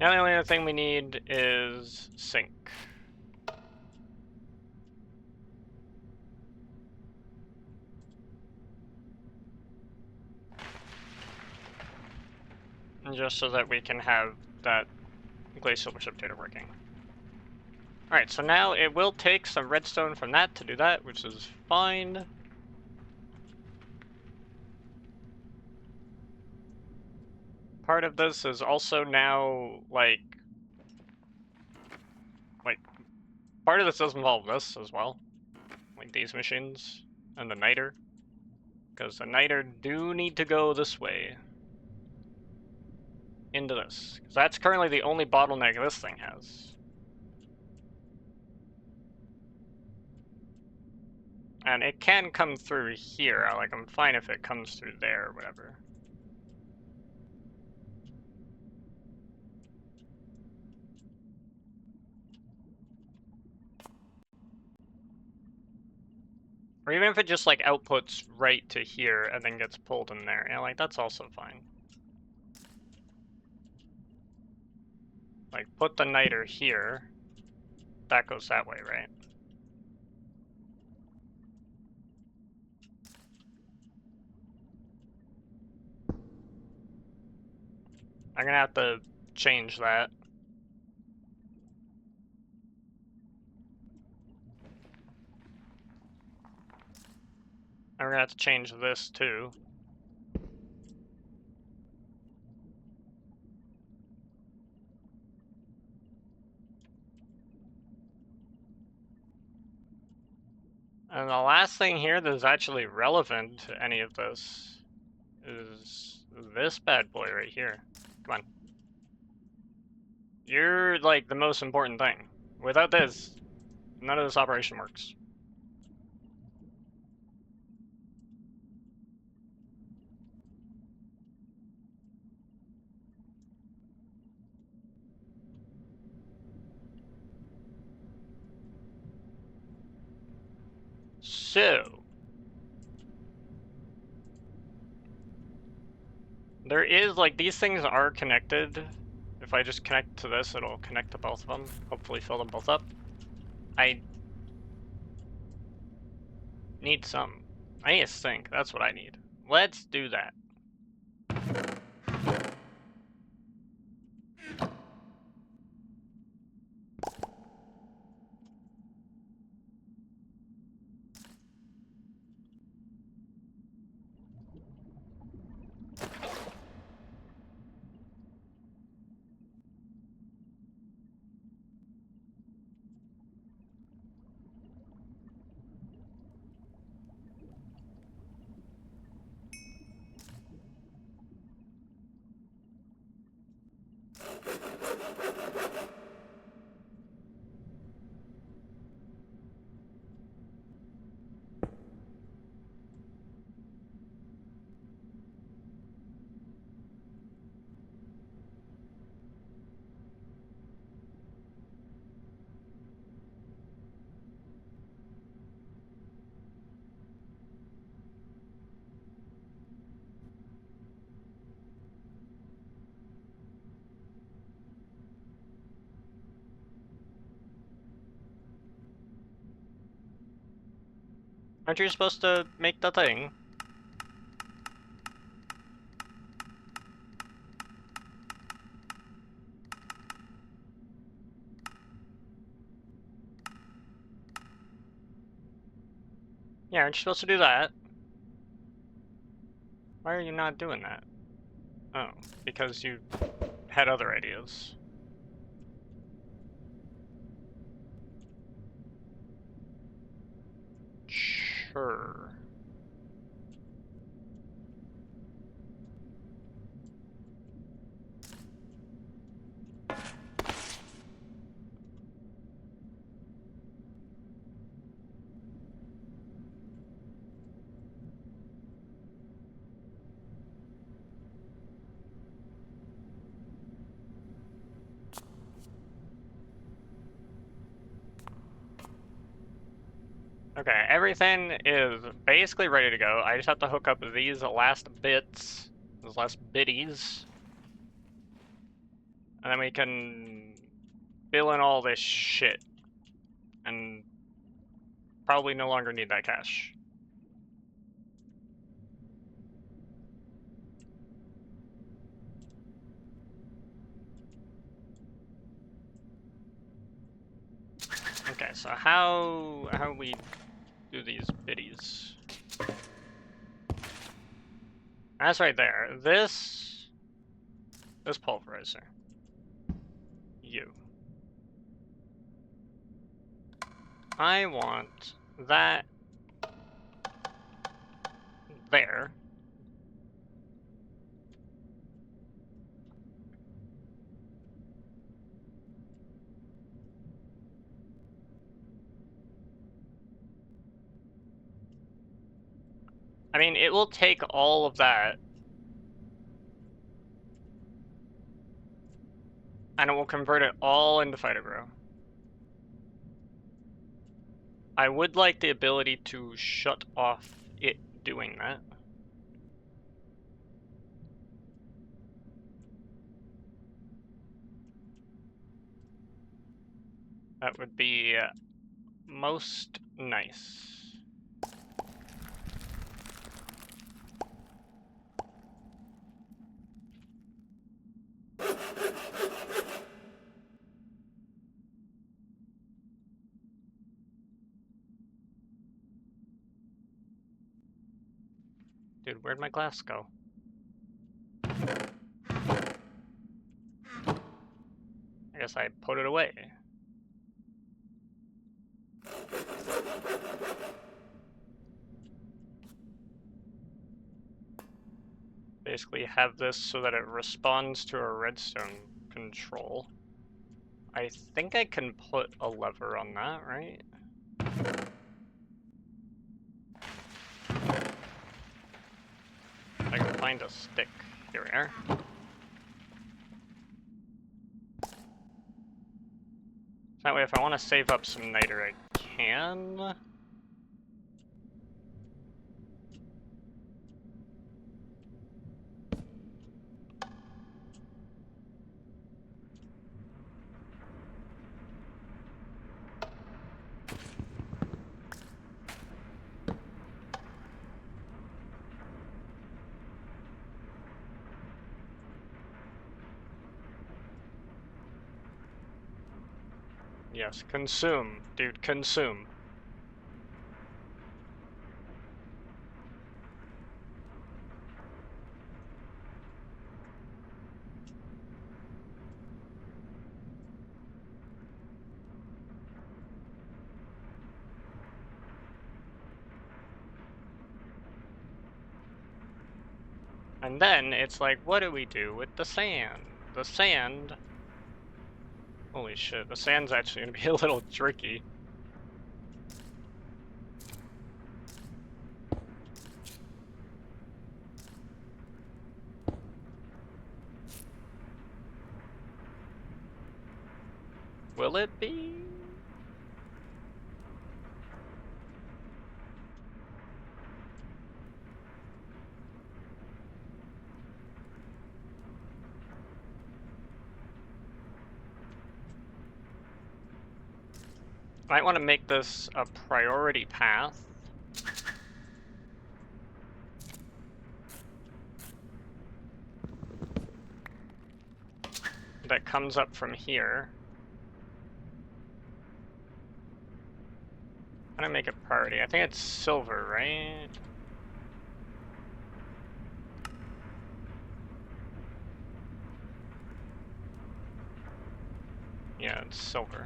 Now the only other thing we need is sink. Just so that we can have that glacial precipitator working. Alright, so now it will take some redstone from that to do that, which is fine. Part of this is also now, like, part of this does involve this as well. Like these machines and the niter. Because the niter do need to go this way. Into this. Because that's currently the only bottleneck this thing has. And it can come through here. Like, I'm fine if it comes through there or whatever. Or even if it just, like, outputs right to here and then gets pulled in there. Yeah, like, that's also fine. Like, put the niter here. That goes that way, right? I'm gonna have to change that. I'm gonna have to change this too. And the last thing here that's actually relevant to any of this is this bad boy right here. Come on. You're, like, the most important thing. Without this, none of this operation works. So, There is, like, these things are connected. If I just connect to this, it'll connect to both of them. Hopefully fill them both up. I need some. I need a sink. That's what I need. Let's do that. Aren't you supposed to make the thing? Yeah, aren't you supposed to do that? Why are you not doing that? Oh, because you had other ideas. Sure. Okay, everything is basically ready to go. I just have to hook up these last bits, those last bitties. And then we can fill in all this shit. And probably no longer need that cash. Okay, so how we do these biddies? That's right there. This pulverizer. You. I want that there. I mean, it will take all of that, and it will convert it all into Phytogro. I would like the ability to shut off it doing that. That would be most nice. Dude, where'd my glass go? I guess I put it away. Basically have this so that it responds to a redstone control. I think I can put a lever on that, right? I can find a stick. Here we are. That way if I want to save up some niter, I can. Yes, consume, dude, consume. And then it's like, what do we do with the sand? The sand... Holy shit, the sand's actually gonna be a little tricky. Will it be? Might want to make this a priority path. That comes up from here. I'm gonna make it priority. I think it's silver, right? Yeah, it's silver.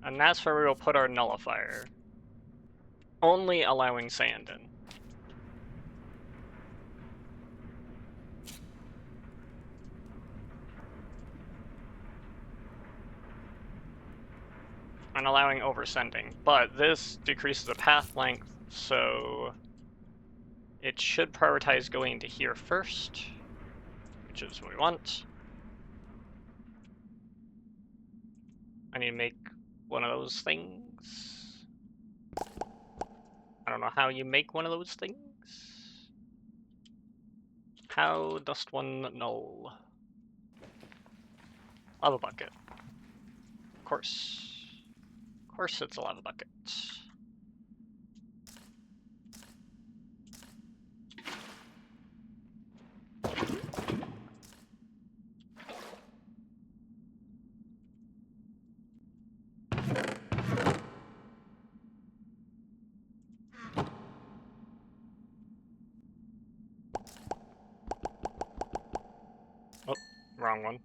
And that's where we will put our nullifier. Only allowing sand in. And allowing oversending. But this decreases the path length, so it should prioritize going to here first, which is what we want. I need to make one of those things. I don't know how you make one of those things. How does one null? Lava bucket. Of course. Of course it's a lava bucket. Oh, wrong one.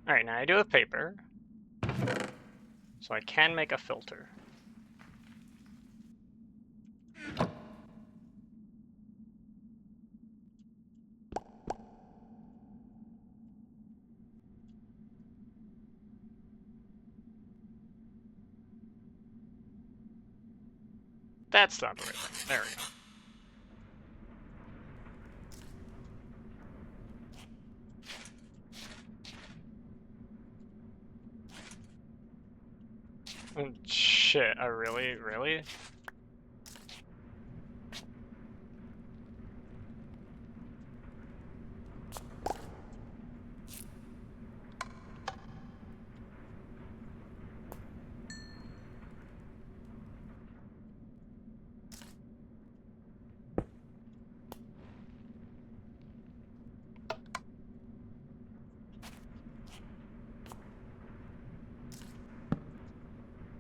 Alright, now I do have paper. So I can make a filter. That's not the right thing. There we go. Shit, I really?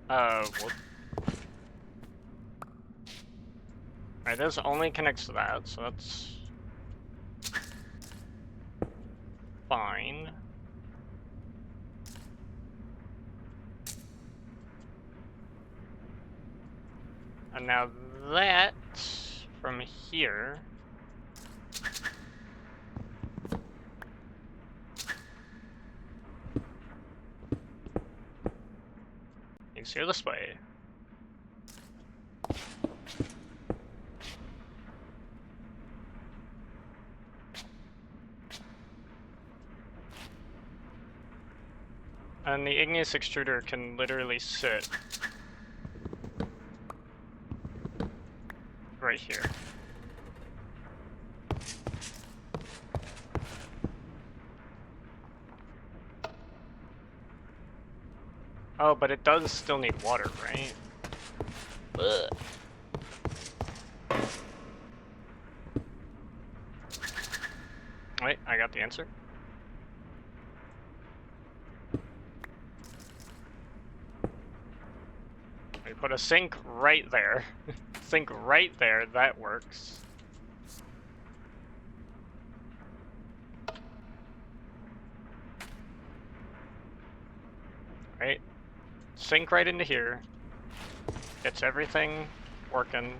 Well, alright, this only connects to that, so that's fine. And now that, from here, needs to go this way. And the igneous extruder can literally sit right here. Oh, but it does still need water, right? Ugh. Wait, I got the answer. We put a sink right there. Sink right there, that works. Right? Sink right into here. Gets everything working.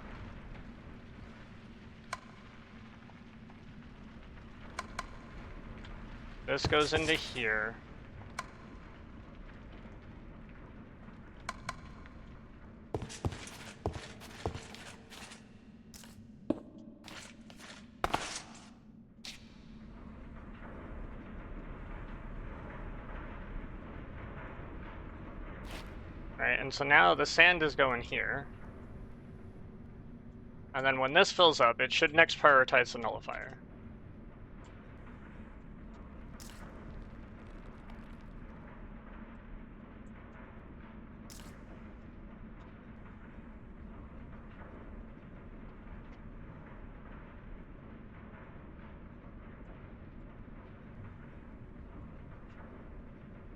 This goes into here. Right, and so now the sand is going here. And then when this fills up, it should next prioritize the nullifier.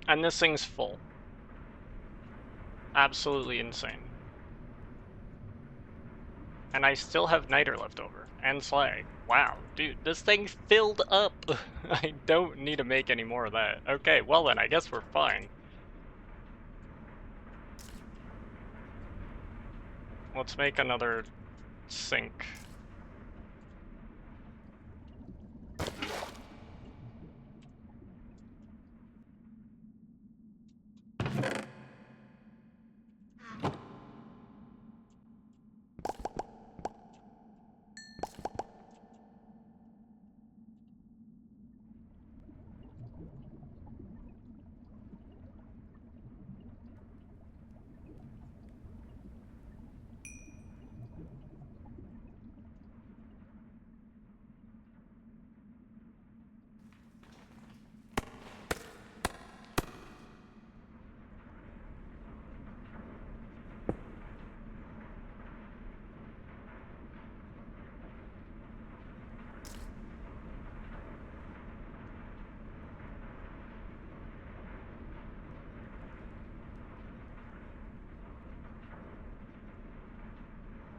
And this thing's full. Absolutely insane. And I still have niter left over. And slag. Wow, dude, this thing filled up! I don't need to make any more of that. Okay, well then, I guess we're fine. Let's make another sink.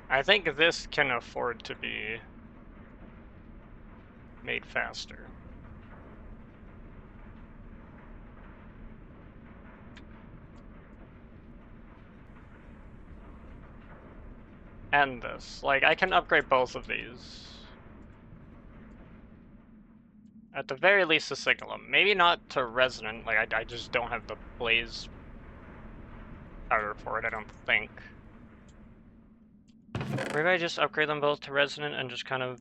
I think this can afford to be made faster. And this. Like, I can upgrade both of these. At the very least, the Signalum. Maybe not to Resonant, like, I just don't have the Blaze powder for it, I don't think. Maybe I just upgrade them both to Resonant and just kind of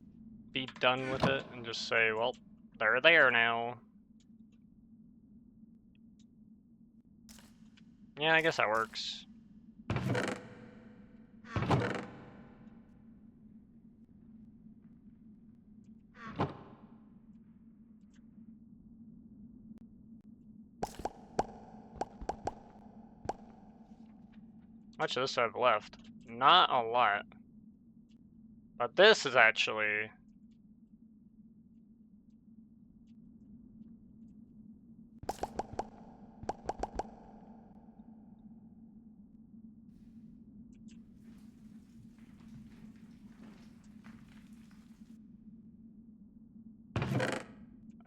be done with it and just say, well, they're there now. Yeah, I guess that works. How much of this do I have left? Not a lot. But this is actually...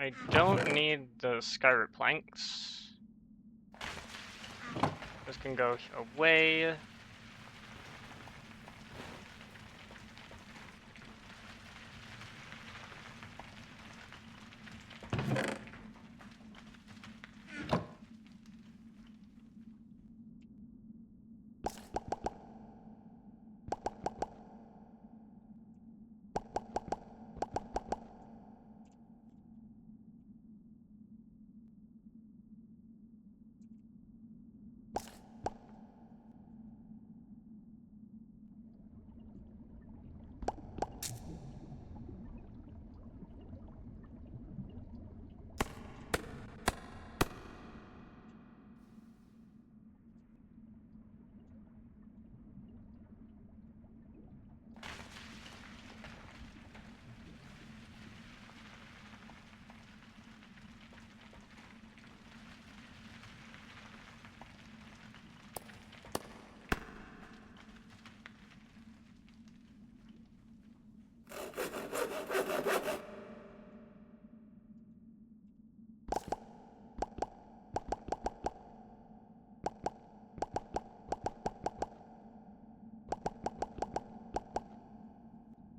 I don't need the skyroot planks. This can go away.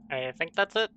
I think that's it.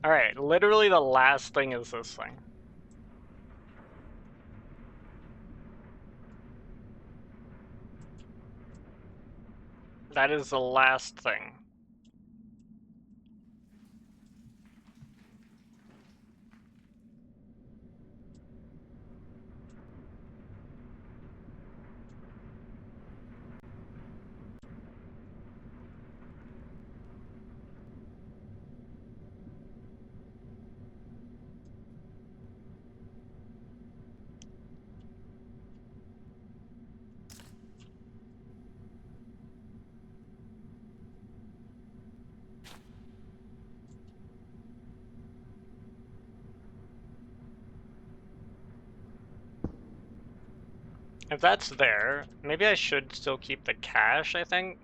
Alright, literally the last thing is this thing. That is the last thing. If that's there, maybe I should still keep the cache, I think.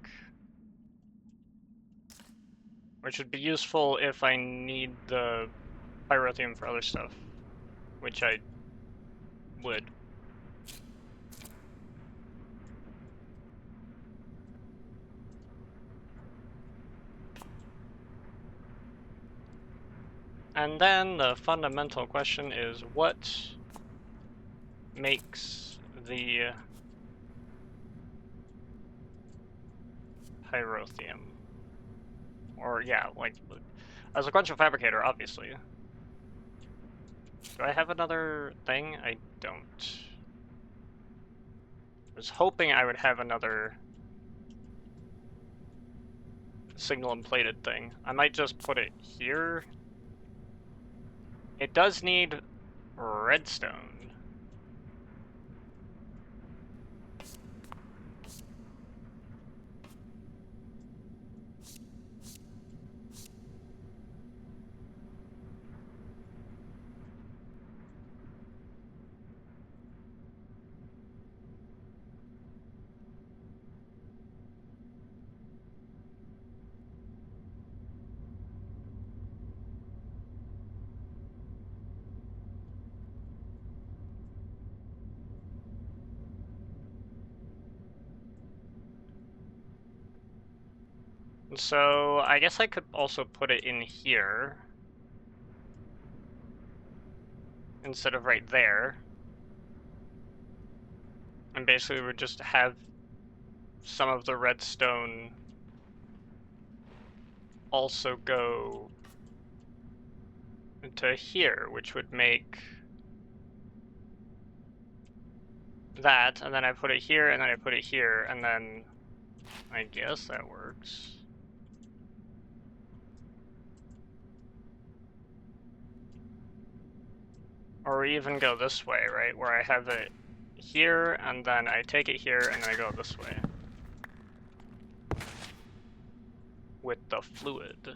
Which would be useful if I need the pyrotheum for other stuff. Which I would. And then the fundamental question is, what makes the pyrotheum? Or, yeah, like, a sequential fabricator, obviously. Do I have another thing? I don't. I was hoping I would have another signal and plated thing. I might just put it here. It does need redstone. So I guess I could also put it in here instead of right there. And basically we would just have some of the redstone also go to here, which would make that, and then I put it here, and then I put it here, and then I guess that works. Or we even go this way, right? Where I have it here, and then I take it here, and then I go this way. With the fluid.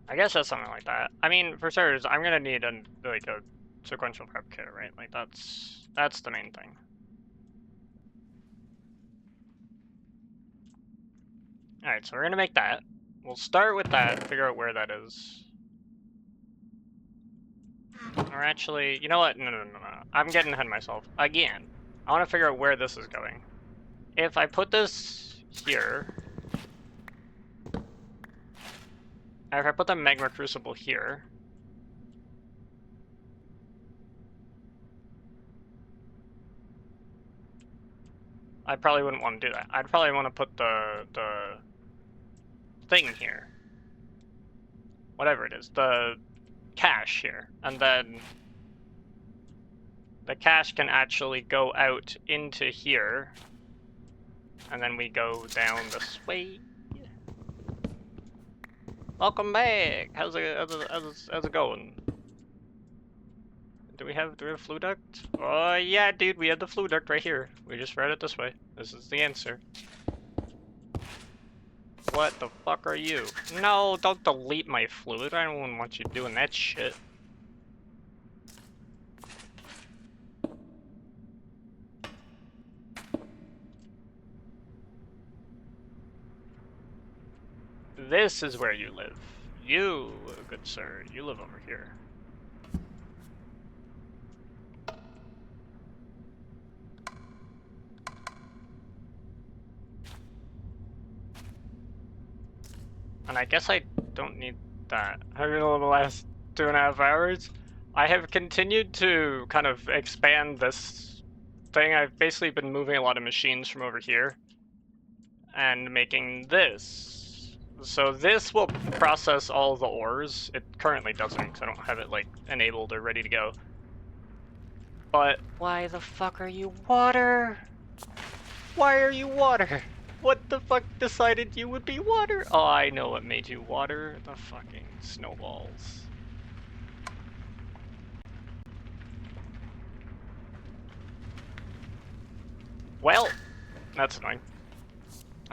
I guess that's something like that. I mean, for starters, I'm gonna need a sequential prep kit, right? Like that's the main thing. Alright, so we're gonna make that. We'll start with that, figure out where that is. Or actually, you know what? No. I'm getting ahead of myself. Again, I want to figure out where this is going. If I put this here, or if I put the magma crucible here, I probably wouldn't want to do that. I'd probably want to put the thing here. Whatever it is, the cache here. And then the cache can actually go out into here. And then we go down this way. Welcome back! How's it going? Do we have flue duct? Oh yeah, dude, we have the flue duct right here. We just read it this way. This is the answer. What the fuck are you? No, don't delete my fluid. I don't want you doing that shit. This is where you live. You, good sir, you live over here. And I guess I don't need that. Over the last 2.5 hours, I have continued to kind of expand this thing. I've basically been moving a lot of machines from over here and making this. So this will process all the ores. It currently doesn't because I don't have it like enabled or ready to go. But why the fuck are you water? Why are you water? What the fuck decided you would be water? Oh, I know what made you water. The fucking snowballs. Well, that's annoying.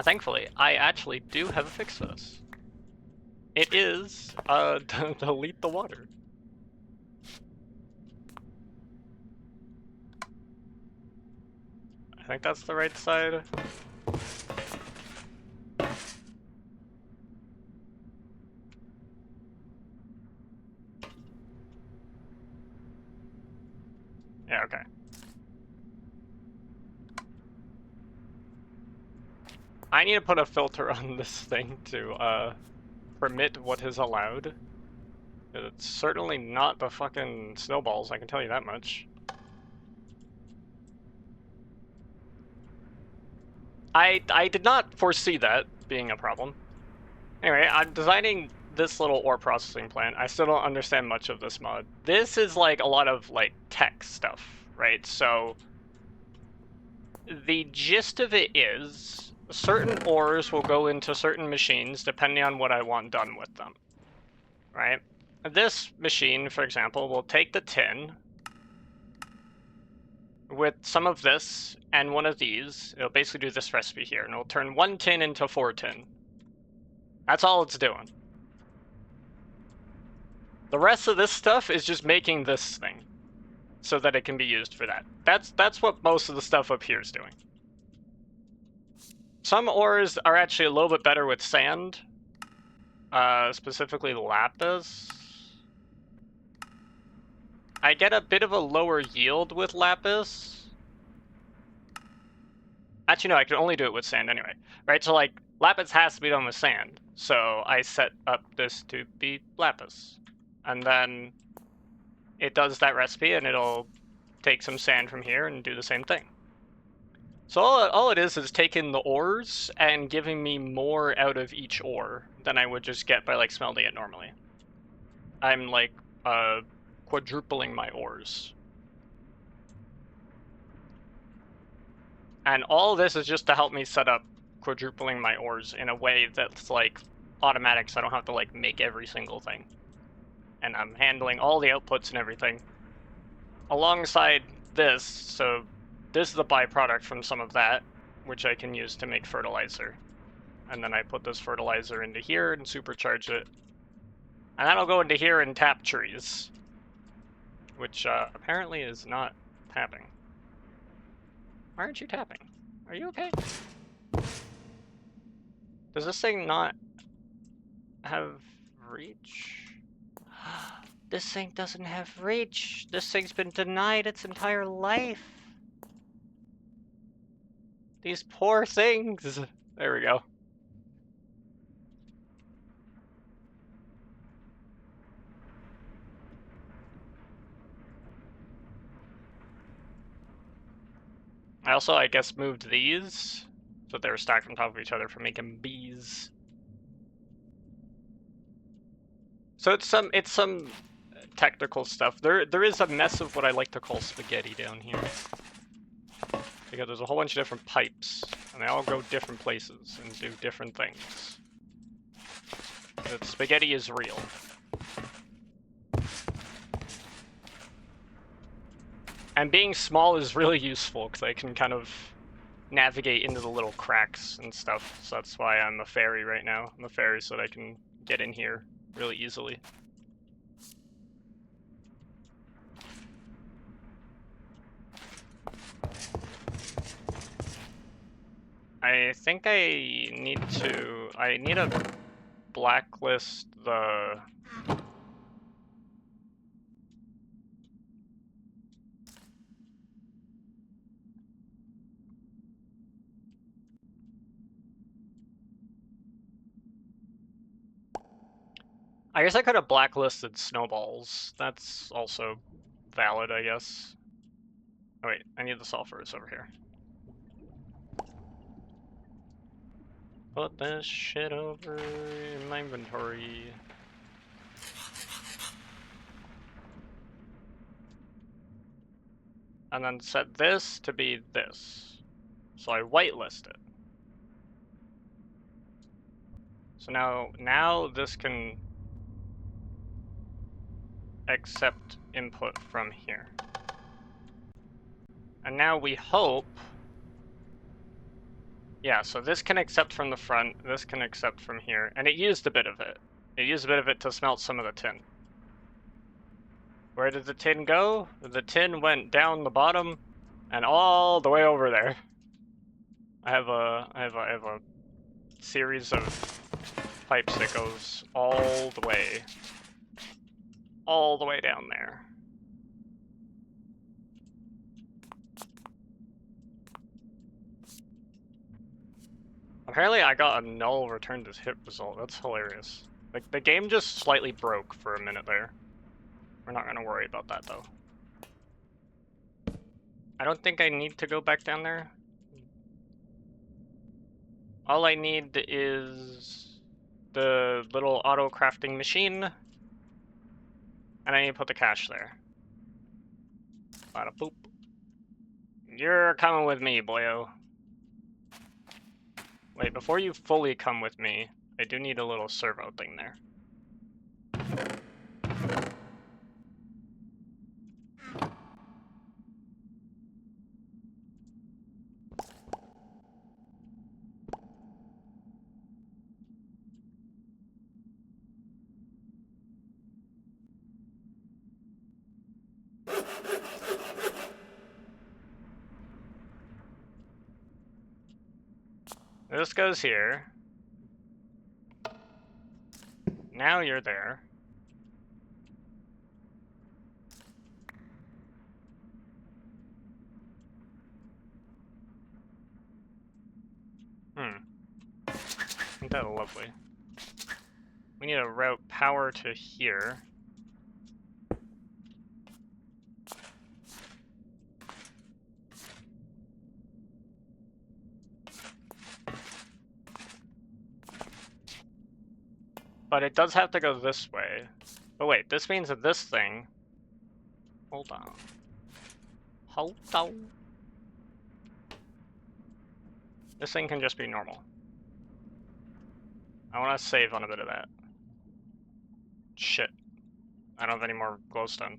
Thankfully, I actually do have a fix for this. It is, delete the water. I think that's the right side. Yeah, okay. I need to put a filter on this thing to, permit what is allowed. It's certainly not the fucking snowballs, I can tell you that much. I did not foresee that being a problem. Anyway, I'm designing this little ore processing plant. I still don't understand much of this mod. This is like a lot of like tech stuff, right? So the gist of it is certain ores will go into certain machines depending on what I want done with them, right? This machine, for example, will take the tin with some of this and one of these. It'll basically do this recipe here, and it'll turn 1 tin into 4 tin. That's all it's doing. The rest of this stuff is just making this thing. so that it can be used for that. That's what most of the stuff up here is doing. Some ores are actually a little bit better with sand, specifically lapis. I get a bit of a lower yield with lapis. Actually, no, I can only do it with sand anyway, right? So, like, lapis has to be done with sand. So I set up this to be lapis. And then it does that recipe, and it'll take some sand from here and do the same thing. So all it is taking the ores and giving me more out of each ore than I would just get by, like, smelting it normally. I'm, like, quadrupling my ores. And all this is just to help me set up quadrupling my ores in a way that's, like, automatic, so I don't have to, like, make every single thing. And I'm handling all the outputs and everything alongside this, so this is a byproduct from some of that, which I can use to make fertilizer. And then I put this fertilizer into here and supercharge it. And that'll go into here and tap trees, which apparently is not tapping. Why aren't you tapping? Are you okay? Does this thing not have reach? This thing doesn't have reach. This thing's been denied its entire life. These poor things. There we go. I also, I guess, moved these so they were stacked on top of each other for making bees. So it's some technical stuff. There is a mess of what I like to call spaghetti down here. Because there's a whole bunch of different pipes, and they all go different places and do different things. But spaghetti is real. And being small is really useful, because I can kind of navigate into the little cracks and stuff, so that's why I'm a fairy right now. I'm a fairy so that I can get in here really easily. I think I need to blacklist the... I guess I could have blacklisted snowballs. That's also valid, I guess. Oh wait, I need the sulfur. It's over here. Put this shit over in my inventory. And then set this to be this. So I whitelist it. So now this can accept input from here. And now we hope... Yeah, so this can accept from the front, this can accept from here, and it used a bit of it. It used a bit of it to smelt some of the tin. Where did the tin go? The tin went down the bottom and all the way over there. I have a series of pipes that goes all the way down there. Apparently I got a null return to hit result. That's hilarious. Like, the game just slightly broke for a minute there. We're not gonna worry about that though. I don't think I need to go back down there. All I need is the little auto crafting machine, and I need to put the cache there. Bada boop. You're coming with me, boyo. Wait, before you fully come with me, I do need a little servo thing there. This goes here. Now you're there. Isn't that lovely? We need to route power to here. But it does have to go this way. But wait, this means that this thing... Hold on. Hold on. This thing can just be normal. I want to save on a bit of that. Shit. I don't have any more glowstone.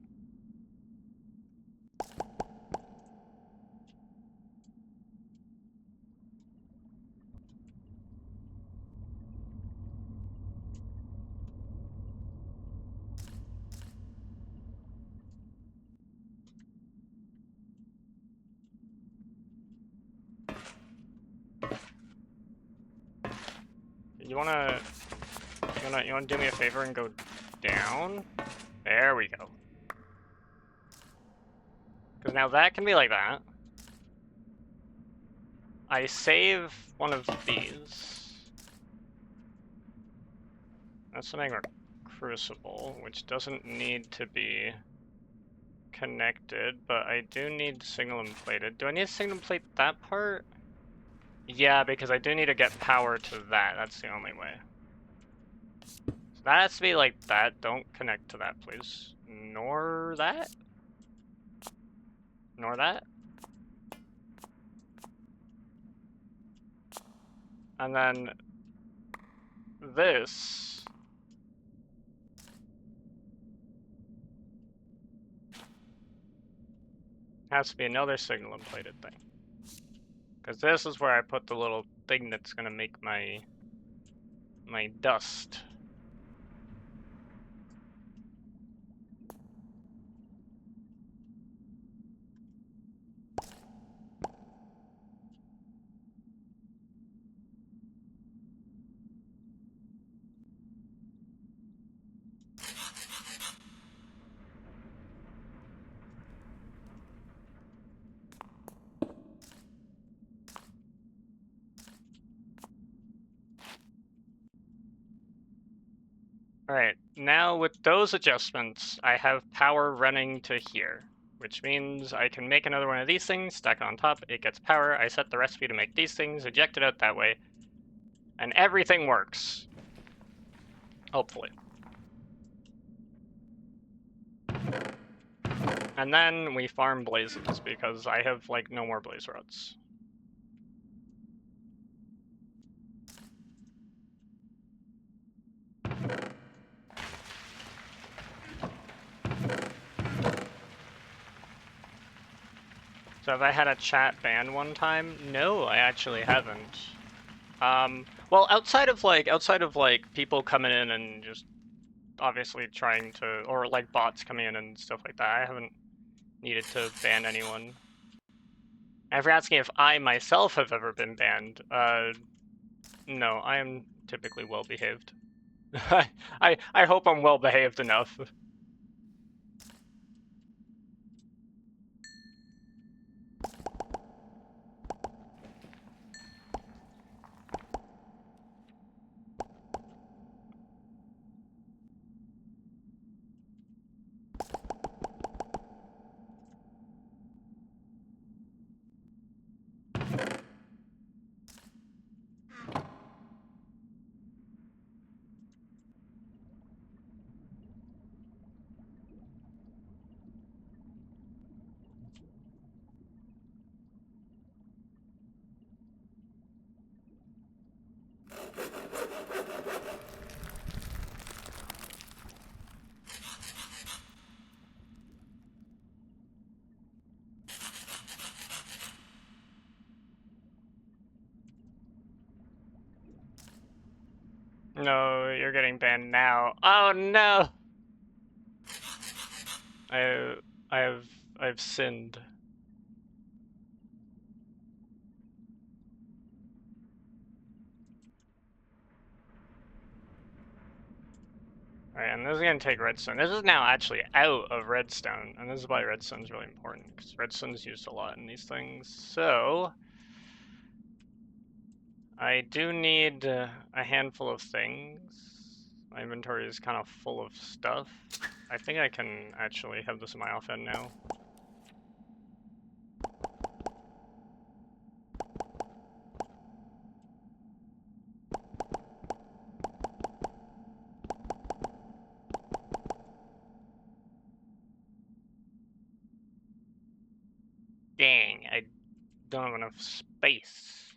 You wanna do me a favor and go down? There we go. Because now that can be like that. I save one of these. That's the magma crucible, which doesn't need to be connected, but I do need signal and plated. Do I need to signal plate that part? Yeah, because I do need to get power to that. That's the only way. So that has to be like that. Don't connect to that, please. Nor that. Nor that. And then this has to be another signal and plated thing. Because this is where I put the little thing that's gonna make my dust. Alright, now with those adjustments, I have power running to here, which means I can make another one of these things, stack it on top, it gets power, I set the recipe to make these things, eject it out that way, and everything works. Hopefully. And then we farm blazes, because I have, like, no more blaze rods. So have I had a chat ban one time? No, I actually haven't. Well, outside of like people coming in and just obviously trying to, or like bots coming in and stuff like that, I haven't needed to ban anyone. And if you're asking if I myself have ever been banned, no, I am typically well behaved. I hope I'm well behaved enough. No, you're getting banned now. Oh no! I've sinned. Alright, and this is gonna take redstone. This is now actually out of redstone, and this is why redstone is really important, because redstone is used a lot in these things. So, I do need a handful of things. My inventory is kind of full of stuff. I think I can actually have this in my offhand now. Dang, I don't have enough space.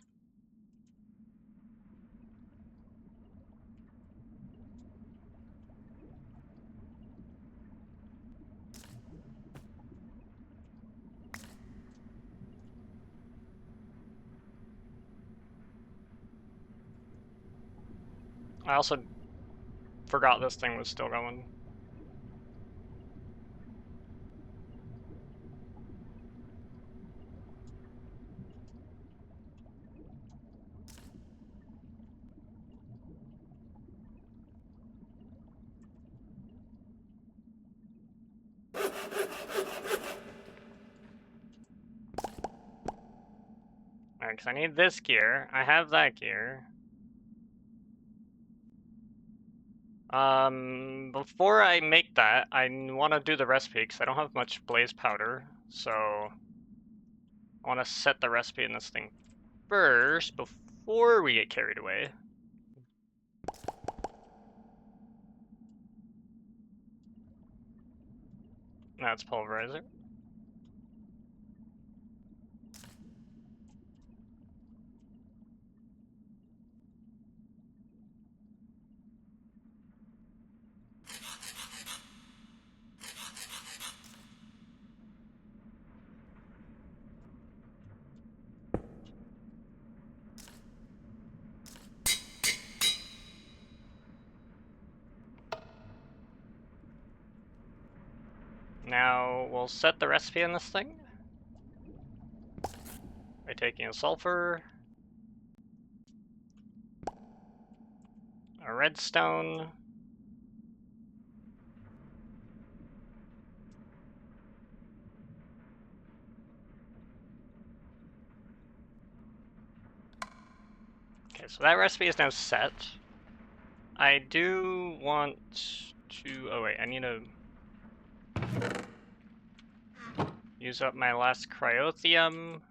I also forgot this thing was still going. Alright, because I need this gear. I have that gear. Before I make that, I want to do the recipe, because I don't have much blaze powder, so I want to set the recipe in this thing first, before we get carried away. That's pulverizer. Now, we'll set the recipe in this thing by taking a sulfur, a redstone, okay, so that recipe is now set. I do want to, oh wait, I need to use up my last cryotheum.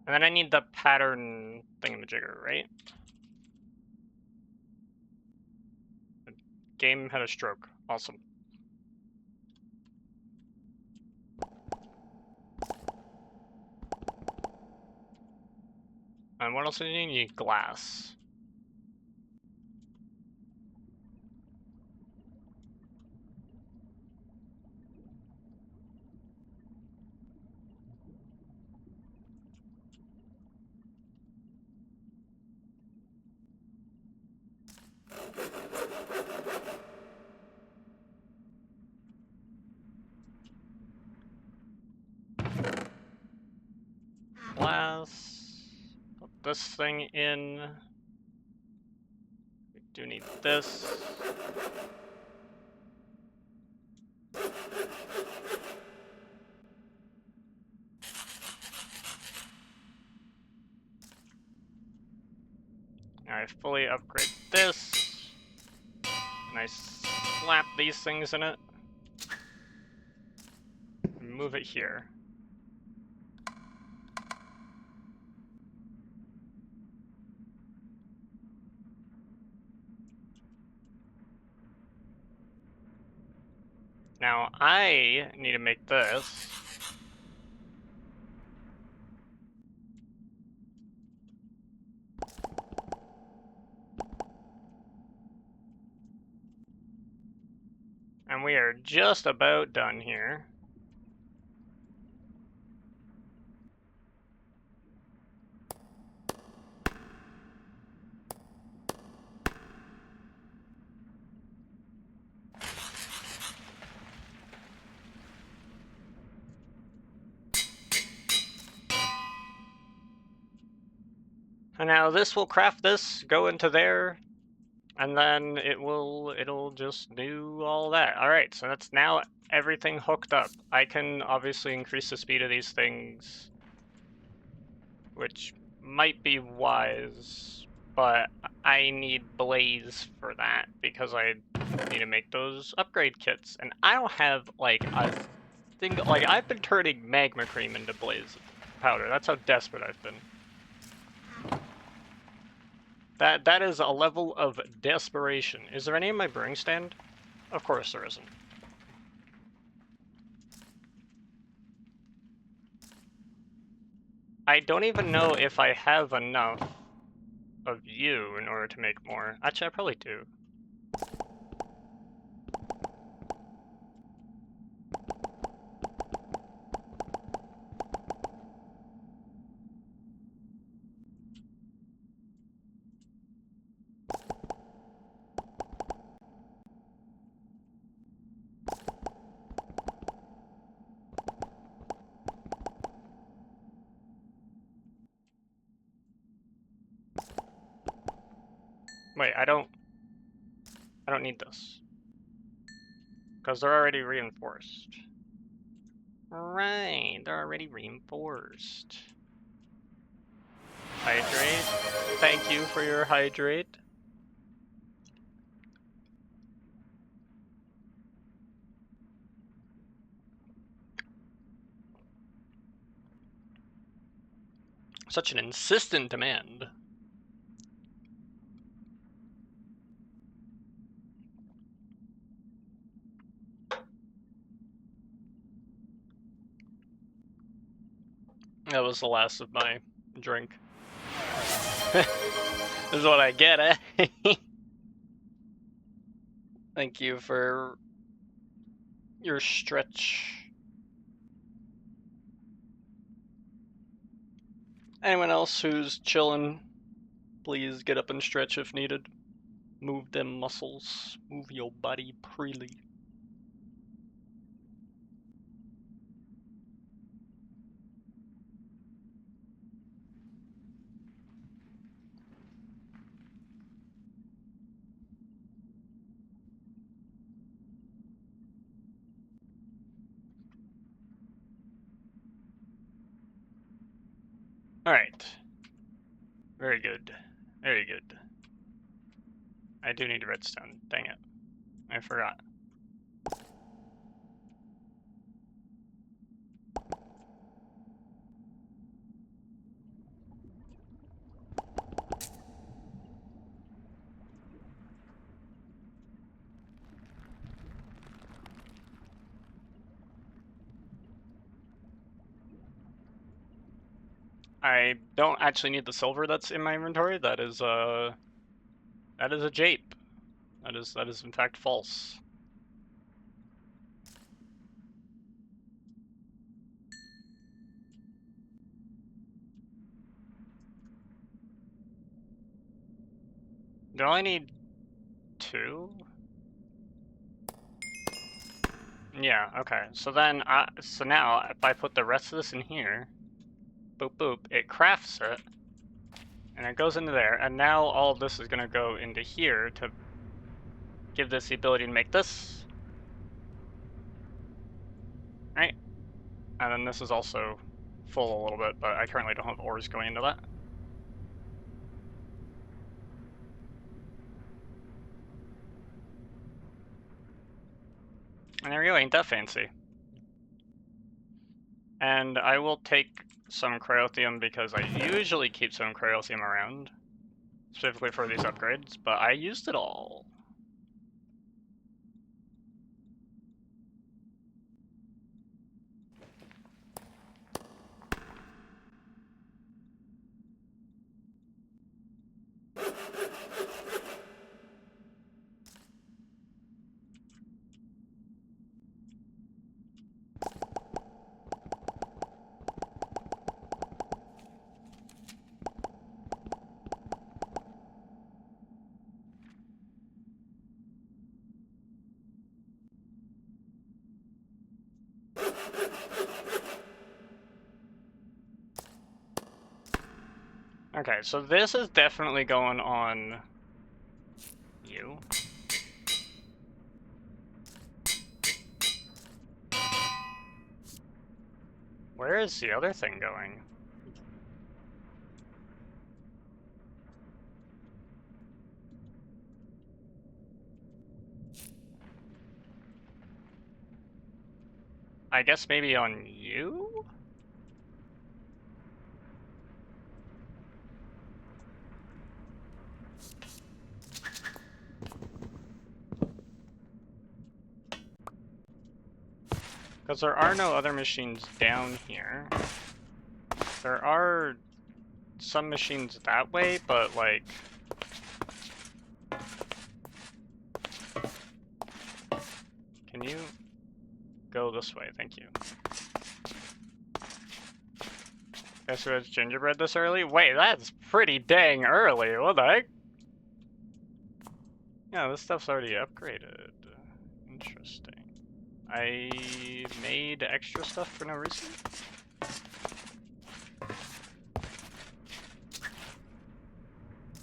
And then I need the pattern thingamajigger, right? The game had a stroke. Awesome. And what else do you need? You need glass. Glass. Put this thing in. We do need this. Now I fully upgrade this. And I slap these things in it. And move it here. Now I need to make this. And we are just about done here. And now this will craft this, go into there, and then it'll just do all that. Alright, so that's now everything hooked up. I can obviously increase the speed of these things, which might be wise, but I need blaze for that because I need to make those upgrade kits. And I don't have like a single, like I've been turning magma cream into blaze powder. That's how desperate I've been. That is a level of desperation. Is there any in my brewing stand? Of course there isn't. I don't even know if I have enough of you in order to make more. Actually, I probably do. Wait, I don't need this. Because they're already reinforced. Right, they're already reinforced. Hydrate. Thank you for your hydrate. Such an insistent demand. That was the last of my drink. This is what I get, eh? Thank you for your stretch. Anyone else who's chilling, please get up and stretch if needed. Move them muscles. Move your body freely. Alright. Very good. Very good. I do need redstone. Dang it. I forgot. I don't actually need the silver that's in my inventory. That is a jape. That is in fact false. Do I only need 2? Yeah, okay. So then, so now if I put the rest of this in here, boop boop, it crafts it, and it goes into there, and now all of this is gonna go into here to give this the ability to make this. Right? And then this is also full a little bit, but I currently don't have ores going into that. And there we go, ain't that fancy. And I will take some cryothium because I usually keep some cryothium around, specifically for these upgrades, but I used it all. Okay, so this is definitely going on you. Where is the other thing going? I guess maybe on you? Because there are no other machines down here. There are some machines that way, but like... Can you go this way? Thank you. Guess who has gingerbread this early? Wait, that's pretty dang early. What the heck? Yeah, this stuff's already upgraded. Interesting. I made extra stuff for no reason?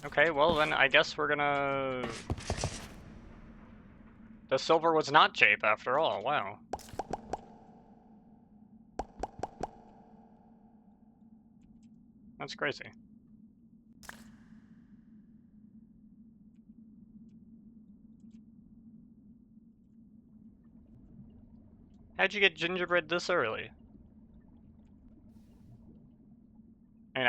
Okay, well then I guess we're gonna... The silver was not Jape after all, wow. That's crazy. How'd you get gingerbread this early? I mean,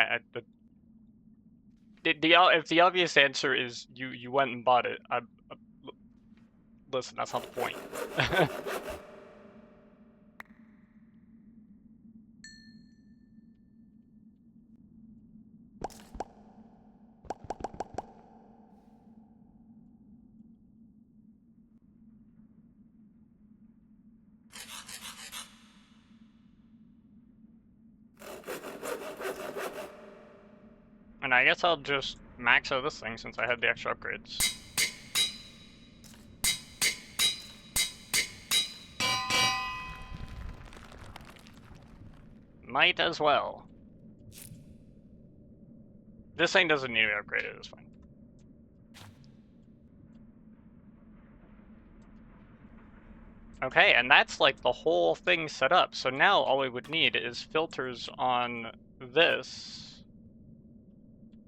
if the obvious answer is you went and bought it, listen, that's not the point. And I guess I'll just max out this thing since I had the extra upgrades. Might as well. This thing doesn't need to be upgraded, it's fine. Okay, and that's like the whole thing set up. So now all we would need is filters on this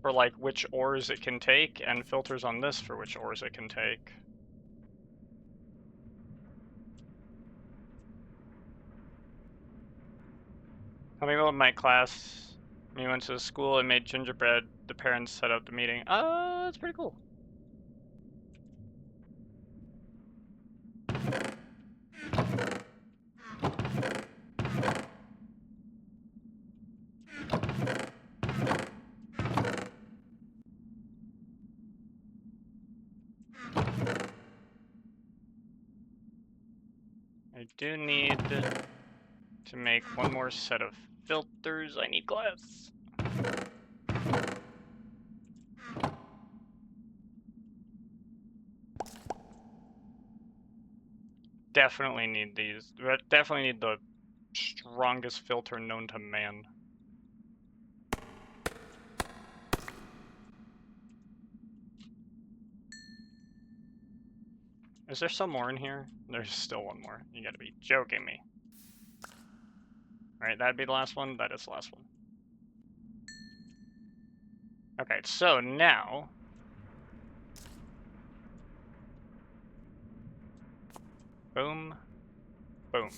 for like which ores it can take, and filters on this for which ores it can take. Coming up with my class, we went to the school and made gingerbread. The parents set up the meeting. Oh, that's pretty cool. I do need to make one more set of filters. I need glass. Definitely need these. Definitely need the strongest filter known to man. Is there some more in here? There's still one more. You gotta be joking me. Alright, that'd be the last one. That is the last one. Okay, so now... Boom. Boom.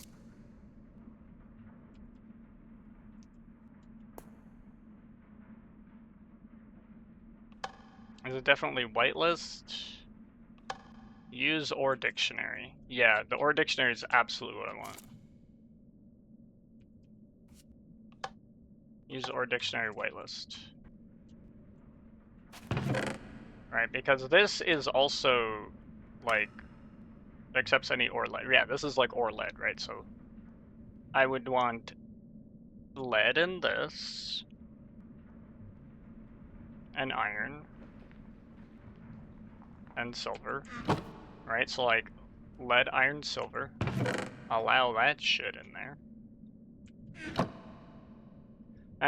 Is it definitely whitelist? Use OR dictionary. Yeah, the OR dictionary is absolutely what I want. Use OR dictionary whitelist. Right, because this is also like accepts any OR lead. Yeah, this is like OR lead, right? So I would want lead in this, and iron, and silver. Right, so like lead, iron, silver. Allow that shit in there.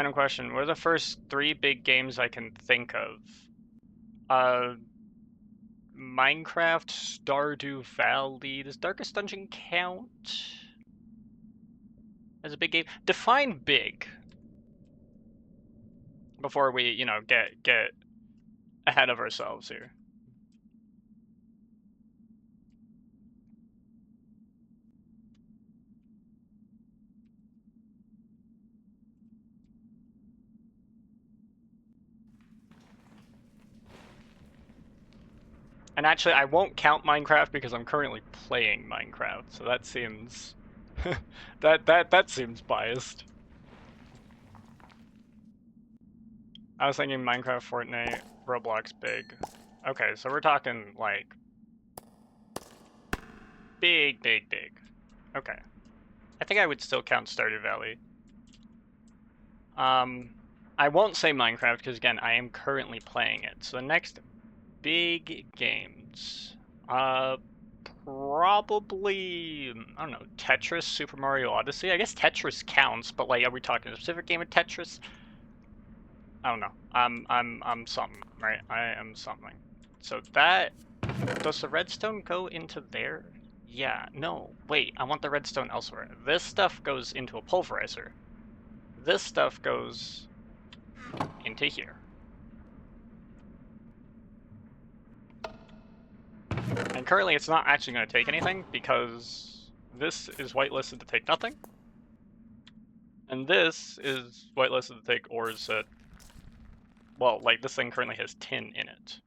Random question. What are the first 3 big games I can think of? Minecraft, Stardew Valley. Does Darkest Dungeon count as a big game? Define big before we, you know, get ahead of ourselves here. And actually, I won't count Minecraft because I'm currently playing Minecraft, so that seems that seems biased. I was thinking Minecraft, Fortnite, Roblox, big. Okay, so we're talking like big. Okay, I think I would still count Stardew Valley. I won't say Minecraft because again, I am currently playing it. So the next big games, probably, I don't know, Tetris, Super Mario Odyssey. I guess Tetris counts, but like, are we talking a specific game of Tetris? I don't know. I'm something, right? I am something. So that, does the redstone go into there? Yeah, no, wait, I want the redstone elsewhere. This stuff goes into a pulverizer. This stuff goes into here. And currently it's not actually going to take anything because this is whitelisted to take nothing. And this is whitelisted to take ores that, well, like this thing currently has tin in it.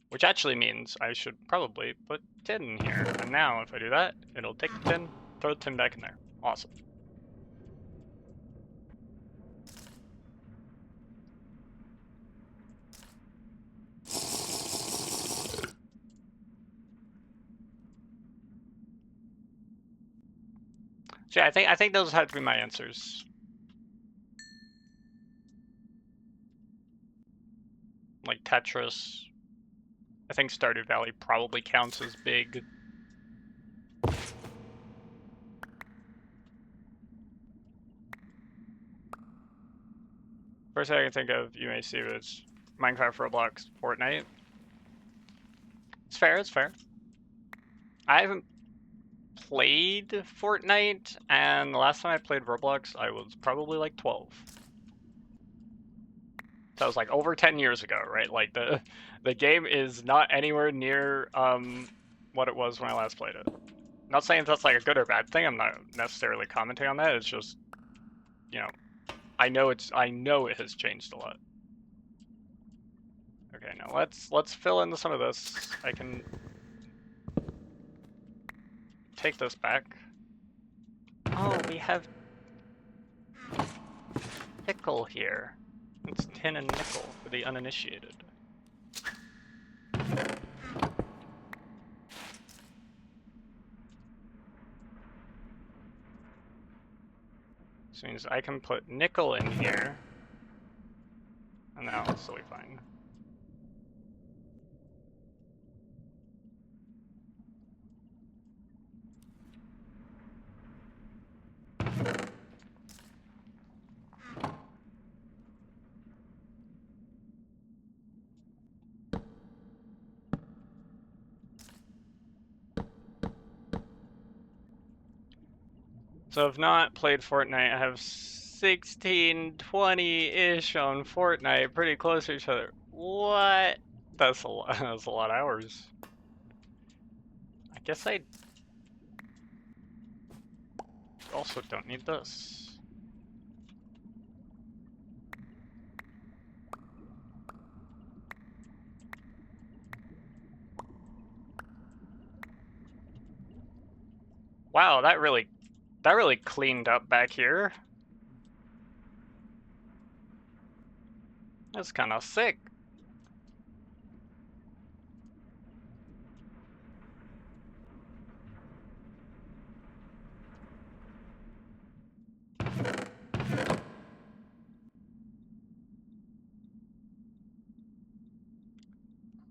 Which actually means I should probably put tin in here. And now if I do that, it'll take the tin, throw the tin back in there. Awesome. So yeah, I think those have to be my answers. Like Tetris. I think Stardew Valley probably counts as big. First thing I can think of, you may see, is Minecraft, Roblox, Fortnite. It's fair, it's fair. I haven't played Fortnite, and the last time I played Roblox, I was probably like 12. So it was like over 10 years ago, right? Like the game is not anywhere near what it was when I last played it. Not saying that's like a good or bad thing. I'm not necessarily commenting on that. It's just, you know, I know it has changed a lot. Okay, now let's fill into some of this. I can take this back. Oh, we have nickel here. It's tin and nickel for the uninitiated. This means I can put nickel in here, and now it'll still be fine. So I've not played Fortnite. I have 16, 20-ish on Fortnite, pretty close to each other. What? That's a lot. That's a lot of hours. I guess I also don't need this. Wow, that really cleaned up back here. That's kind of sick.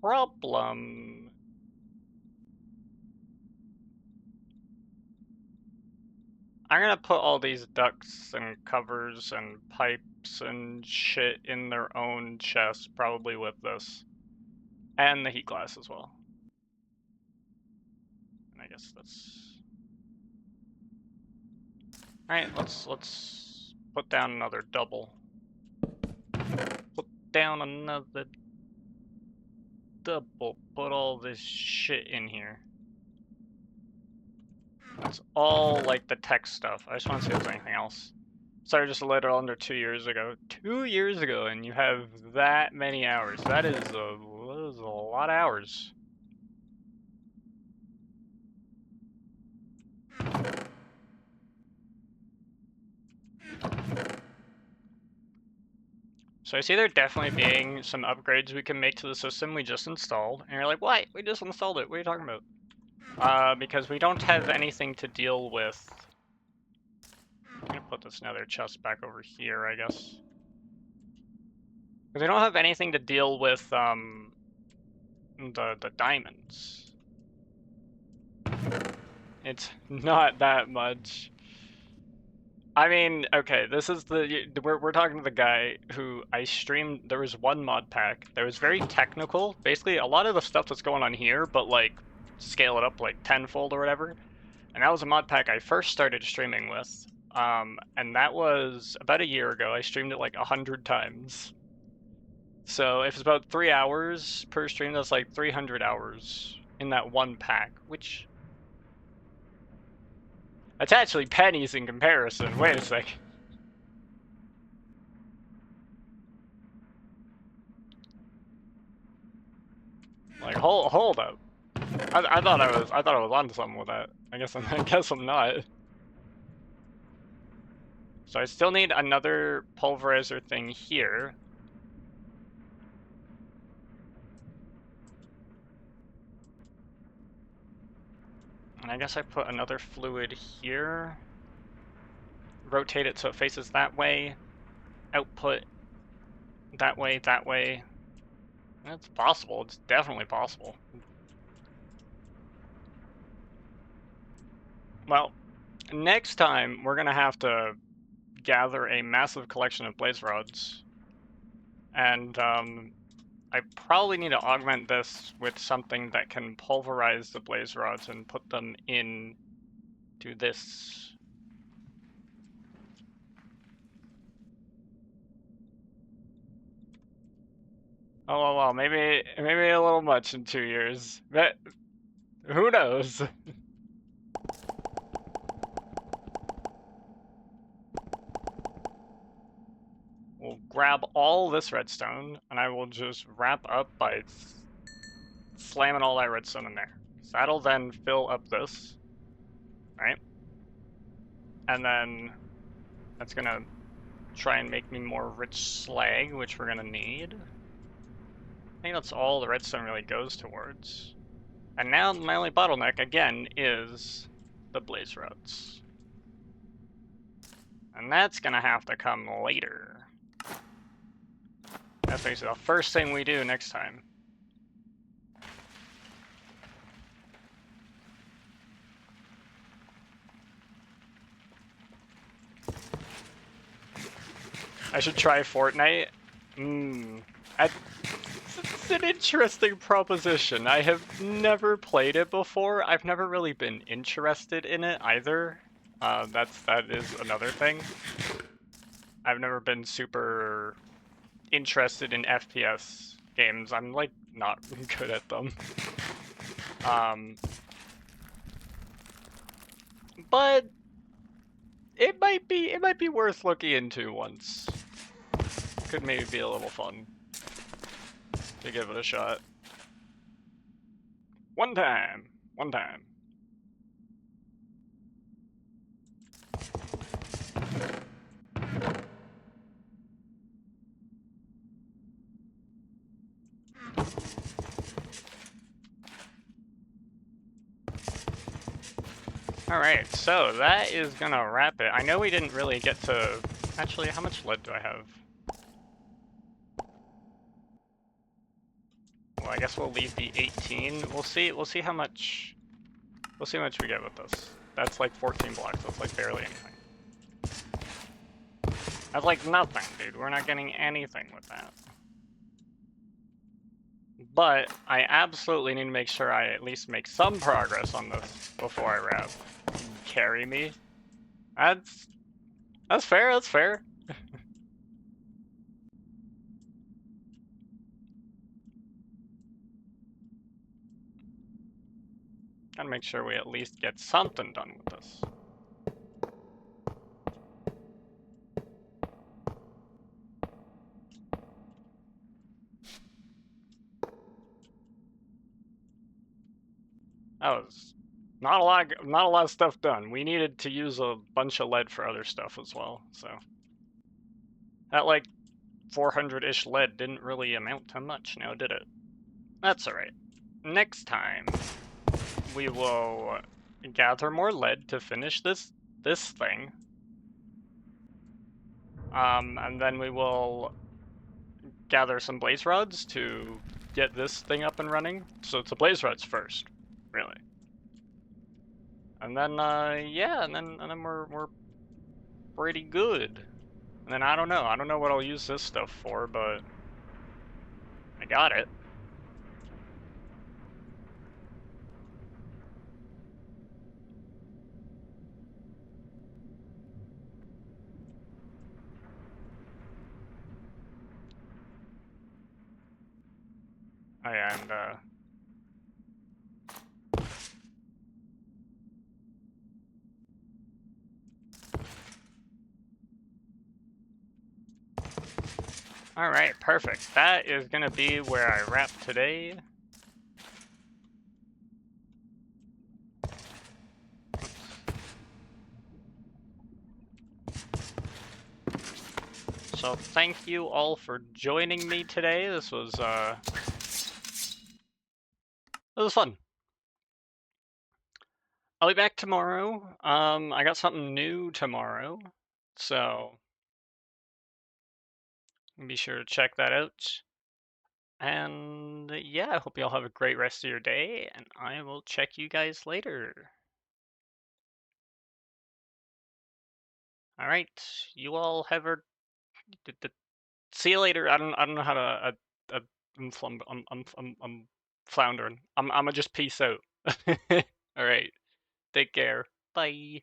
Problem. I'm gonna put all these ducts and covers and pipes and shit in their own chests, probably with this. And the heat glass as well. And I guess that's... Alright, let's put down another double. Put down another double. Put all this shit in here. That's all, like, the tech stuff. I just want to see if there's anything else. Started just a little under 2 years ago. 2 years ago, and you have that many hours. That is a lot of hours. So I see there definitely being some upgrades we can make to the system we just installed. And you're like, what? We just installed it. What are you talking about? Because we don't have anything to deal with. I'm gonna put this nether chest back over here, I guess. Because we don't have anything to deal with the diamonds. It's not that much. I mean, okay, this is we're talking to the guy who I streamed. There was one mod pack that was very technical. Basically, a lot of the stuff that's going on here, but like scale it up like tenfold or whatever. And that was a mod pack I first started streaming with. And that was about a year ago. I streamed it like 100 times. So if it's about 3 hours per stream, that's like 300 hours in that one pack, which... It's actually pennies in comparison. Wait a sec. Like, hold up. I thought I was onto something with that. I guess I'm not. So I still need another pulverizer thing here. And I guess I put another fluid here. Rotate it so it faces that way. Output that way, that way. It's possible. It's definitely possible. Well, next time we're gonna have to gather a massive collection of blaze rods. And I probably need to augment this with something that can pulverize the blaze rods and put them in to this. Oh well, maybe a little much in 2 years, but who knows? We'll grab all this redstone, and I will just wrap up by slamming all that redstone in there. So that'll then fill up this, right? And then that's gonna try and make me more rich slag, which we're gonna need. I think that's all the redstone really goes towards. And now my only bottleneck, again, is the blaze rods. And that's gonna have to come later. That's basically the first thing we do next time. I should try Fortnite. It's an interesting proposition. I have never played it before. I've never really been interested in it either. That is another thing. I've never been super interested in FPS games. I'm like not good at them. But it might be worth looking into once. Could maybe be a little fun to give it a shot. One time. Alright, so that is gonna wrap it. I know we didn't really get to... Actually, how much lead do I have? Well, I guess we'll leave the 18. We'll see how much we get with this. That's like 14 blocks. That's like barely anything. That's like nothing, dude. We're not getting anything with that. But I absolutely need to make sure I at least make some progress on this before I wrap. Carry me. That's fair, that's fair. Gotta make sure we at least get something done with this. That was not a lot of stuff done. We needed to use a bunch of lead for other stuff as well, so that like 400-ish lead didn't really amount to much now, did it? That's alright. Next time, we will gather more lead to finish this thing. And then we will gather some blaze rods to get this thing up and running. So it's the blaze rods first, really. And then yeah, and then we're pretty good. And then I don't know what I'll use this stuff for, but I got it. And all right, perfect. That is gonna be where I wrap today. So thank you all for joining me today. This was fun. I'll be back tomorrow. I got something new tomorrow, so be sure to check that out. And yeah, I hope you all have a great rest of your day, and I will check you guys later. All right, you all have a see you later. I don't know how to I'm floundering. I'm gonna just peace out. All right, take care. Bye.